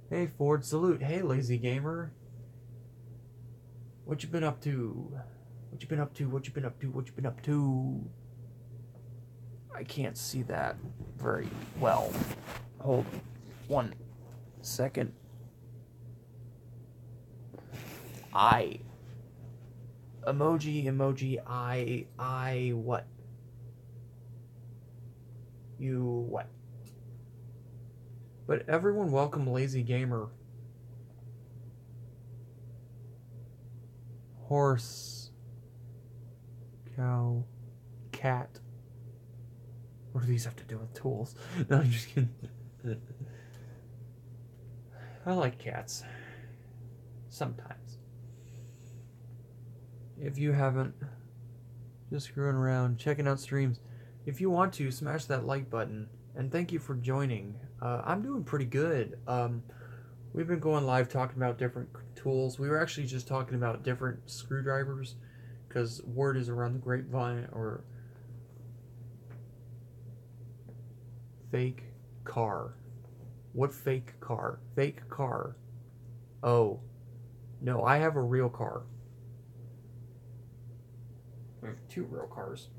Hey, Ford Salute. Hey, Lazy Gamer. What you been up to? What you been up to? I can't see that very well. Hold 1 second. Emoji, what? You what? But everyone welcome Lazy Gamer. Horse. Cow. Cat. What do these have to do with tools? No, I'm just kidding. I like cats. Sometimes. If you haven't, just screwing around, checking out streams, if you want to, smash that like button. And thank you for joining. I'm doing pretty good. We've been going live talking about different tools. We were actually just talking about different screwdrivers, because word is around the grapevine, or fake car. What fake car? Fake car. Oh. No, I have a real car. We have 2 real cars.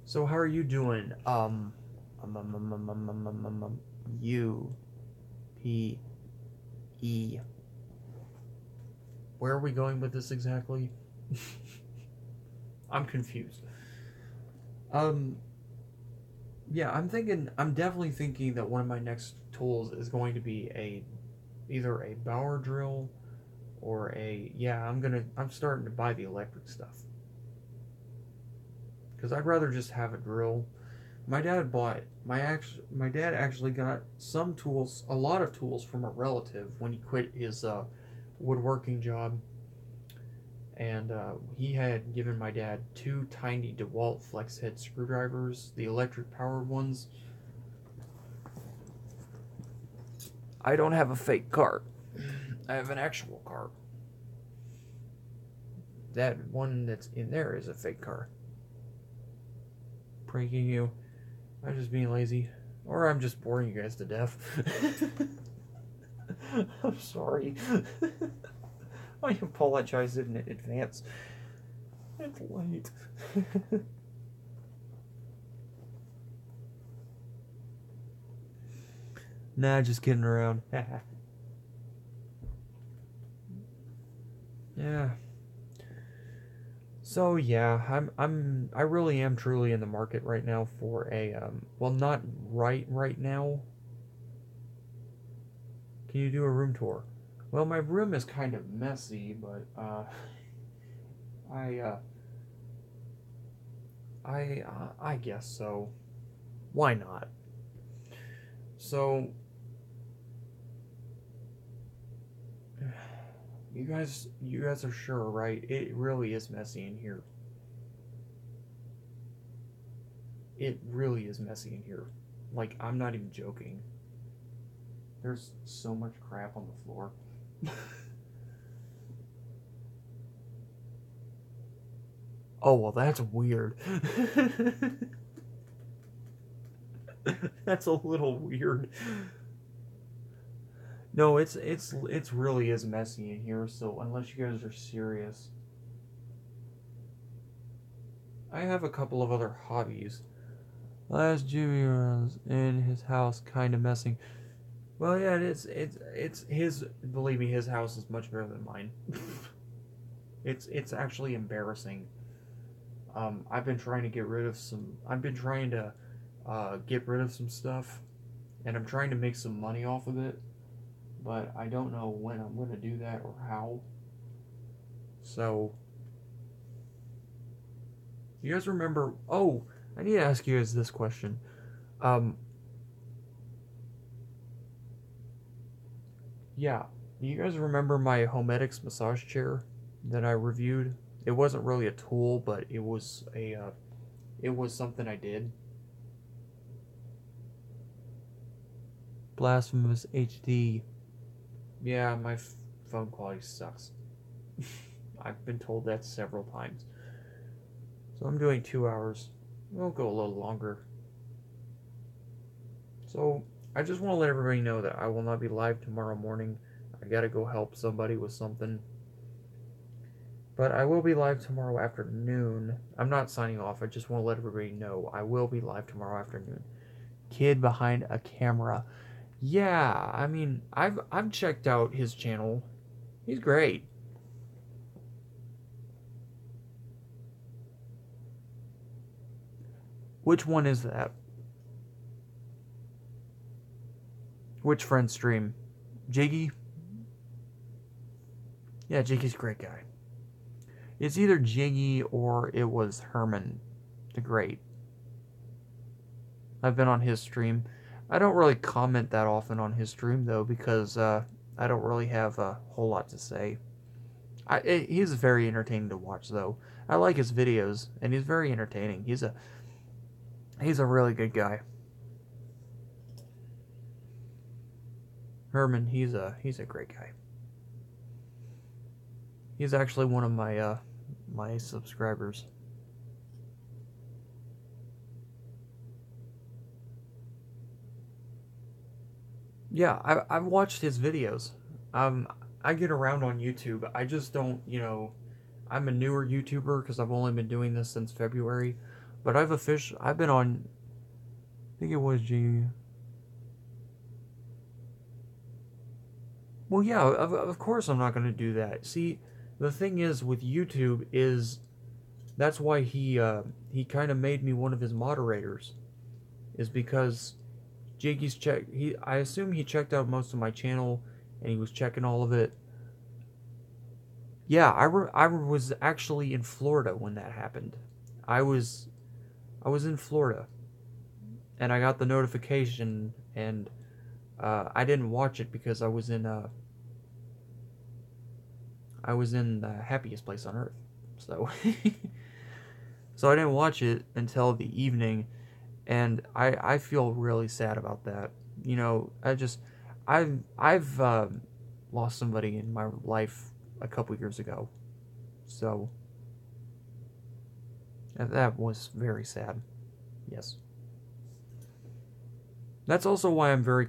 So how are you doing? U-P-E. Where are we going with this exactly? I'm confused. Yeah, I'm definitely thinking that one of my next tools is going to be either a Bauer drill or I'm starting to buy the electric stuff. Because I'd rather just have a drill. My dad actually got some tools, a lot of tools from a relative when he quit his woodworking job. And he had given my dad 2 tiny DeWalt flex head screwdrivers, the electric powered ones. I don't have a fake cart. I have an actual cart. That one that's in there is a fake car. Pranking you. I'm just being lazy. Or I'm just boring you guys to death. I'm sorry. I apologize in advance. It's late. Nah, just kidding around. Yeah. So yeah, I really am truly in the market right now for not right now. Can you do a room tour? Well, my room is kind of messy, but I I guess so. Why not? So you guys are sure, right? It really is messy in here. It really is messy in here. Like, I'm not even joking. There's so much crap on the floor. Oh, well, that's weird. That's a little weird. No, it's really is messy in here, so unless you guys are serious. I have a couple of other hobbies. Last Jimmy was in his house kind of messing. Well, yeah, it's his. Believe me, his house is much better than mine. It's actually embarrassing. I've been trying to get rid of some. I've been trying to get rid of some stuff, and I'm trying to make some money off of it, but I don't know when I'm going to do that or how. So, you guys remember? Oh, I need to ask you guys this question. Yeah, do you guys remember my Homedics massage chair that I reviewed? It wasn't really a tool, but it was something I did. Blasphemous HD. Yeah, my phone quality sucks. I've been told that several times. So I'm doing 2 hours. We'll go a little longer. So I just want to let everybody know that I will not be live tomorrow morning. I gotta go help somebody with something. But I will be live tomorrow afternoon. I'm not signing off. I just want to let everybody know I will be live tomorrow afternoon. Kid behind a camera. Yeah, I mean, I've checked out his channel. He's great. Which one is that? Which friend stream? Jiggy? Yeah, Jiggy's a great guy. It's either Jiggy or it was Herman the Great. I've been on his stream. I don't really comment that often on his stream, though, because I don't really have a whole lot to say. He's very entertaining to watch, though. I like his videos, and he's very entertaining. He's a really good guy. Herman, he's a great guy. He's actually one of my my subscribers. Yeah, I've watched his videos. I get around on YouTube. I just don't, I'm a newer YouTuber because I've only been doing this since February, but I've been on. think it was G. Well, yeah, of course I'm not going to do that. See, the thing is with YouTube is that's why he kind of made me one of his moderators, is because Jakey's I assume he checked out most of my channel and he was checking all of it. Yeah, I was actually in Florida when that happened. I was in Florida and I got the notification, and I didn't watch it because I was in the happiest place on earth. So so I didn't watch it until the evening, and I feel really sad about that. You know, I've lost somebody in my life a couple years ago, so that was very sad. Yes. That's also why I'm very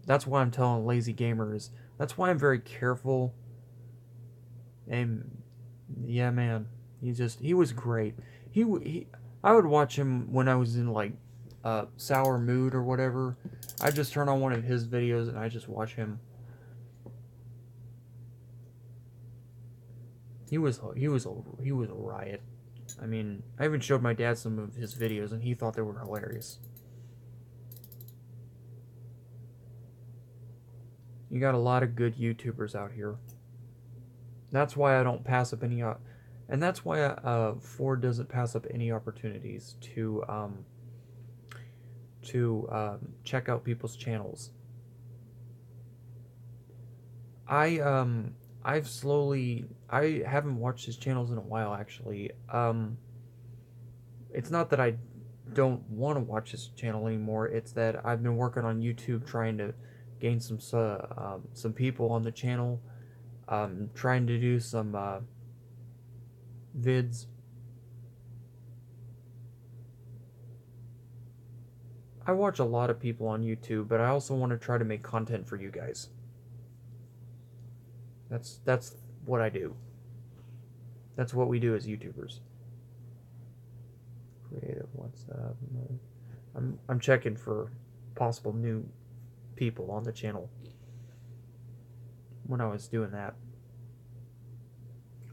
that's why I'm telling lazy gamers. That's why I'm very careful. And yeah, man, he was great. He I would watch him when I was in like sour mood or whatever. I just turn on one of his videos and I just watch him. He was a riot. I mean, I even showed my dad some of his videos and he thought they were hilarious. You got a lot of good YouTubers out here. That's why I don't pass up any and that's why Ford doesn't pass up any opportunities to check out people's channels. I've slowly, I haven't watched his channels in a while actually. It's not that I don't want to watch his channel anymore. It's that I've been working on YouTube trying to gain some people on the channel. Trying to do some vids. I watch a lot of people on YouTube, but I also want to try to make content for you guys. That's what I do. That's what we do as YouTubers. Creative, what's up? I'm checking for possible new people on the channel when I was doing that.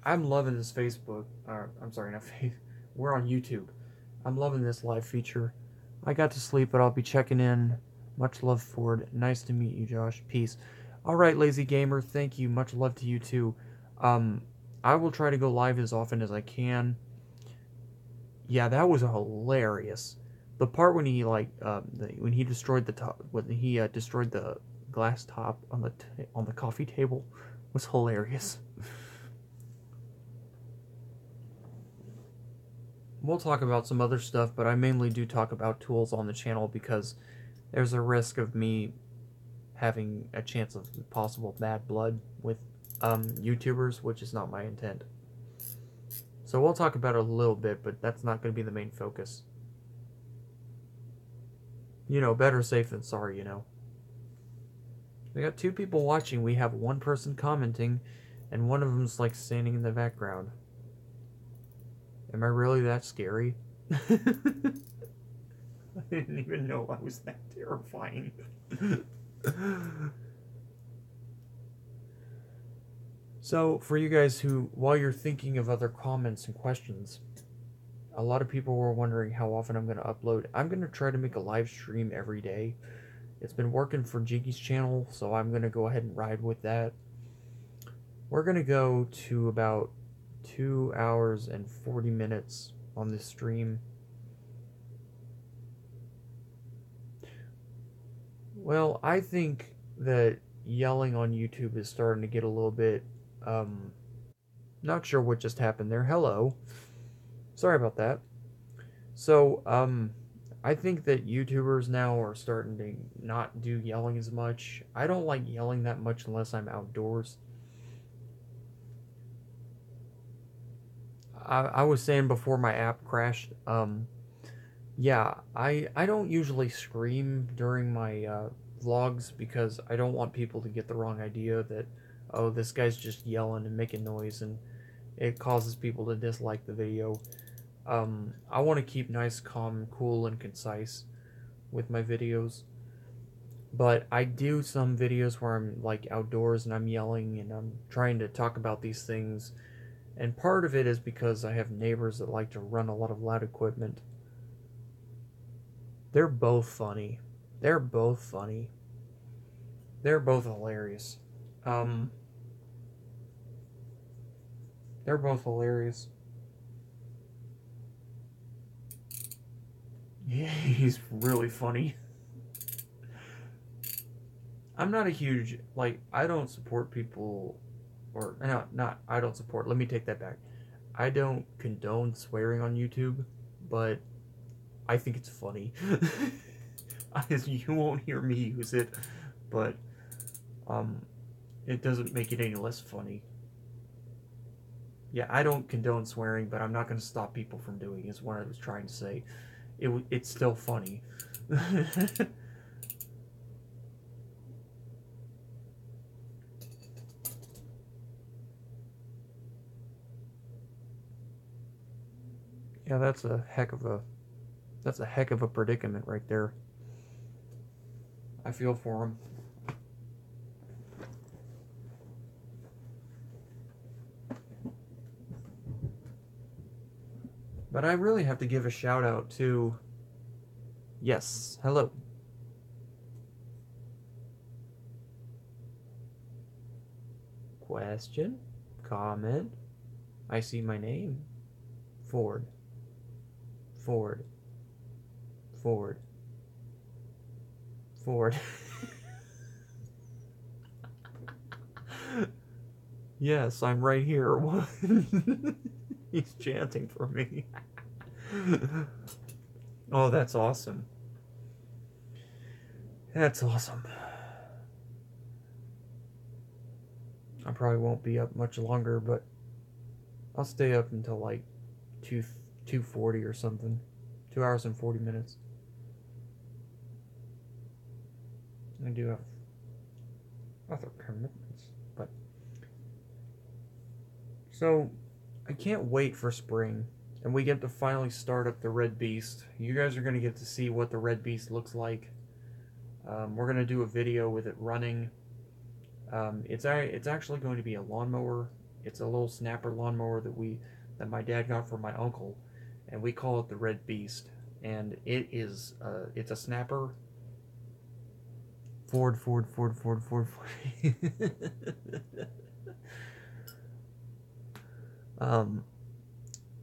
I'm loving this Facebook. I'm sorry, not Facebook. We're on YouTube. I'm loving this live feature. I got to sleep, but I'll be checking in. Much love, Ford. Nice to meet you, Josh. Peace. All right, Lazy Gamer. Thank you. Much love to you too. I will try to go live as often as I can. Yeah, that was hilarious. The part when he when he destroyed the top, when he destroyed the glass top on the coffee table, was hilarious. We'll talk about some other stuff, but I mainly do talk about tools on the channel because there's a risk of me having a chance of possible bad blood with YouTubers, which is not my intent. So we'll talk about it a little bit, but that's not going to be the main focus. You know, better safe than sorry, you know. We got 2 people watching. We have 1 person commenting, and one of them's like standing in the background. Am I really that scary? I didn't even know I was that terrifying. So, for you guys who, while you're thinking of other comments and questions, a lot of people were wondering how often I'm going to upload. I'm going to try to make a live stream every day. It's been working for Jiggy's channel, so I'm going to go ahead and ride with that. We're going to go to about 2 hours and 40 minutes on this stream. Well, I think that yelling on YouTube is starting to get a little bit, not sure what just happened there. Hello. Sorry about that. So, I think that YouTubers now are starting to not do yelling as much. I don't like yelling that much unless I'm outdoors. I was saying before my app crashed, yeah, I don't usually scream during my vlogs because I don't want people to get the wrong idea that, oh, this guy's just yelling and making noise and it causes people to dislike the video. I want to keep nice, calm, cool, and concise. with my videos. But I do some videos where I'm like outdoors and I'm yelling and I'm trying to talk about these things. And part of it is because I have neighbors that like to run a lot of loud equipment. They're both funny. They're both funny. They're both hilarious. Um, they're both hilarious. Yeah, he's really funny. I'm not a huge, like, I don't support people, or, no, not, I don't support, let me take that back. I don't condone swearing on YouTube, but I think it's funny. You won't hear me use it, but, um, it doesn't make it any less funny. Yeah, I don't condone swearing, but I'm not going to stop people from doing it, is what I was trying to say. It's still funny. Yeah, that's a heck of a predicament right there. I feel for him. But I really have to give a shout out to, yes, hello. Question? Comment? I see my name. Ford. Ford. Ford. Ford. Yes, I'm right here. He's chanting for me. Oh, that's awesome. That's awesome. I probably won't be up much longer, but I'll stay up until like 2:40 or something. 2 hours and 40 minutes. I do have other commitments, but so I can't wait for spring, and we get to finally start up the Red Beast. You guys are gonna get to see what the Red Beast looks like. We're gonna do a video with it running. It's actually going to be a lawnmower. It's a little snapper lawnmower that my dad got from my uncle, and we call it the Red Beast. And it's a snapper. Ford. um,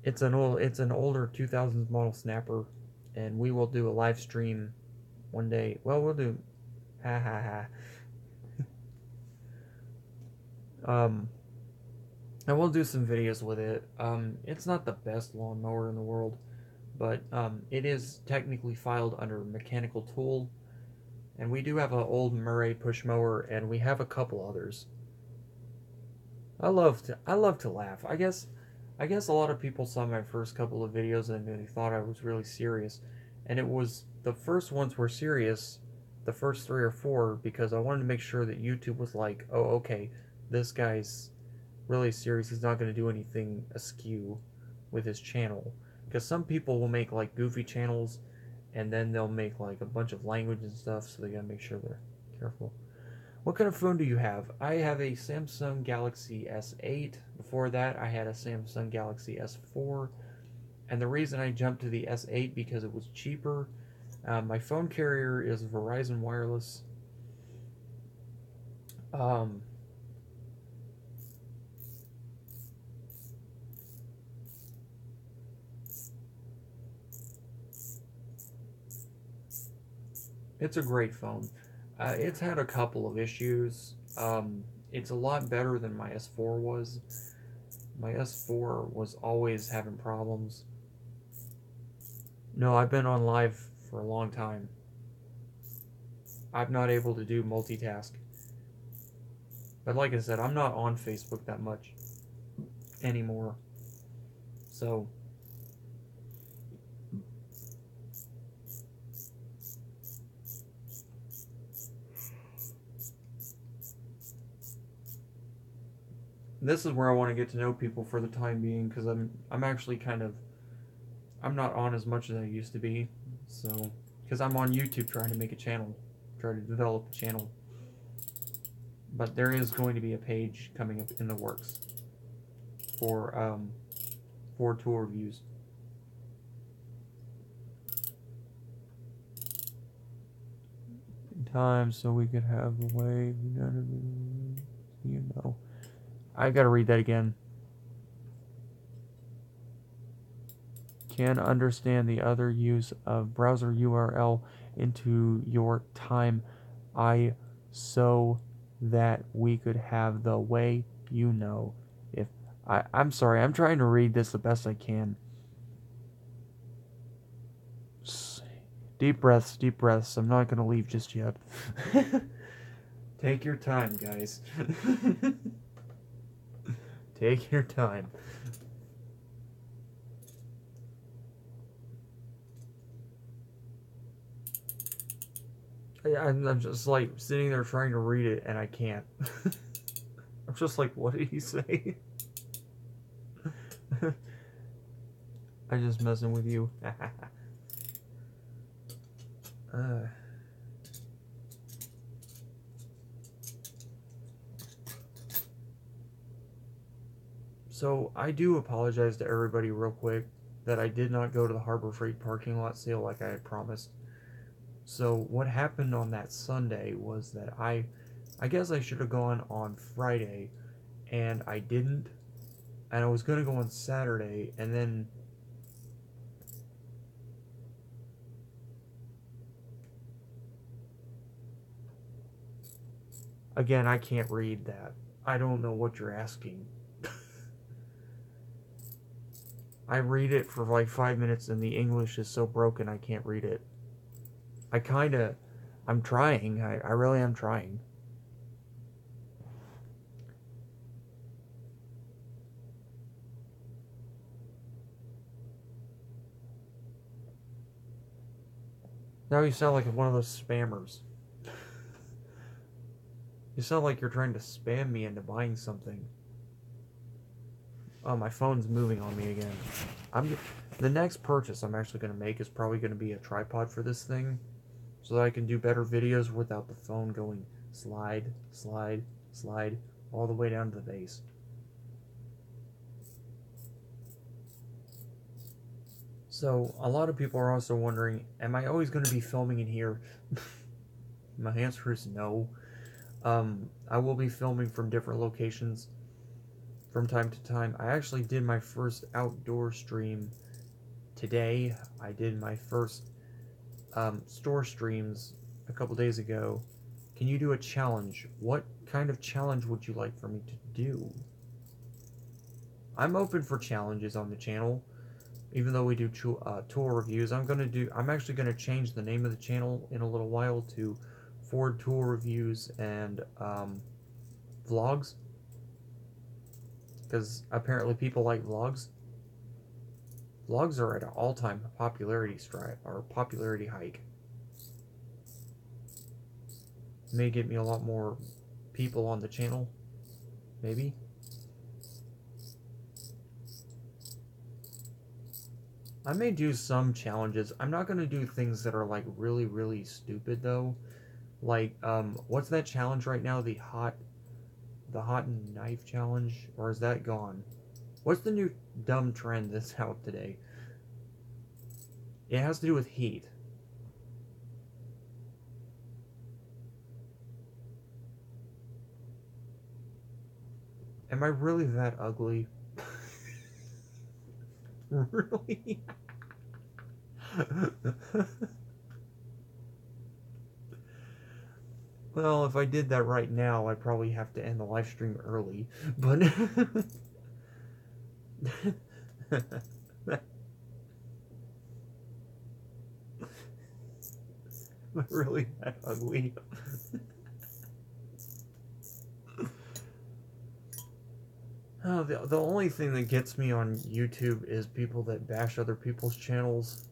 it's an older 2000s model snapper, and we will do a live stream one day. Well, we'll do, ha ha ha. And we'll do some videos with it. It's not the best lawnmower in the world, but it is technically filed under mechanical tool. And we do have an old Murray push mower, and we have a couple others. I love to laugh. I guess a lot of people saw my first couple of videos and they thought I was really serious, and it was the first ones were serious, the first 3 or 4, because I wanted to make sure that YouTube was like, oh, okay, this guy's really serious. He's not going to do anything askew with his channel. Because some people will make like goofy channels and then they'll make like a bunch of language and stuff, so they gotta make sure they're careful. What kind of phone do you have? I have a Samsung Galaxy S8. Before that, I had a Samsung Galaxy S4. And the reason I jumped to the S8 because it was cheaper. My phone carrier is Verizon Wireless. It's a great phone. It's had a couple of issues. It's a lot better than my S4 was. My S4 was always having problems. No, I've been on live for a long time. I'm not able to do multitask. But like I said, I'm not on Facebook that much anymore. So this is where I want to get to know people for the time being, because I'm actually kind of, I'm not on as much as I used to be. So because I'm on YouTube trying to make a channel, try to develop a channel. But there is going to be a page coming up in the works for tool reviews. Time so we could have the way, you know. I gotta read that again. Can understand the other use of browser URL into your time so that we could have the way, you know. If I'm sorry, I'm trying to read this the best I can. Deep breaths, deep breaths. I'm not gonna leave just yet. Take your time, guys. Take your time. I'm just like sitting there trying to read it and I can't. I'm just like, what did he say? I'm just messing with you. So I do apologize to everybody real quick that I did not go to the Harbor Freight parking lot sale like I had promised. So what happened on that Sunday was that I guess I should have gone on Friday, and I didn't. And I was going to go on Saturday, and then again, I can't read that. I don't know what you're asking. I read it for like 5 minutes and the English is so broken I can't read it. I'm trying. I really am trying. Now you sound like one of those spammers. You sound like you're trying to spam me into buying something. Oh, my phone's moving on me again. The next purchase I'm actually going to make is probably going to be a tripod for this thing, so that I can do better videos without the phone going slide, slide, slide, all the way down to the base. So, a lot of people are also wondering, am I always going to be filming in here? My answer is no. I will be filming from different locations from time to time. I actually did my first outdoor stream today. I did my first store streams a couple days ago. Can you do a challenge? What kind of challenge would you like for me to do? I'm open for challenges on the channel. Even though we do tool reviews, I'm actually gonna change the name of the channel in a little while to Ford Tool Reviews and vlogs, because apparently people like vlogs. Vlogs are at an all-time popularity hike. May get me a lot more people on the channel, maybe. I may do some challenges. I'm not going to do things that are like really, really stupid though. Like, what's that challenge right now? The hot knife challenge? Or is that gone? What's the new dumb trend that's out today? It has to do with heat. Am I really that ugly? Really? Well, if I did that right now, I'd probably have to end the live stream early, but... Am I really that ugly? Oh, the only thing that gets me on YouTube is people that bash other people's channels,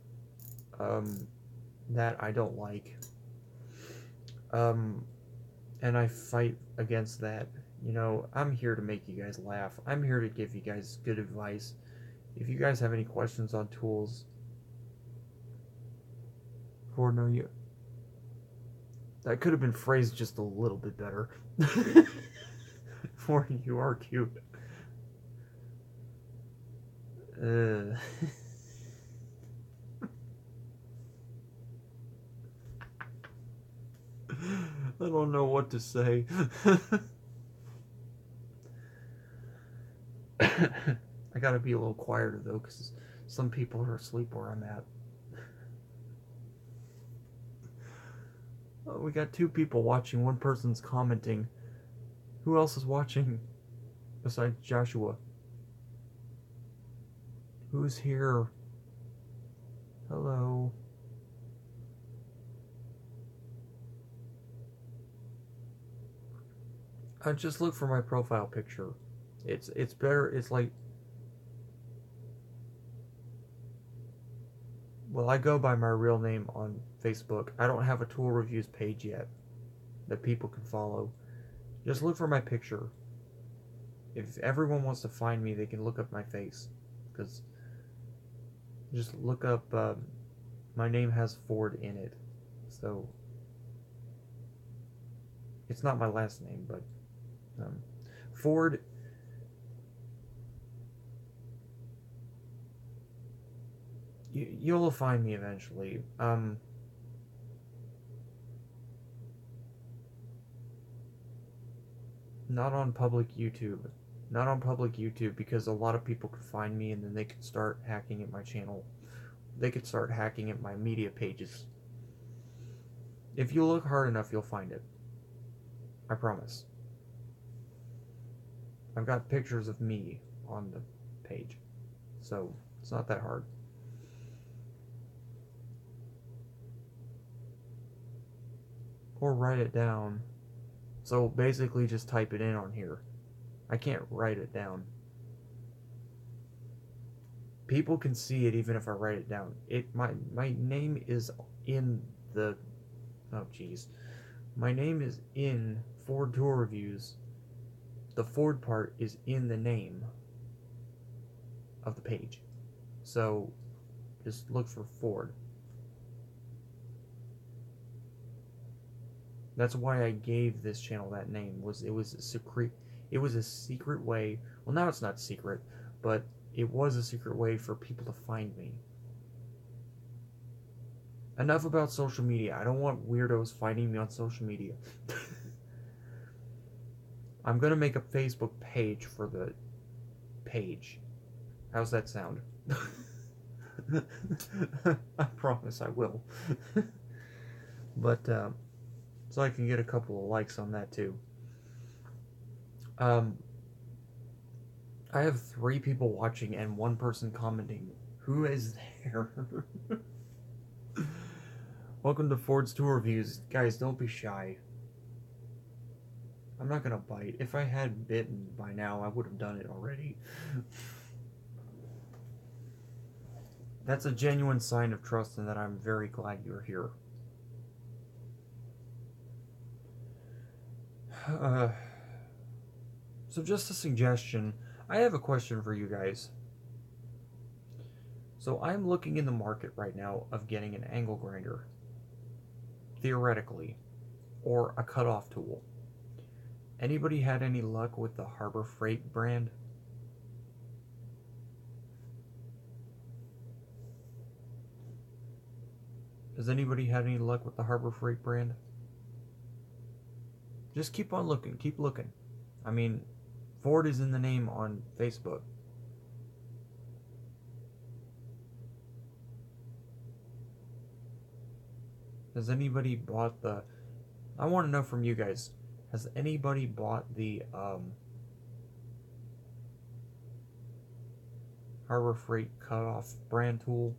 that I don't like. And I fight against that. You know, I'm here to make you guys laugh. I'm here to give you guys good advice. If you guys have any questions on tools, Ford, no, you. That could have been phrased just a little bit better. Ford, you are cute. I don't know what to say. I gotta be a little quieter though, because some people are asleep where I'm at. Oh, we got 2 people watching, one person's commenting. Who else is watching besides Joshua? Who's here? Hello. I just look for my profile picture. It's better. It's like, well, I go by my real name on Facebook. I don't have a tool reviews page yet that people can follow. Just look for my picture. If everyone wants to find me, they can look up my face, because just look up. My name has Ford in it, so it's not my last name, but Ford. You'll find me eventually. Not on public YouTube. Not on public YouTube, because a lot of people could find me and then they could start hacking at my channel. They could start hacking at my media pages. If you look hard enough, you'll find it. I promise. I've got pictures of me on the page, so it's not that hard. Or write it down. So basically just type it in on here. I can't write it down. People can see it even if I write it down. My name is in the, oh jeez. My name is in Ford Tour Reviews. The Ford part is in the name of the page. So just look for Ford. That's why I gave this channel that name. It was a secret way. Well, now it's not secret, but it was a secret way for people to find me. Enough about social media. I don't want weirdos finding me on social media. I'm gonna make a Facebook page for the page. How's that sound? I promise I will. But so I can get a couple of likes on that too. I have 3 people watching and 1 person commenting. Who is there? Welcome to Ford's Tour Reviews. Guys, don't be shy. I'm not gonna bite. If I had bitten by now, I would have done it already. That's a genuine sign of trust, and that I'm very glad you're here. So just a suggestion. I have a question for you guys. So I'm looking in the market right now of getting an angle grinder, theoretically, or a cutoff tool. Anybody had any luck with the Harbor Freight brand? Has anybody had any luck with the Harbor Freight brand? Just keep on looking. Keep looking. I mean, Ford is in the name on Facebook. Has anybody bought the... I want to know from you guys. Has anybody bought the Harbor Freight cutoff brand tool?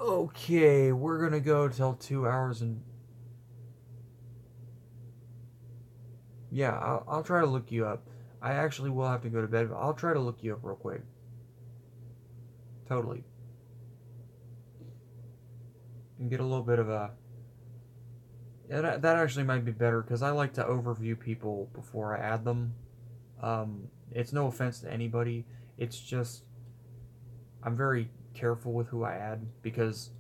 Okay, we're gonna go till 2 hours and... Yeah, I'll try to look you up. I actually will have to go to bed, but I'll try to look you up real quick. Totally. And get a little bit of a... Yeah, that actually might be better, because I like to overview people before I add them. It's no offense to anybody. It's just I'm very careful with who I add because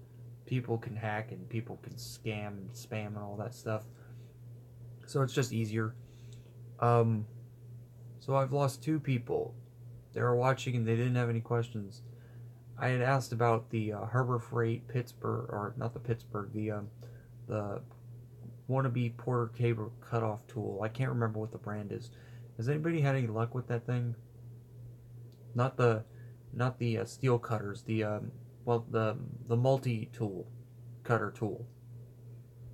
people can hack and people can scam and spam and all that stuff. So it's just easier. Um, so I've lost two people. They were watching and they didn't have any questions. I had asked about the Harbor Freight Pittsburgh, or not the Pittsburgh, the wannabe Porter cable cutoff tool. I can't remember what the brand is. Has anybody had any luck with that thing? Not the steel cutters. The multi tool cutter tool.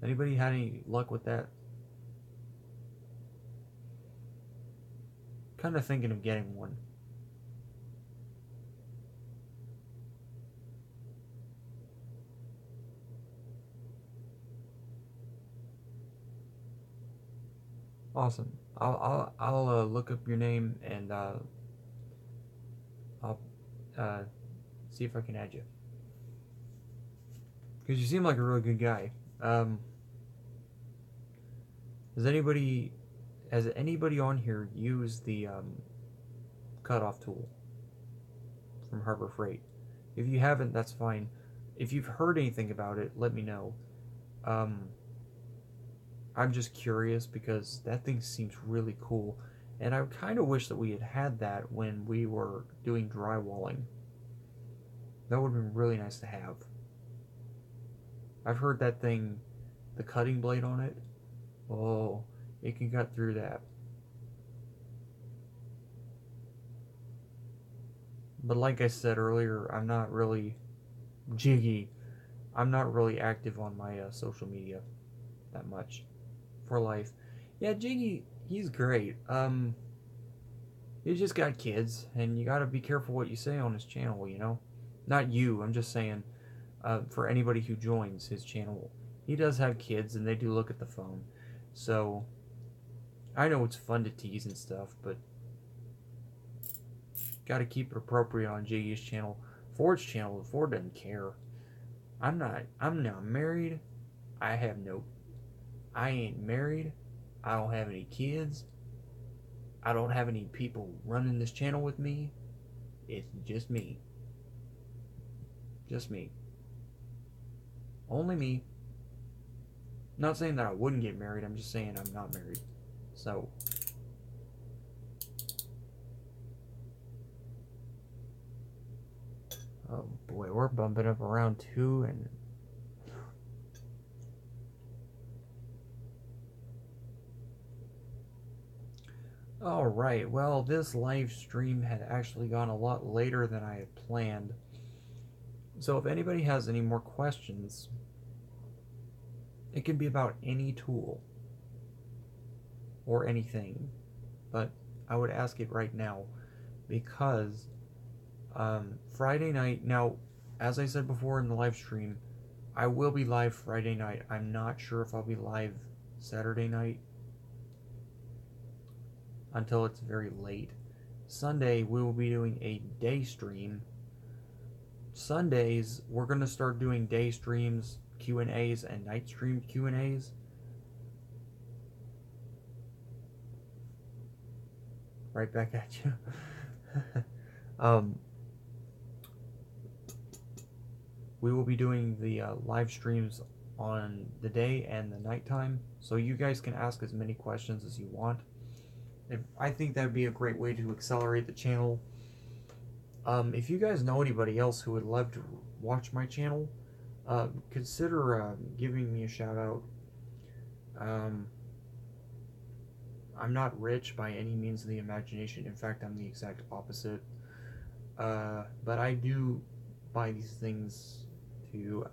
Anybody had any luck with that? Kind of thinking of getting one. Awesome. I'll look up your name and I'll uh, see if I can add you. Because you seem like a really good guy. Um, has anybody on here used the cutoff tool from Harbor Freight? If you haven't, that's fine. If you've heard anything about it, let me know. Um, I'm just curious because that thing seems really cool, and I kind of wish that we had had that when we were doing drywalling. That would have been really nice to have. I've heard that thing, the cutting blade on it, oh, it can cut through that. But like I said earlier, I'm not really jiggy. I'm not really active on my social media that much for life. Yeah, Jiggy, he's great. He's just got kids, and you gotta be careful what you say on his channel. You know, not you. I'm just saying, for anybody who joins his channel, he does have kids, and they do look at the phone. So I know it's fun to tease and stuff, but gotta keep it appropriate on Jiggy's channel. Ford's channel, Ford doesn't care. I'm not married. I have no I ain't married. I don't have any kids. I don't have any people running this channel with me. It's just me. Just me. Only me. Not saying that I wouldn't get married, I'm just saying I'm not married. So, oh boy, we're bumping up around 2 and alright, well, this live stream had actually gone a lot later than I had planned. So if anybody has any more questions, it can be about any tool or anything, but I would ask it right now because Friday night, now, as I said before in the live stream, I will be live Friday night. I'm not sure if I'll be live Saturday night until it's very late. Sunday, we will be doing a day stream. Sundays, we're going to start doing day streams, Q&As, and night stream Q&As. Right back at you. We will be doing the live streams on the day and the nighttime, so you guys can ask as many questions as you want. I think that would be a great way to accelerate the channel. If you guys know anybody else who would love to watch my channel, consider giving me a shout out. I'm not rich by any means of the imagination. In fact, I'm the exact opposite. But I do buy these things to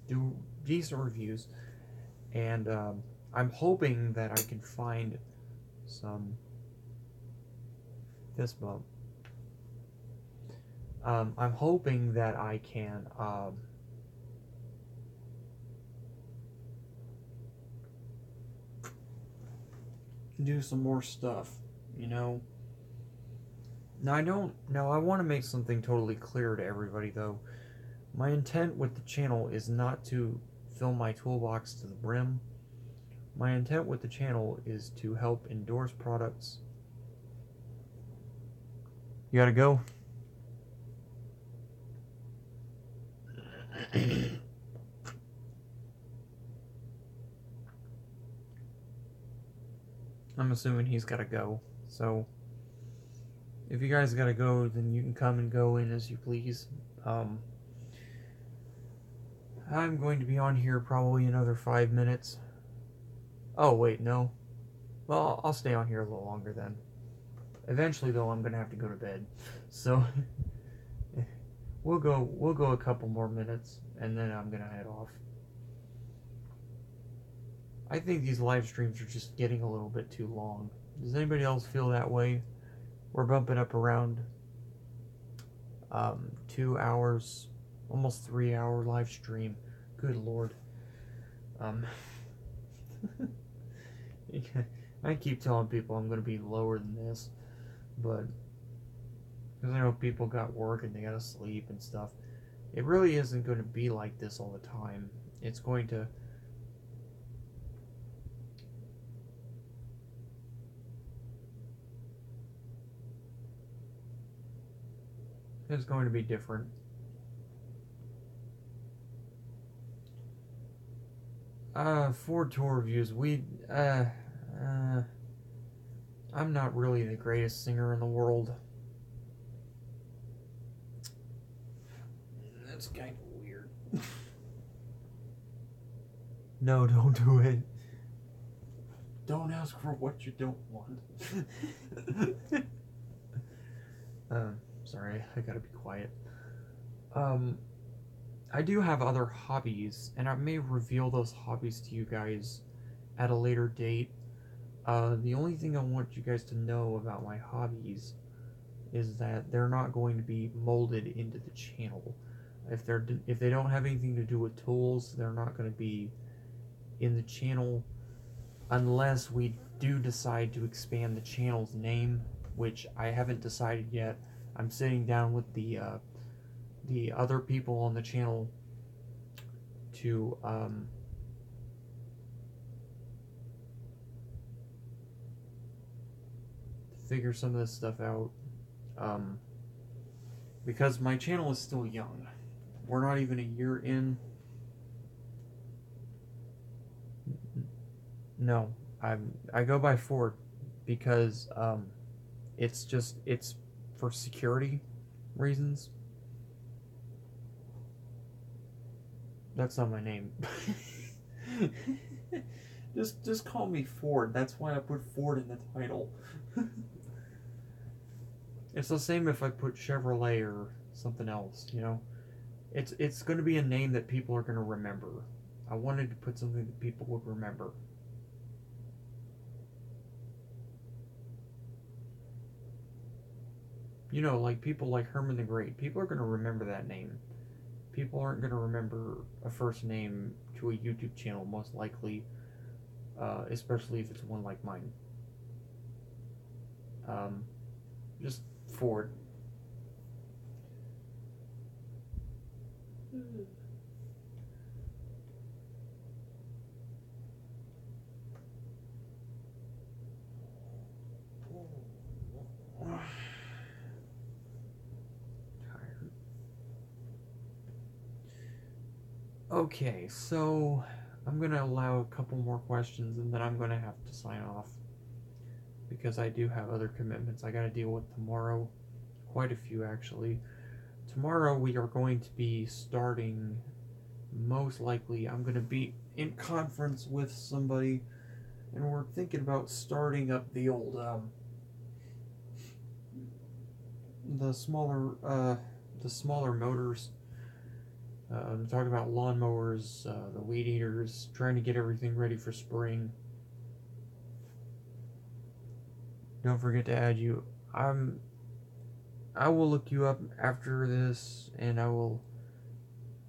do decent reviews, and I'm hoping that I can find some fist bump. I'm hoping that I can do some more stuff, you know. Now I want to make something totally clear to everybody though. My intent with the channel is not to fill my toolbox to the brim. My intent with the channel is to help endorse products You gotta go? I'm assuming he's gotta go. So, if you guys gotta go, then you can come and go in as you please. I'm going to be on here probably another 5 minutes. Oh, wait, no. Well, I'll stay on here a little longer then. Eventually, though, I'm gonna have to go to bed. So, we'll go a couple more minutes, and then I'm gonna head off. I think these live streams are just getting a little bit too long. Does anybody else feel that way? We're bumping up around 2 hours, almost 3 hour live stream. Good lord. I keep telling people I'm going to be lower than this, but because I know people got work and they got to sleep and stuff. It really isn't going to be like this all the time. It's going to be different. Ford tour reviews. I'm not really the greatest singer in the world. That's kind of weird. No, don't do it. Don't ask for what you don't want. Sorry, I gotta be quiet. I do have other hobbies, and I may reveal those hobbies to you guys at a later date. The only thing I want you guys to know about my hobbies is that they're not going to be molded into the channel. If they don't have anything to do with tools, they're not going to be in the channel unless we do decide to expand the channel's name, which I haven't decided yet. I'm sitting down with the other people on the channel to figure some of this stuff out, because my channel is still young. We're not even a year in. No, I go by Ford because it's for security reasons. That's not my name. just call me Ford. That's why I put Ford in the title. It's the same if I put Chevrolet or something else, you know. It's going to be a name that people are going to remember. I wanted to put something that people would remember. You know, like people like Herman the Great. People are going to remember that name. People aren't going to remember a first name to a YouTube channel, most likely, especially if it's one like mine. Just Ford. Okay, so I'm going to allow a couple more questions and then I'm going to have to sign off because I do have other commitments I got to deal with tomorrow. Quite a few, actually. Tomorrow we are going to be starting, most likely, I'm going to be in conference with somebody and we're thinking about starting up the old, the smaller motors. I'm talking about lawnmowers, the weed eaters, trying to get everything ready for spring. Don't forget to add you. I will look you up after this, and I will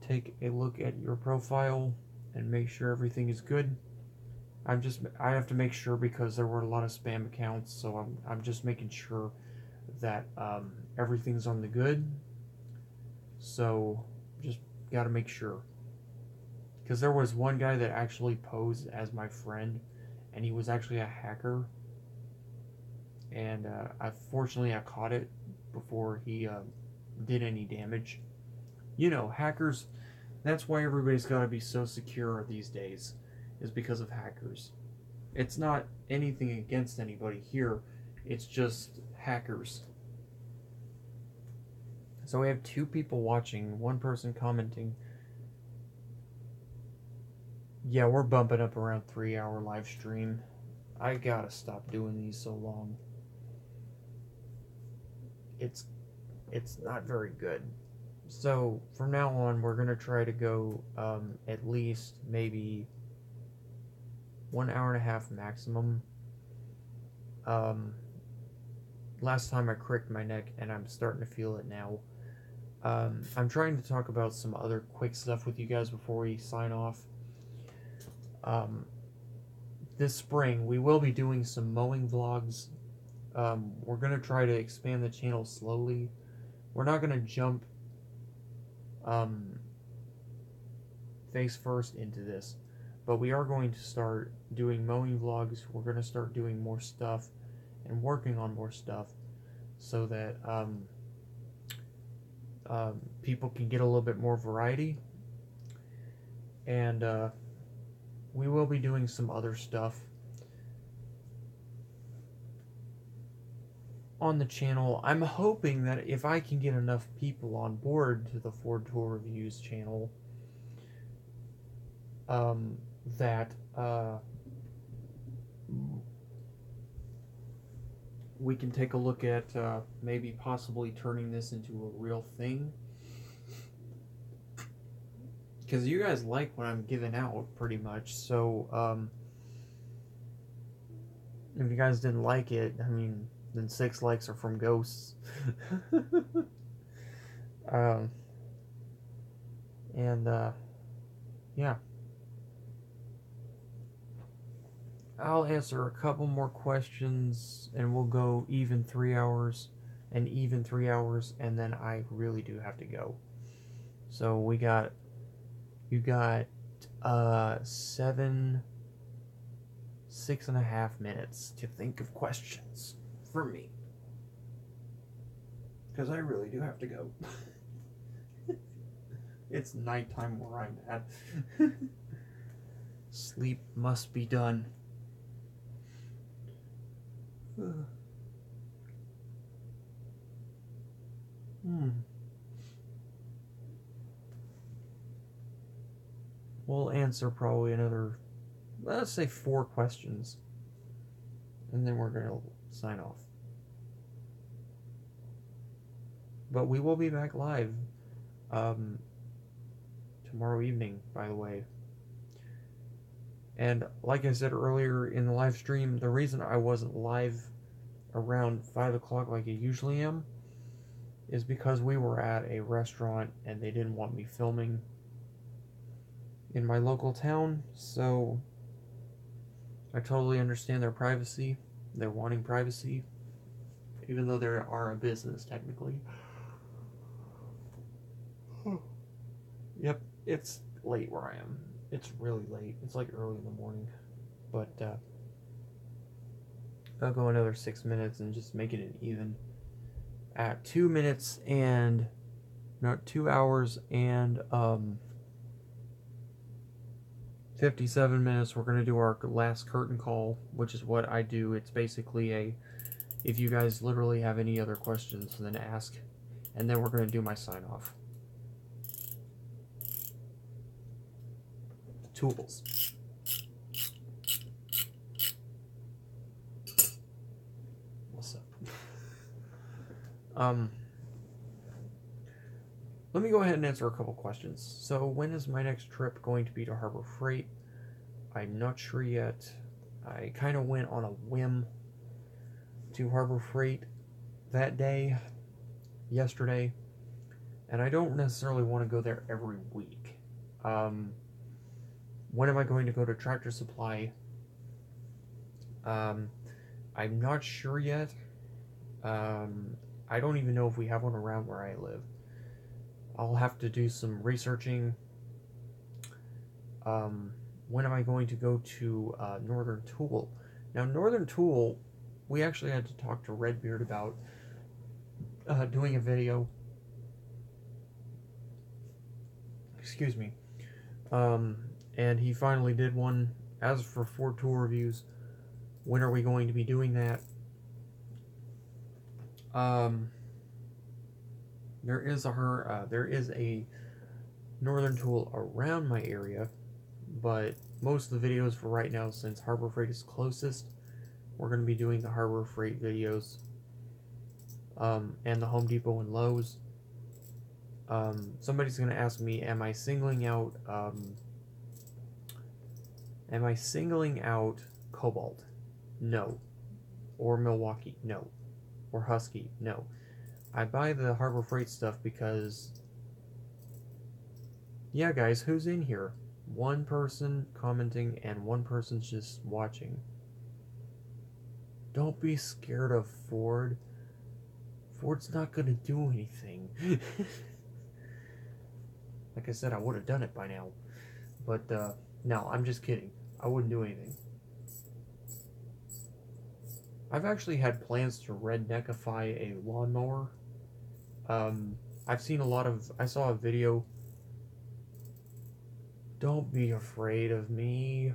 take a look at your profile and make sure everything is good. I have to make sure because there were a lot of spam accounts, so I'm just making sure that everything's on the good. So just got to make sure, because there was one guy that actually posed as my friend and he was actually a hacker, and fortunately I caught it before he did any damage. You know, hackers, that's why everybody's got to be so secure these days, is because of hackers. It's not anything against anybody here, it's just hackers. So we have 2 people watching, 1 person commenting. Yeah, we're bumping up around 3-hour live stream. I gotta stop doing these so long. It's not very good. So from now on, we're gonna try to go at least maybe 1.5 hours maximum. Last time I cricked my neck, and I'm starting to feel it now. I'm trying to talk about some other quick stuff with you guys before we sign off. This spring, we will be doing some mowing vlogs. We're going to try to expand the channel slowly. We're not going to jump face first into this, but we are going to start doing mowing vlogs. We're going to start doing more stuff and working on more stuff so that people can get a little bit more variety. And we will be doing some other stuff on the channel. I'm hoping that if I can get enough people on board to the Ford Tour Reviews channel, that we can take a look at maybe possibly turning this into a real thing. Because you guys like what I'm giving out, pretty much. So, if you guys didn't like it, I mean, then 6 likes are from ghosts. Yeah. I'll answer a couple more questions, and we'll go even 3 hours, and even 3 hours, and then I really do have to go. So you got 6.5 minutes to think of questions for me, because I really do have to go. It's nighttime where I'm at. Sleep must be done. We'll answer probably another, let's say 4 questions, and then we're gonna sign off. But we will be back live tomorrow evening, by the way. And like I said earlier in the live stream, the reason I wasn't live around 5 o'clock like I usually am is because we were at a restaurant and they didn't want me filming in my local town. So I totally understand their privacy. They're wanting privacy, even though they are a business technically. Yep, it's late where I am. It's really late. It's like early in the morning. But I'll go another 6 minutes and just make it an even. At 2 minutes and 2 hours and 57 minutes, we're gonna do our last curtain call, which is what I do. It's basically if you guys literally have any other questions, then ask, and then we're gonna do my sign off. Tools. What's up? Let me go ahead and answer a couple questions. So, when is my next trip going to be to Harbor Freight? I'm not sure yet. I kind of went on a whim to Harbor Freight that day, yesterday, and I don't necessarily want to go there every week. When am I going to go to Tractor Supply? I'm not sure yet. I don't even know if we have one around where I live. I'll have to do some researching. When am I going to go to Northern Tool? Now, Northern Tool, we actually had to talk to Redbeard about doing a video. Excuse me. And he finally did one. As for Ford tool reviews, when are we going to be doing that? There is a Northern Tool around my area, but most of the videos for right now, since Harbor Freight is closest, we're going to be doing the Harbor Freight videos, and the Home Depot and Lowe's. Somebody's going to ask me, am I singling out Cobalt? No. Or Milwaukee? No. Or Husky? No. I buy the Harbor Freight stuff because, yeah, guys, who's in here? One person commenting and one person's just watching. Don't be scared of Ford. Ford's not gonna do anything. Like I said, I would have done it by now. But, no, I'm just kidding. I wouldn't do anything. I've actually had plans to redneckify a lawnmower. I saw a video. Don't be afraid of me.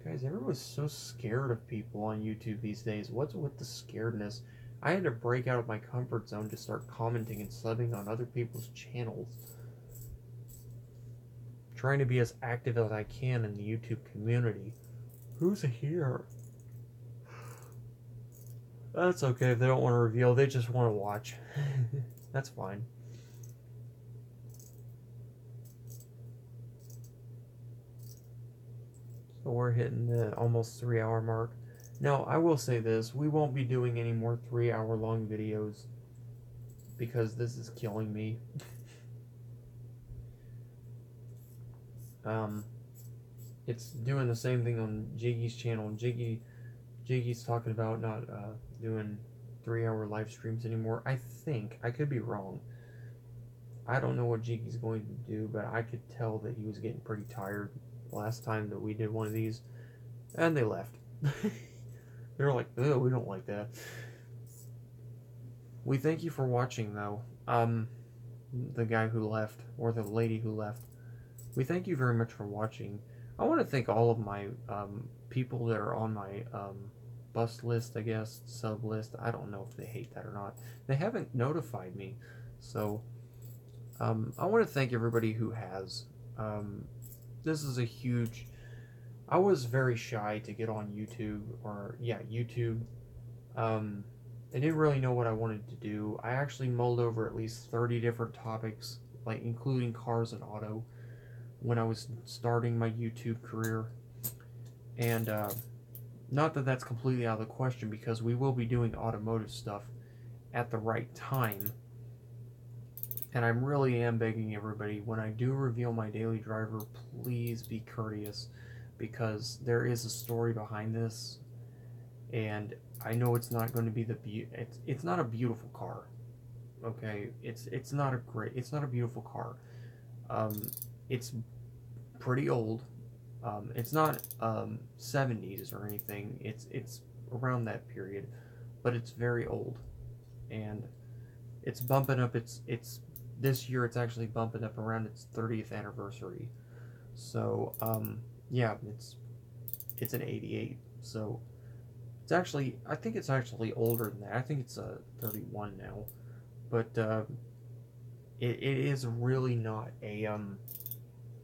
Guys, everyone's so scared of people on YouTube these days. What's with the scaredness? I had to break out of my comfort zone to start commenting and subbing on other people's channels. Trying to be as active as I can in the YouTube community. Who's here? That's okay if they don't want to reveal, they just want to watch. That's fine. So we're hitting the almost 3-hour mark. Now, I will say this, we won't be doing any more 3-hour long videos because this is killing me. It's doing the same thing on Jiggy's channel. Jiggy's talking about not doing 3-hour live streams anymore. I think, I could be wrong. I don't know what Jiggy's going to do, but I could tell that he was getting pretty tired last time that we did one of these, and they left. They were like, "Oh, we don't like that." We thank you for watching, though. The guy who left, or the lady who left. We thank you very much for watching. I want to thank all of my people that are on my bus list, I guess, sub list. I don't know if they hate that or not. They haven't notified me, so I want to thank everybody who has. This is a huge... I was very shy to get on YouTube, YouTube. I didn't really know what I wanted to do. I actually mulled over at least 30 different topics, like including cars and auto, when I was starting my YouTube career. And not that that's completely out of the question, because we will be doing automotive stuff at the right time. And I really am begging everybody, when I do reveal my daily driver, please be courteous, because there is a story behind this, and I know it's not going to be it's not a beautiful car. Okay, it's not a beautiful car. It's pretty old. It's not 70s or anything. It's around that period, but it's very old, and it's bumping up. It's this year. It's actually bumping up around its 30th anniversary. So yeah, it's an 88. So it's actually, I think it's actually older than that. I think it's 31 now, but it is really not a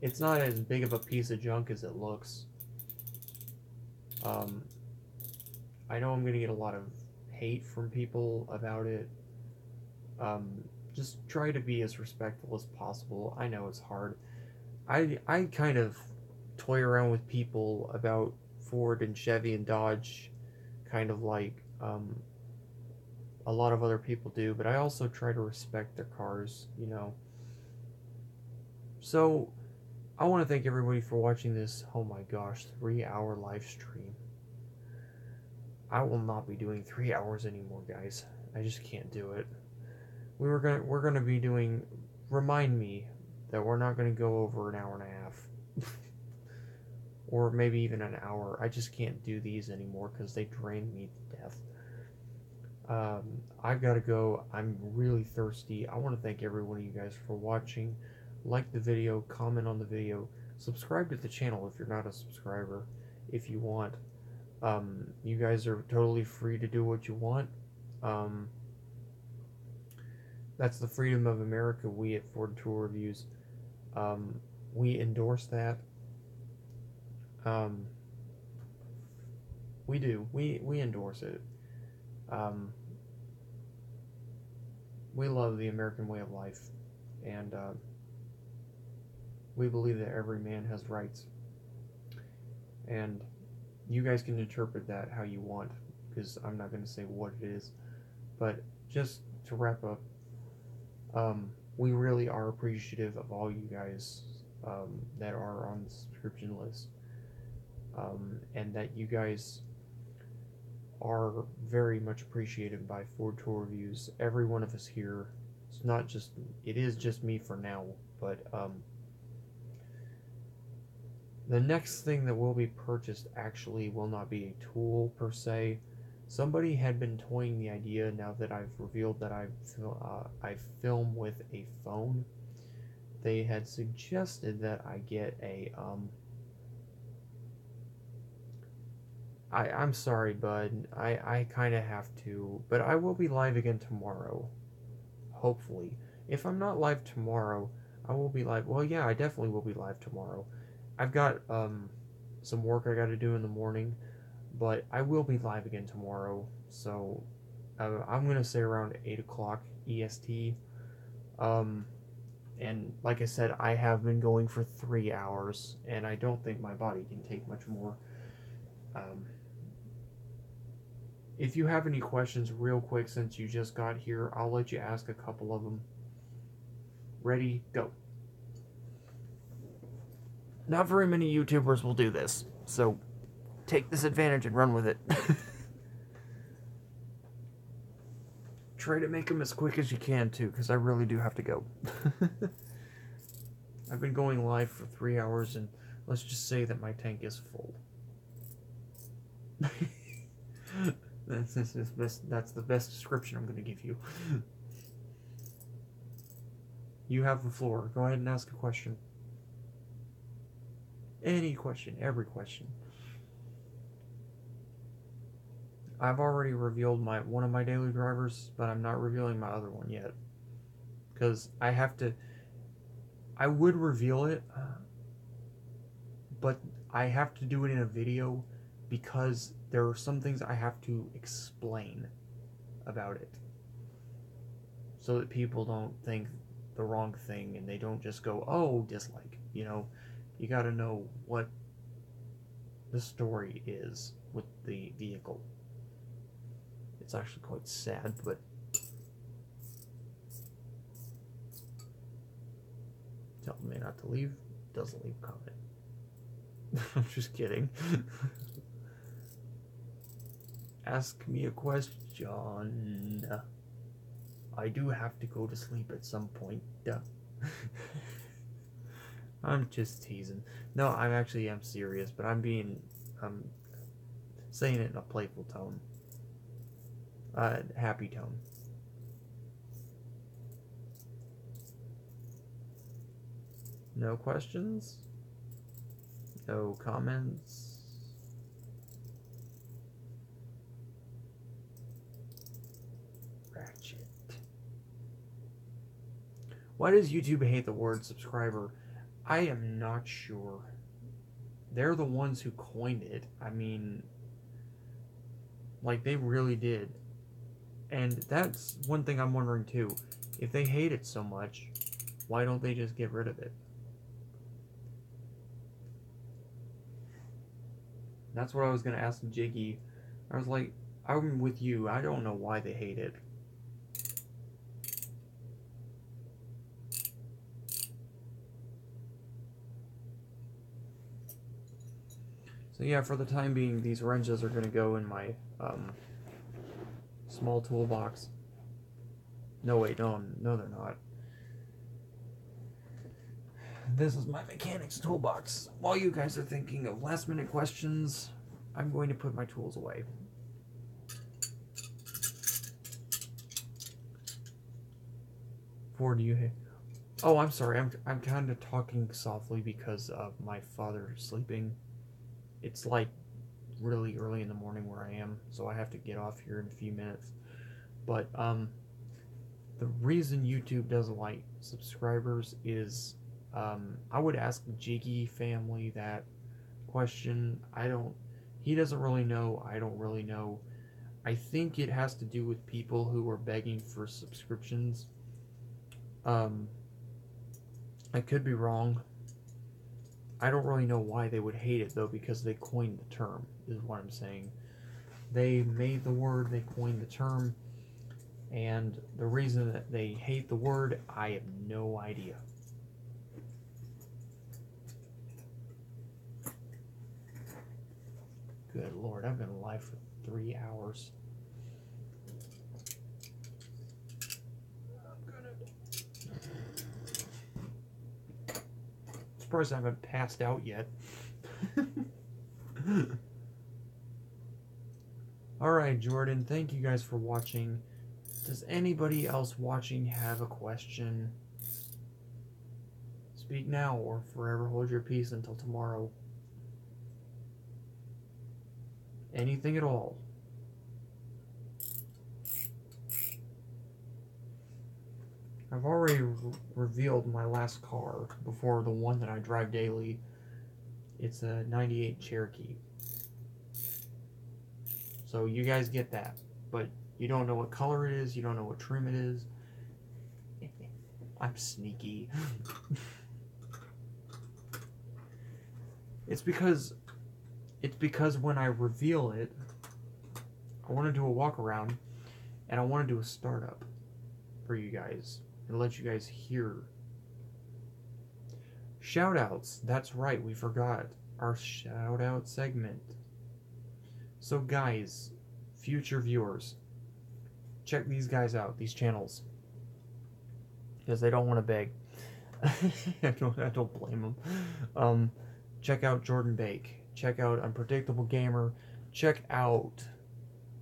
it's not as big of a piece of junk as it looks. I know I'm gonna get a lot of hate from people about it. Just try to be as respectful as possible. I know it's hard. I kind of toy around with people about Ford and Chevy and Dodge, kind of like a lot of other people do, but I also try to respect their cars, you know. So I want to thank everybody for watching this, oh my gosh, 3-hour live stream. I will not be doing 3 hours anymore, guys. I just can't do it. We're gonna be doing, remind me that we're not gonna go over an hour and a half. Or maybe even an hour. I just can't do these anymore because they drain me to death. I've got to go. I'm really thirsty. I want to thank every one of you guys for watching. Like the video, comment on the video, subscribe to the channel if you're not a subscriber, if you want. You guys are totally free to do what you want. That's the freedom of America. We at Ford Tour Reviews, we endorse that. We do. We endorse it. We love the American way of life, and we believe that every man has rights. And you guys can interpret that how you want, because I'm not going to say what it is. But just to wrap up, we really are appreciative of all you guys that are on the subscription list, and that you guys are very much appreciated by Ford Tour Reviews. Every one of us here. It's not just, it is just me for now, but the next thing that will be purchased actually will not be a tool per se. Somebody had been toying the idea, now that I've revealed that I film with a phone. They had suggested that I get a I'm sorry, bud. I kind of have to, but I will be live again tomorrow. Hopefully. If I'm not live tomorrow, I will be live. Well, yeah, I definitely will be live tomorrow. I've got some work I got to do in the morning, but I will be live again tomorrow. So I'm going to say around 8 o'clock EST. And like I said, I have been going for 3 hours, and I don't think my body can take much more. If you have any questions real quick since you just got here, I'll let you ask a couple of them. Ready, go. Not very many YouTubers will do this, so take this advantage and run with it. Try to make them as quick as you can, too, because I really do have to go. I've been going live for 3 hours, and let's just say that my tank is full. That's the best description I'm going to give you. You have the floor. Go ahead and ask a question. Any question, every question. I've already revealed one of my daily drivers, but I'm not revealing my other one yet. Because I have to... I would reveal it, but I have to do it in a video because there are some things I have to explain about it, so that people don't think the wrong thing and they don't just go, oh, dislike. You know, you gotta know what the story is with the vehicle. It's actually quite sad, but tell me not to leave, doesn't leave a comment. I'm just kidding. Ask me a question. I do have to go to sleep at some point. I'm just teasing. No, I'm serious, but I'm saying it in a playful tone. Happy tone. No questions? No comments? Ratchet. Why does YouTube hate the word subscriber? I am not sure. They're the ones who coined it. I mean, like, they really did. And that's one thing I'm wondering too. If they hate it so much, why don't they just get rid of it? That's what I was going to ask Jiggy. I was like, I'm with you. I don't know why they hate it. So yeah, for the time being, these wrenches are going to go in my small toolbox. No, wait, no, they're not. This is my mechanics toolbox. While you guys are thinking of last minute questions, I'm going to put my tools away. Ford, you hate... Oh, I'm sorry. I'm kind of talking softly because of my father sleeping. It's like really early in the morning where I am, so I have to get off here in a few minutes. But the reason YouTube doesn't like subscribers is I would ask Jiggy family that question. He doesn't really know. I don't really know. I think it has to do with people who are begging for subscriptions. I could be wrong. I don't really know why they would hate it though, because they coined the term, is what I'm saying. They made the word, they coined the term, and the reason that they hate the word, I have no idea. Good Lord, I've been alive for 3 hours. Surprised I haven't passed out yet. Alright, Jordan, thank you guys for watching. Does anybody else watching have a question? Speak now or forever hold your peace until tomorrow. Anything at all. I've already revealed my last car before the one that I drive daily. It's a 98 Cherokee. So you guys get that. But you don't know what color it is. You don't know what trim it is. I'm sneaky. It's because when I reveal it, I want to do a walk around and I want to do a startup for you guys and let you guys hear. Shoutouts. That's right, we forgot our shoutout segment. So guys, future viewers, check these guys out, these channels, because they don't want to beg. I don't blame them. Check out Jordan Bake. Check out Unpredictable Gamer. Check out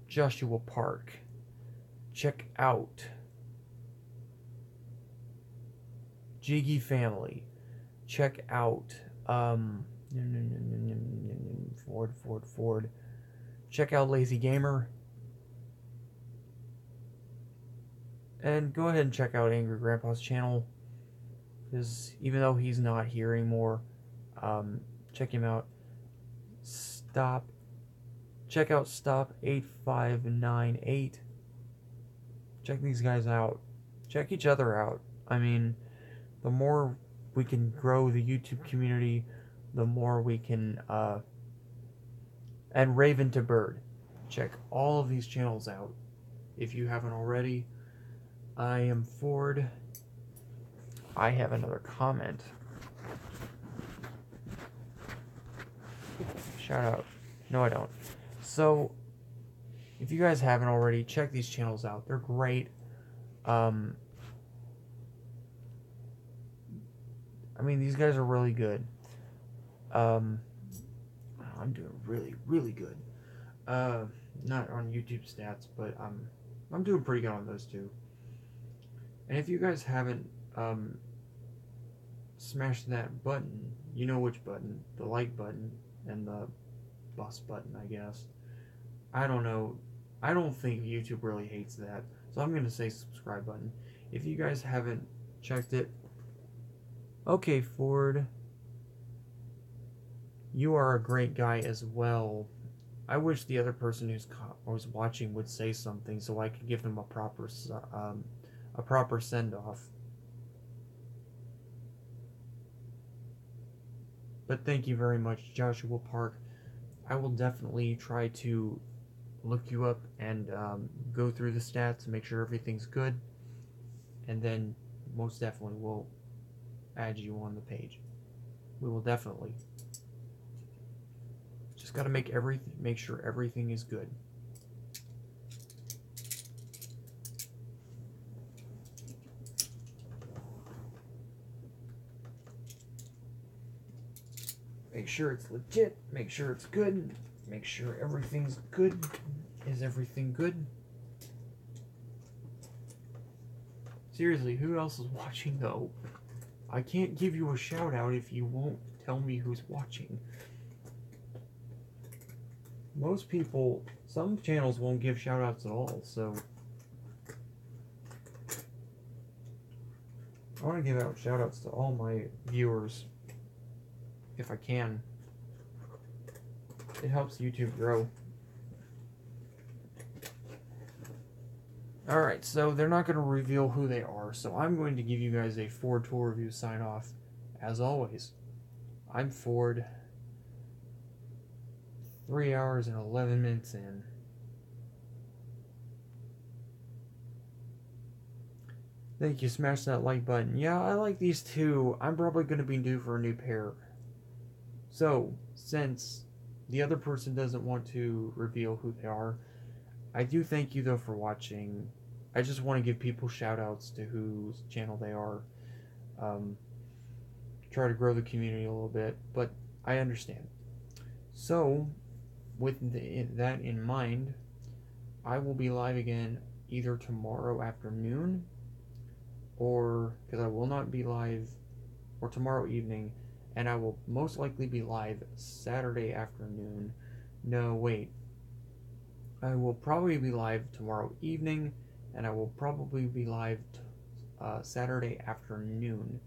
Joshua Park. Check out Jiggy Family. Check out Ford. Check out Lazy Gamer. And go ahead and check out Angry Grandpa's channel, because even though he's not here anymore, check him out. Check out Stop8598. Check these guys out. Check each other out. I mean, the more we can grow the YouTube community, the more we can, and Raven to Bird. Check all of these channels out if you haven't already. I am Ford. I have another comment. Shout out. No, I don't. So, if you guys haven't already, check these channels out. They're great. I mean, these guys are really good. I'm doing really, really good. Not on YouTube stats, but I'm doing pretty good on those two. And if you guys haven't smashed that button, you know which button, the like button and the bus button, I guess. I don't know. I don't think YouTube really hates that. So I'm going to say subscribe button. If you guys haven't checked it, okay, Ford, you are a great guy as well. I wish the other person who's watching would say something so I could give them a proper send-off. But thank you very much, Joshua Park. I will definitely try to look you up and go through the stats and make sure everything's good. And then most definitely we'll add you on the page. We will definitely. Just gotta make sure everything is good. Make sure it's legit. Make sure it's good. Make sure everything's good. Is everything good? Seriously, who else is watching though? I can't give you a shout out if you won't tell me who's watching. Most people, some channels won't give shout outs at all, so I want to give out shout outs to all my viewers if I can. It helps YouTube grow. Alright, so they're not going to reveal who they are, so I'm going to give you guys a Ford tool review sign off. As always, I'm Ford. 3 hours and 11 minutes in. Thank you, smash that like button. Yeah, I like these two. I'm probably going to be due for a new pair. So, since the other person doesn't want to reveal who they are, I do thank you though for watching. I just want to give people shout outs to whose channel they are. Try to grow the community a little bit, but I understand. So, with that in mind, I will be live again either tomorrow afternoon, or because I will not be live, or tomorrow evening, and I will most likely be live Saturday afternoon. No, wait. I will probably be live tomorrow evening, and I will probably be live Saturday afternoon,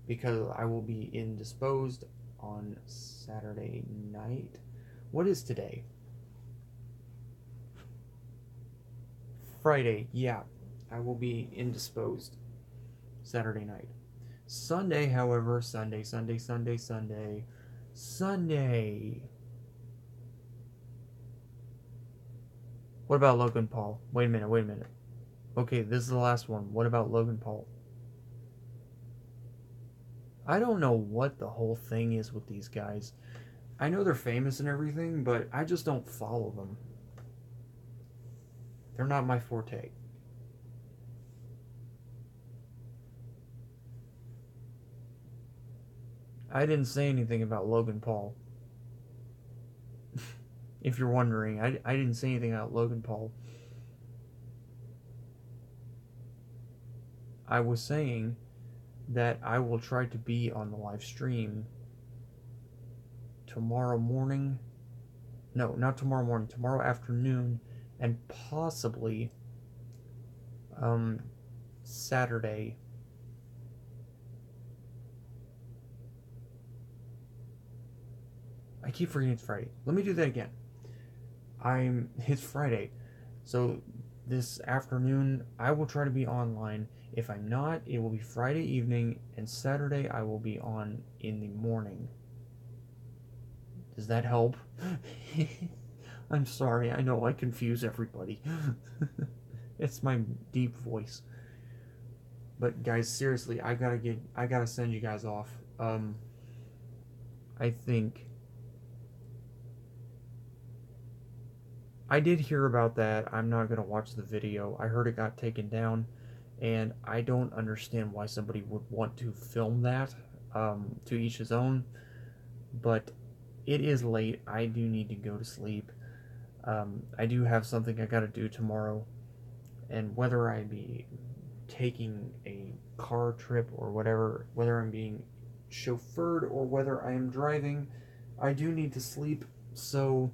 because I will be indisposed on Saturday night. What is today? Friday, yeah. I will be indisposed Saturday night. Sunday, however, Sunday. What about Logan Paul? Wait a minute. Okay, this is the last one. What about Logan Paul? I don't know what the whole thing is with these guys. I know they're famous and everything, but I just don't follow them. They're not my forte. I didn't say anything about Logan Paul. If you're wondering, I didn't say anything about Logan Paul. I was saying that I will try to be on the live stream tomorrow morning. No, not tomorrow morning, tomorrow afternoon, and possibly Saturday. I keep forgetting it's Friday. Let me do that again. It's Friday. So this afternoon I will try to be online. If I'm not, it will be Friday evening, and Saturday I will be on in the morning. Does that help? I'm sorry, I know I confuse everybody. It's my deep voice. But guys, seriously, I gotta send you guys off. I think I did hear about that. I'm not gonna watch the video. I heard it got taken down, and I don't understand why somebody would want to film that. To each his own. But it is late. I do need to go to sleep. I do have something I gotta do tomorrow, and whether I be taking a car trip or whatever, whether I'm being chauffeured or whether I am driving, I do need to sleep. So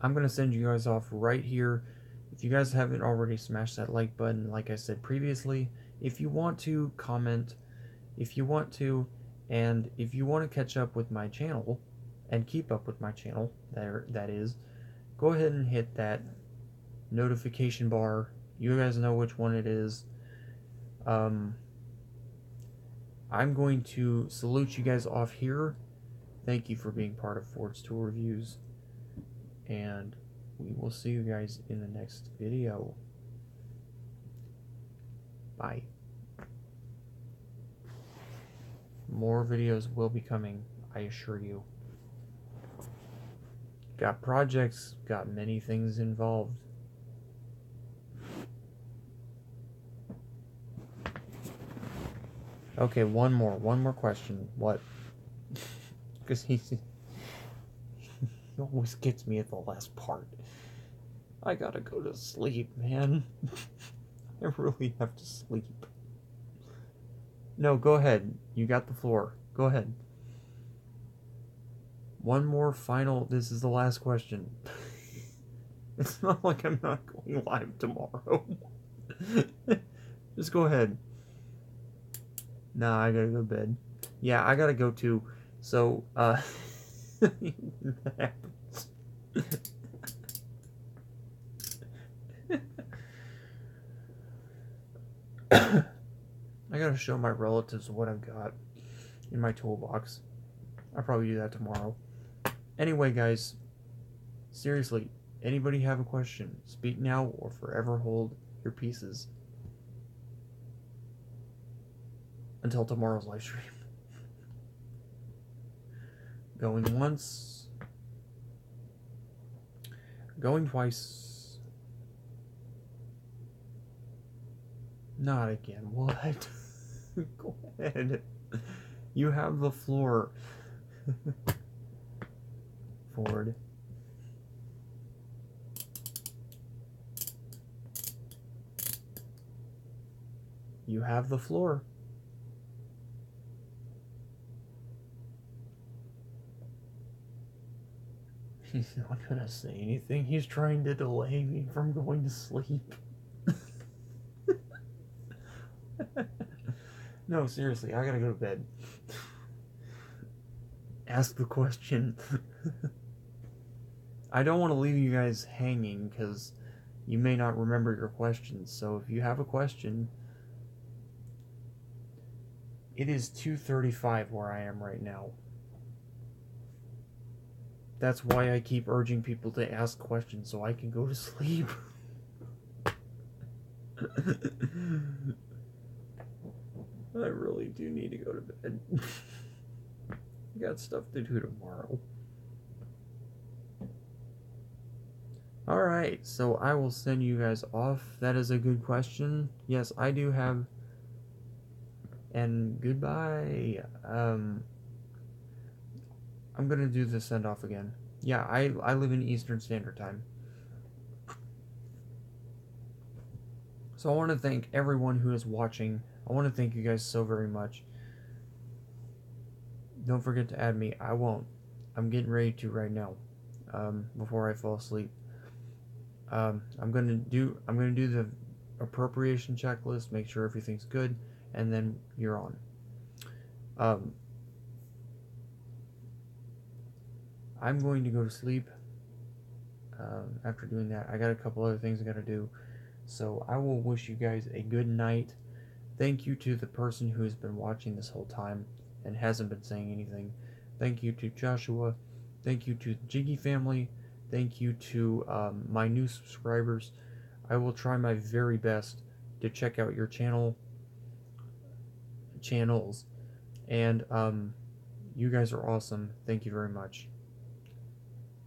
I'm going to send you guys off right here. If you guys haven't already, smash that like button like I said previously. If you want to, comment. If you want to, and if you want to catch up with my channel and keep up with my channel, that is, go ahead and hit that notification bar. You guys know which one it is. I'm going to salute you guys off here. Thank you for being part of Ford's Tool Reviews, and we will see you guys in the next video. Bye. More videos will be coming, I assure you. Got projects, got many things involved. Okay, one more question. What? Because he always gets me at the last part. I gotta go to sleep, man. I really have to sleep. No, go ahead. You got the floor. Go ahead. One more final. This is the last question. It's not like I'm not going live tomorrow. Just go ahead. Nah, I gotta go to bed. Yeah, I gotta go too. So, that happens. I gotta show my relatives what I've got in my toolbox. I'll probably do that tomorrow. Anyway, guys, seriously, anybody have a question? Speak now or forever hold your pieces until tomorrow's live stream. Going once. Going twice. Not again. What? Go ahead. You have the floor. Ford. You have the floor. He's not gonna say anything. He's trying to delay me from going to sleep. No, seriously, I gotta go to bed. Ask the question. I don't want to leave you guys hanging because you may not remember your questions. So if you have a question, it is 2:35 where I am right now. That's why I keep urging people to ask questions so I can go to sleep. I really do need to go to bed. I got stuff to do tomorrow. Alright, so I will send you guys off. That is a good question. Yes, I do have. And goodbye. I'm gonna do the send off again. Yeah, I live in Eastern Standard Time. So I want to thank everyone who is watching. I want to thank you guys so very much. Don't forget to add me. I won't. I'm getting ready to right now. Before I fall asleep. I'm gonna do the appropriation checklist. Make sure everything's good, and then you're on. I'm going to go to sleep. After doing that, I got a couple other things I gotta do. So I will wish you guys a good night. Thank you to the person who has been watching this whole time and hasn't been saying anything. Thank you to Joshua. Thank you to the Jiggy family. Thank you to my new subscribers. I will try my very best to check out your channels. And you guys are awesome. Thank you very much.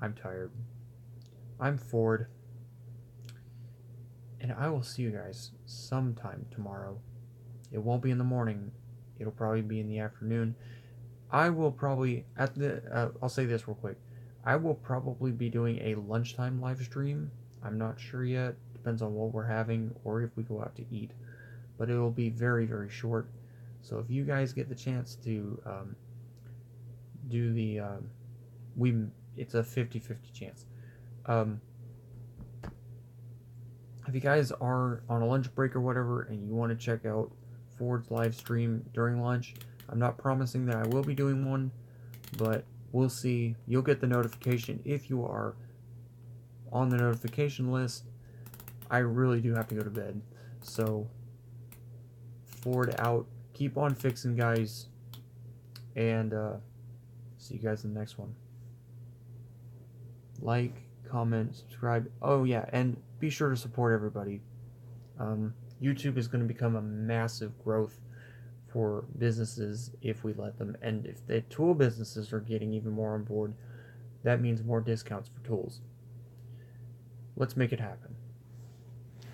I'm tired. I'm Ford. And I will see you guys sometime tomorrow. It won't be in the morning. It'll probably be in the afternoon. I will probably, I'll say this real quick. I will probably be doing a lunchtime live stream. I'm not sure yet. Depends on what we're having or if we go out to eat. But it will be very, very short. So if you guys get the chance to do the, it's a 50-50 chance. If you guys are on a lunch break or whatever and you want to check out Ford's live stream during lunch, I'm not promising that I will be doing one, but we'll see. You'll get the notification if you are on the notification list. I really do have to go to bed. So, Ford out. Keep on fixing, guys. And see you guys in the next one. Like, comment, subscribe. Oh, yeah, and be sure to support everybody. YouTube is going to become a massive growth for businesses if we let them. And if the tool businesses are getting even more on board, that means more discounts for tools. Let's make it happen.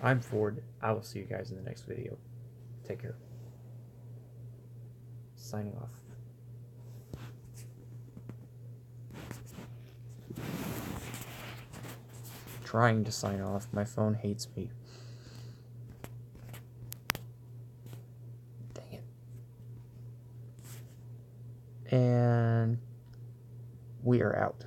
I'm Ford. I will see you guys in the next video. Take care. Signing off. Trying to sign off. My phone hates me. and we are out.